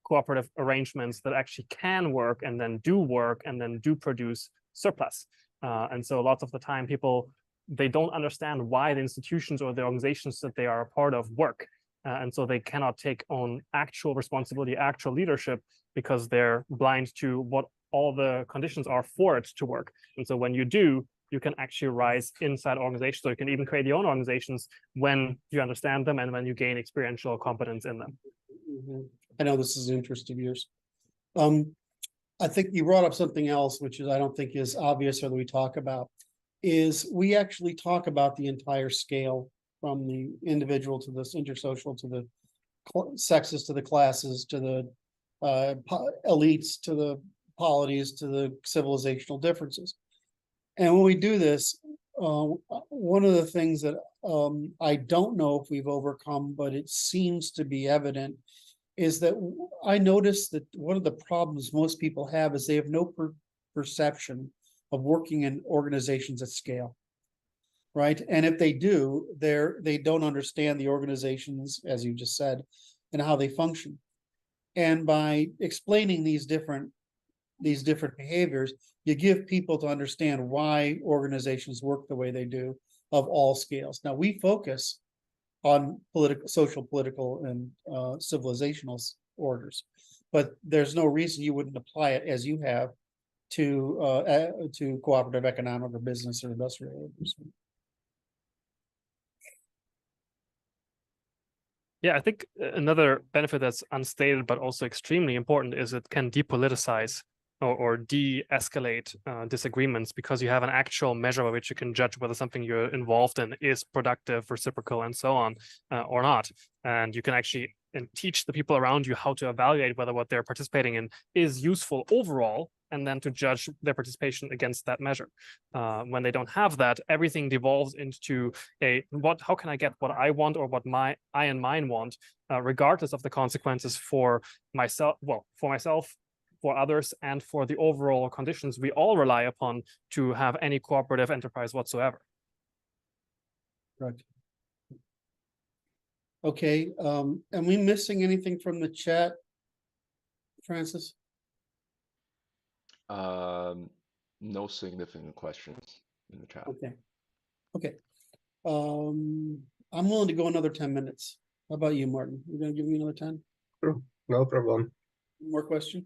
cooperative arrangements that actually can work and then do produce surplus. And so lots of the time people, they don't understand why the institutions or the organizations that they are a part of work. And so they cannot take on actual responsibility, actual leadership, because they're blind to what all the conditions are for it to work. And so when you do, you can actually rise inside organizations, or you can even create your own organizations when you understand them and when you gain experiential competence in them. Mm-hmm. I know this is an interest of yours. I think you brought up something else, which is I don't think is obvious or that we talk about, is we actually talk about the entire scale, from the individual to the intersocial to the sexes to the classes to the elites to the polities to the civilizational differences. And when we do this, one of the things that I don't know if we've overcome, but it seems to be evident, is that I noticed that one of the problems most people have is they have no perception of working in organizations at scale, right? And if they do, they don't understand the organizations, as you just said, and how they function. And by explaining these different these different behaviors, you give people to understand why organizations work the way they do of all scales. Now, we focus on political, social, political, and civilizational orders, but there's no reason you wouldn't apply it as you have to cooperative economic or business or industrial orders. Yeah, I think another benefit that's unstated but also extremely important is it can depoliticize or de-escalate disagreements, because you have an actual measure by which you can judge whether something you're involved in is productive, reciprocal, and so on, or not. And you can actually teach the people around you how to evaluate whether what they're participating in is useful overall, and then to judge their participation against that measure. When they don't have that, everything devolves into how can I get what I want or what I and mine want, regardless of the consequences for myself, for others, and for the overall conditions we all rely upon to have any cooperative enterprise whatsoever. Right. Okay, am we missing anything from the chat, Francis? No significant questions in the chat. Okay. I'm willing to go another 10 minutes. How about you, Martin? You're gonna give me another 10? Sure, no problem. More question?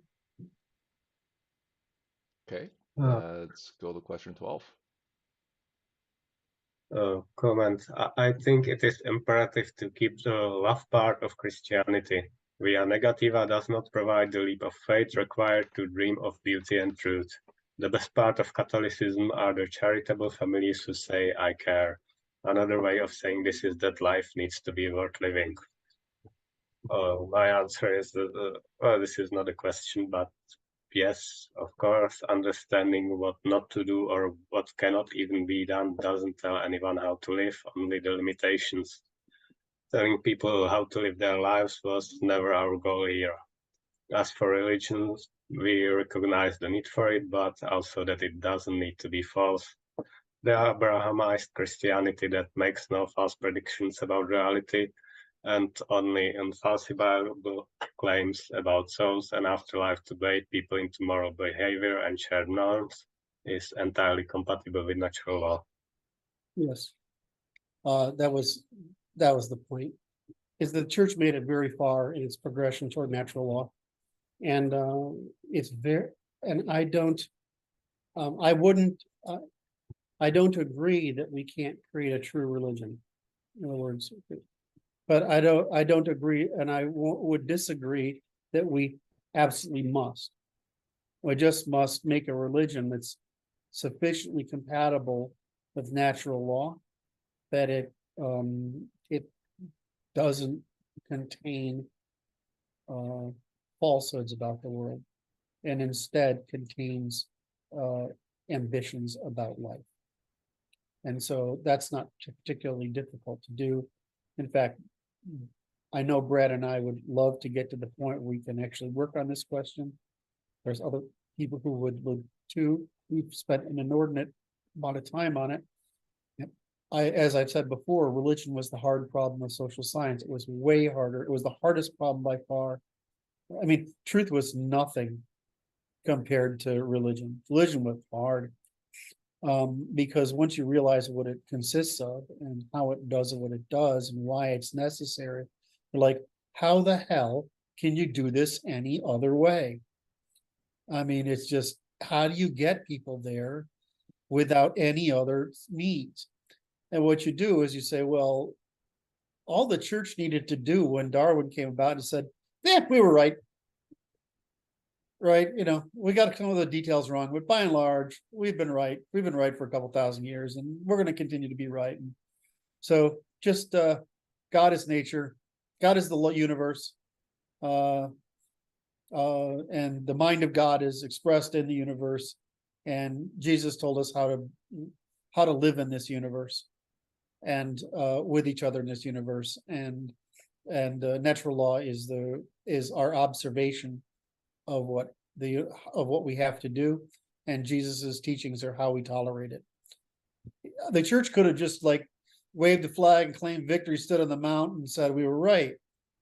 Okay, let's go to question 12. Comment. I think it is imperative to keep the love part of Christianity. Via negativa does not provide the leap of faith required to dream of beauty and truth. The best part of Catholicism are the charitable families who say, I care. Another way of saying this is that life needs to be worth living. My answer is that, well, this is not a question, but yes, of course, understanding what not to do or what cannot even be done doesn't tell anyone how to live, only the limitations. Telling people how to live their lives was never our goal here. As for religions, we recognize the need for it, but also that it doesn't need to be false. The Abrahamized Christianity that makes no false predictions about reality and only unfalsifiable claims about souls and afterlife to bait people into moral behavior and shared norms is entirely compatible with natural law. Yes. That was the point. Is the church made it very far in its progression toward natural law, and it's very. And I don't agree that we can't create a true religion. In other words, but I don't agree, and I would disagree that we absolutely must. We just must make a religion that's sufficiently compatible with natural law, that it doesn't contain falsehoods about the world, and instead contains ambitions about life. And so that's not particularly difficult to do. In fact, I know Brad and I would love to get to the point where we can actually work on this question. There's other people who would too. We've spent an inordinate amount of time on it. As I've said before, religion was the hard problem of social science. It was way harder. It was the hardest problem by far. I mean, truth was nothing compared to religion. Religion was hard. Because once you realize what it consists of and how it does what it does and why it's necessary, you're like, how the hell can you do this any other way? I mean, it's just, how do you get people there without any other means? And what you do is you say, well, all the church needed to do when Darwin came about and said, yeah, we were right. Right, we got to come with the details wrong, but by and large, we've been right. We've been right for a couple thousand years, and we're going to continue to be right. And so, just God is nature, God is the universe, and the mind of God is expressed in the universe. And Jesus told us how to live in this universe, and with each other in this universe. And natural law is our observation of what we have to do, and Jesus's teachings are how we tolerate it. The church could have just waved the flag and claimed victory, stood on the mountain and said we were right.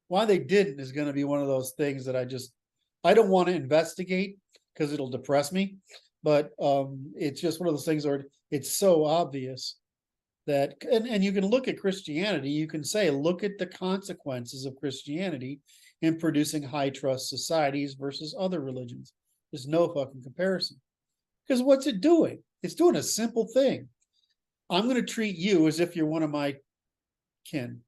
Why they didn't is going to be one of those things that I don't want to investigate, because it'll depress me. But it's just one of those things where it's so obvious that, and you can look at Christianity, you can say, look at the consequences of Christianity in producing high trust societies versus other religions. There's no fucking comparison. Because what's it doing? It's doing a simple thing. I'm going to treat you as if you're one of my kin,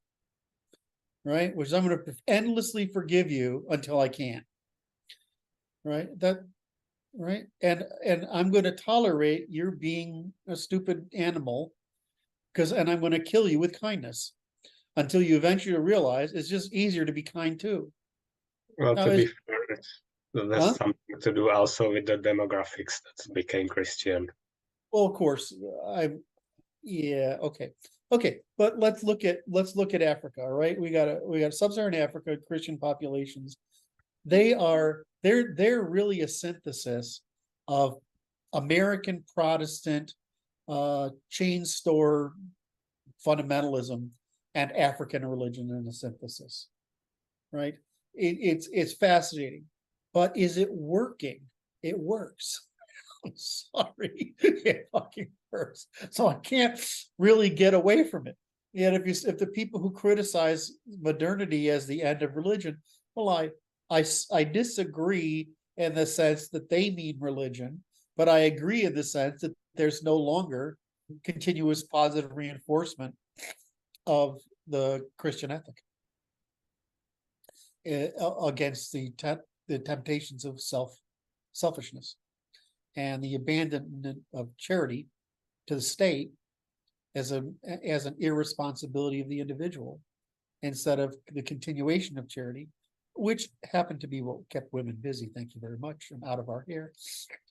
right? Which I'm going to endlessly forgive you until I can't, right? Right? And I'm going to tolerate your being a stupid animal, and I'm going to kill you with kindness until you eventually realize it's just easier to be kind too. Well, Now, to be fair, there's something to do also with the demographics that became Christian. Well, of course, yeah, okay, but let's look at Africa. All right, we got sub-Saharan Africa Christian populations. They're really a synthesis of American Protestant chain store fundamentalism and African religion in a synthesis, right? It's fascinating, but is it working? It works. I'm sorry, it fucking works. So I can't really get away from it. Yet if the people who criticize modernity as the end of religion, well, I disagree in the sense that they mean religion, but I agree in the sense that there's no longer continuous positive reinforcement of the Christian ethic against the temptations of selfishness and the abandonment of charity to the state as an irresponsibility of the individual, instead of the continuation of charity, which happened to be what kept women busy. Thank you very much, and out of our hair.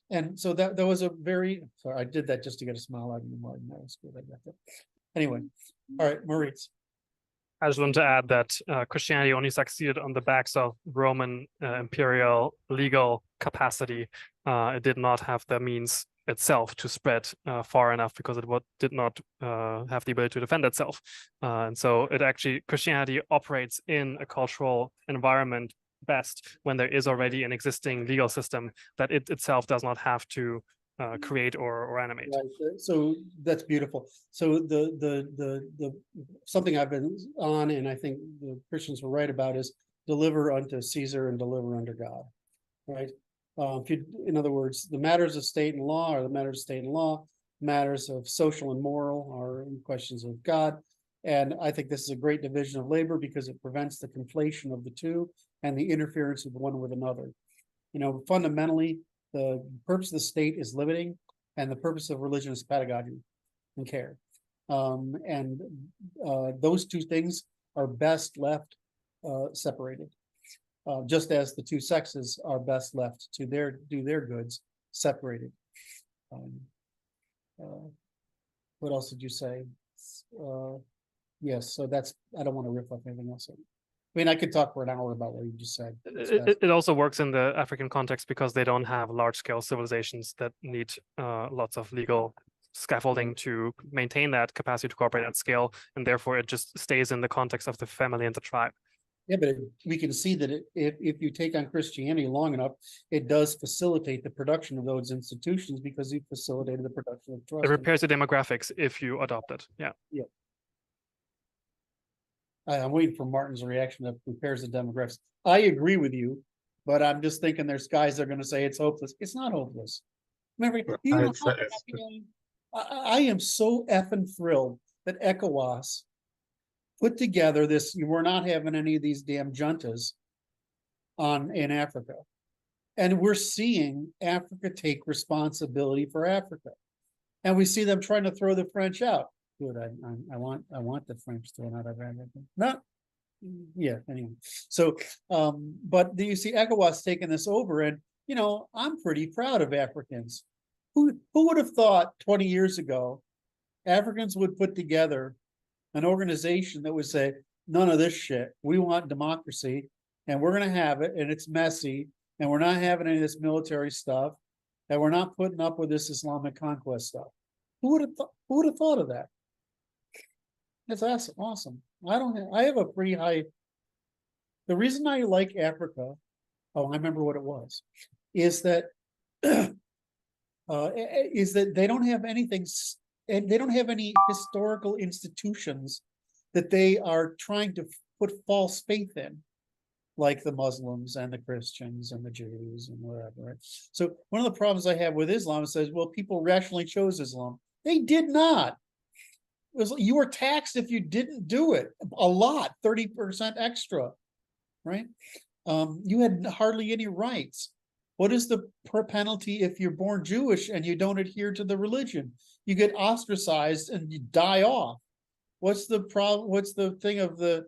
And so that was a very, sorry, I did that just to get a smile out of you, Martin. That was good. I got that. Anyway, all right, Maurice. I just want to add that Christianity only succeeded on the backs of Roman imperial legal capacity. It did not have the means itself to spread far enough because it did not have the ability to defend itself. And so Christianity operates in a cultural environment best when there is already an existing legal system that it itself does not have to create or animate. Right. So that's beautiful. So the something I've been on, and I think the Christians were right about, is deliver unto Caesar and deliver unto God. Right. In other words, the matters of state and law are the matters of state and law. Matters of social and moral are questions of God. And I think this is a great division of labor because it prevents the conflation of the two and the interference of one with another. You know, fundamentally, the purpose of the state is limiting, and the purpose of religion is pedagogy and care. Those two things are best left separated, just as the two sexes are best left to do their goods separated. What else did you say? Yes, so I don't want to riff off anything else. I mean, I could talk for an hour about what you just said. It also works in the African context because they don't have large-scale civilizations that need lots of legal scaffolding to maintain that capacity to cooperate at scale, and therefore it just stays in the context of the family and the tribe. Yeah, but we can see that if you take on Christianity long enough, it does facilitate the production of those institutions because you facilitated the production of trust. It repairs the demographics if you adopt it. Yeah. Yeah. I'm waiting for Martin's reaction that repairs the demographics. I agree with you, but I'm just thinking there's guys that are going to say it's hopeless. It's not hopeless. Remember, you know I am so effing thrilled that ECOWAS put together this. We're not having any of these damn juntas in Africa, and we're seeing Africa take responsibility for Africa, and we see them trying to throw the French out. Good. I want the French thrown out of everything. Not, yeah. Anyway, so but you see ECOWAS taking this over, and you know I'm pretty proud of Africans. Who would have thought 20 years ago Africans would put together an organization that would say none of this shit. We want democracy, and we're going to have it, and it's messy, and we're not having any of this military stuff, and we're not putting up with this Islamic conquest stuff. Who would have thought of that? That's awesome. I have a pretty high. The reason I like Africa, I remember what it was, is that is that they don't have anything, and they don't have any historical institutions that they are trying to put false faith in, like the Muslims and the Christians and the Jews and whatever. Right? So one of the problems I have with Islam says, well, people rationally chose Islam. They did not. It was, you were taxed if you didn't do it a lot, 30% extra, right? You had hardly any rights. What is the penalty if you're born Jewish and you don't adhere to the religion? You get ostracized and you die off. What's the problem? What's the thing of the,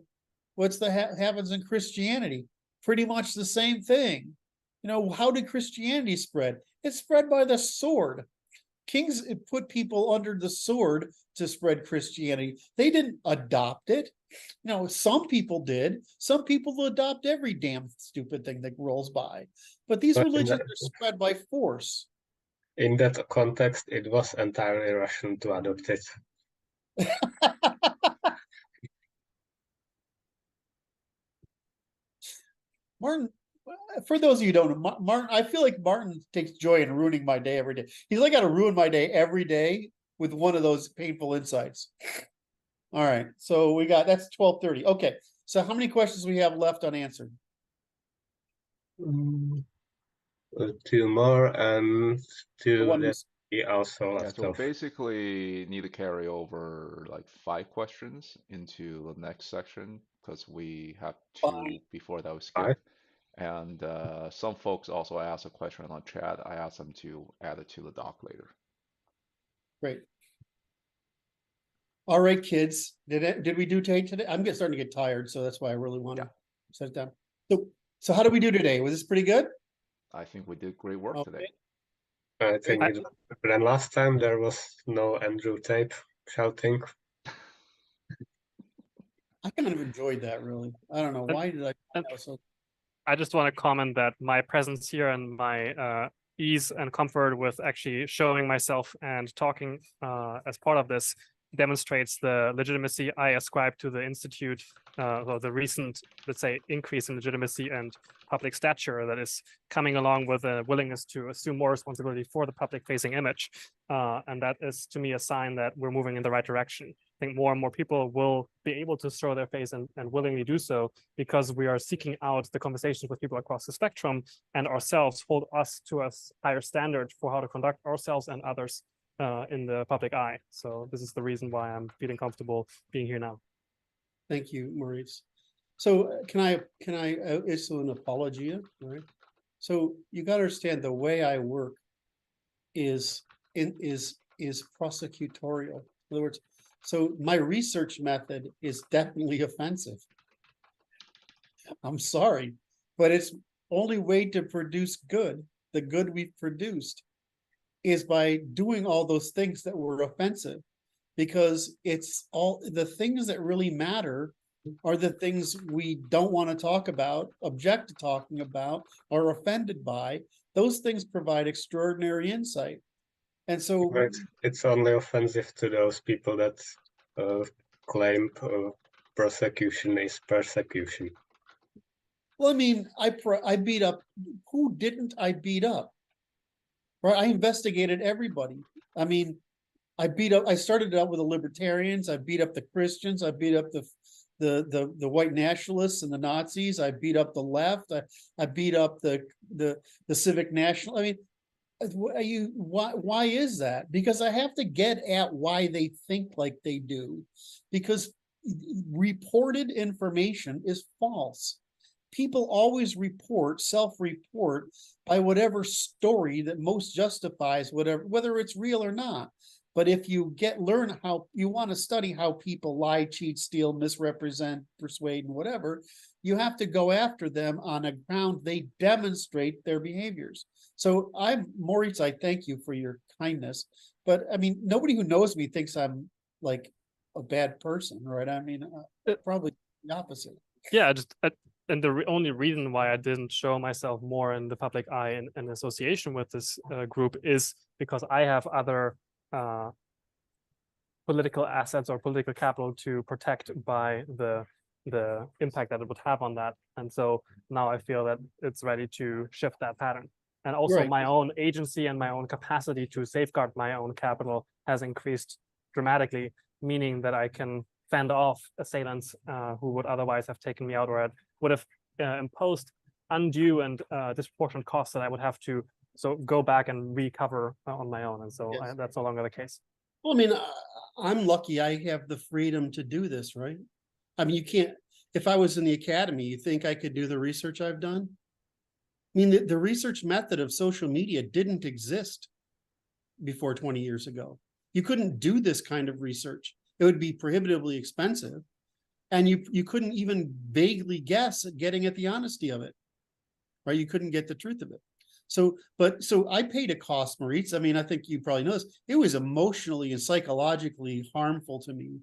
what's the happens in Christianity? Pretty much the same thing. You know, how did Christianity spread? It spread by the sword. Kings put people under the sword to spread Christianity. They didn't adopt it. You know, some people did. Some people adopt every damn stupid thing that rolls by. But these religions are spread by force. In that context, it was entirely rational to adopt it. Martin, for those of you who don't know, Martin, I feel like Martin takes joy in ruining my day every day. He's like, got to ruin my day every day with one of those painful insights. All right, so we got, that's 12:30. Okay, so how many questions we have left unanswered? 2 more and 2 One that we also Yeah, left so we off. basically need to carry over like 5 questions into the next section because we have 2 Fine. before that we Fine. skip. And some folks also asked a question on chat. I asked them to add it to the doc later. Great. All right, kids. Did we do today? I'm starting to get tired, so that's why I really want to set it down. So how did we do today? Was this pretty good? I think we did great work today. I think it was better than last time. There was no Andrew tape shouting. I kind of enjoyed that, really. I don't know. Why did I? I just want to comment that my presence here and my ease and comfort with actually showing myself and talking as part of this demonstrates the legitimacy I ascribe to the Institute, or the recent, let's say, increase in legitimacy and public stature that is coming along with a willingness to assume more responsibility for the public-facing image. And that is, to me, a sign that we're moving in the right direction. I think more and more people will be able to show their face and willingly do so because we are seeking out the conversations with people across the spectrum, and ourselves hold us to a higher standard for how to conduct ourselves and others in the public eye. So this is the reason why I'm feeling comfortable being here now. Thank you, Maurice. So can I issue an apology? All right. So you got to understand the way I work is prosecutorial. In other words, so my research method is definitely offensive. I'm sorry, but it's only way to produce good. The good we've produced is by doing all those things that were offensive, because it's all the things that really matter are the things we don't want to talk about, object to talking about, are offended by. Those things provide extraordinary insight. And so it's only offensive to those people that claim prosecution is persecution. Well, I mean, I beat up, who didn't I beat up? Right, I investigated everybody. I mean, I started out with the libertarians, I beat up the Christians, I beat up the white nationalists and the Nazis, I beat up the left, I beat up the civic national. I mean, why is that? Because I have to get at why they think like they do, because reported information is false. People always self-report by whatever story that most justifies whether it's real or not. But if you learn how you want to study how people lie, cheat, steal, misrepresent, persuade, and whatever, you have to go after them on a ground they demonstrate their behaviors. So Maurice, I thank you for your kindness, but I mean, nobody who knows me thinks I'm like a bad person, right? I mean, probably the opposite. Yeah, and the only reason why I didn't show myself more in the public eye in association with this group is because I have other political assets or political capital to protect by the impact that it would have on that. And so now I feel that it's ready to shift that pattern. And also Right. my own agency and my own capacity to safeguard my own capital has increased dramatically, meaning that I can fend off assailants who would otherwise have taken me out, or would have imposed undue and disproportionate costs that I would have to go back and recover on my own. And so Yes. that's no longer the case. Well, I mean, I'm lucky I have the freedom to do this, right? I mean, you can't, if I was in the academy, you think I could do the research I've done? I mean, the research method of social media didn't exist before 20 years ago. You couldn't do this kind of research. It would be prohibitively expensive. And you couldn't even vaguely guess at getting at the honesty of it, right? You couldn't get the truth of it. So I paid a cost, Maurice. I mean, I think you probably know this. It was emotionally and psychologically harmful to me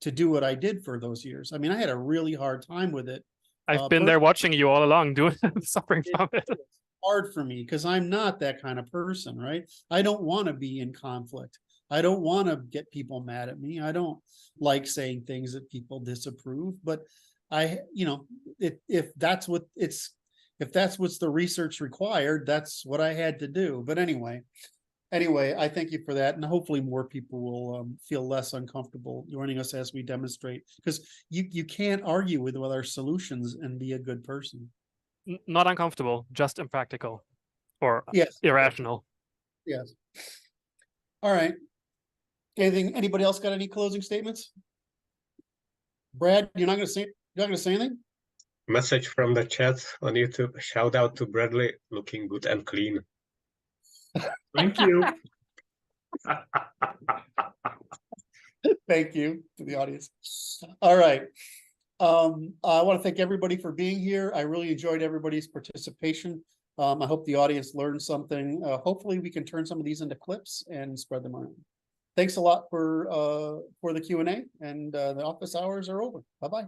to do what I did for those years. I mean, I had a really hard time with it. I've been there watching you all along, suffering from it. It's hard for me because I'm not that kind of person, right? I don't want to be in conflict. I don't want to get people mad at me. I don't like saying things that people disapprove, but if that's what's the research required, that's what I had to do. But anyway, I thank you for that. And hopefully more people will feel less uncomfortable joining us as we demonstrate, because you can't argue with our solutions and be a good person. Not uncomfortable, just impractical or Yes. irrational. Yes. All right. Anybody else got any closing statements? Brad, you're not going to say anything? Message from the chat on YouTube. Shout out to Bradley, looking good and clean. Thank you. Thank you to the audience. All right. I want to thank everybody for being here. I really enjoyed everybody's participation. I hope the audience learned something. Hopefully we can turn some of these into clips and spread them around. Thanks a lot for the Q&A, and the office hours are over. Bye-bye.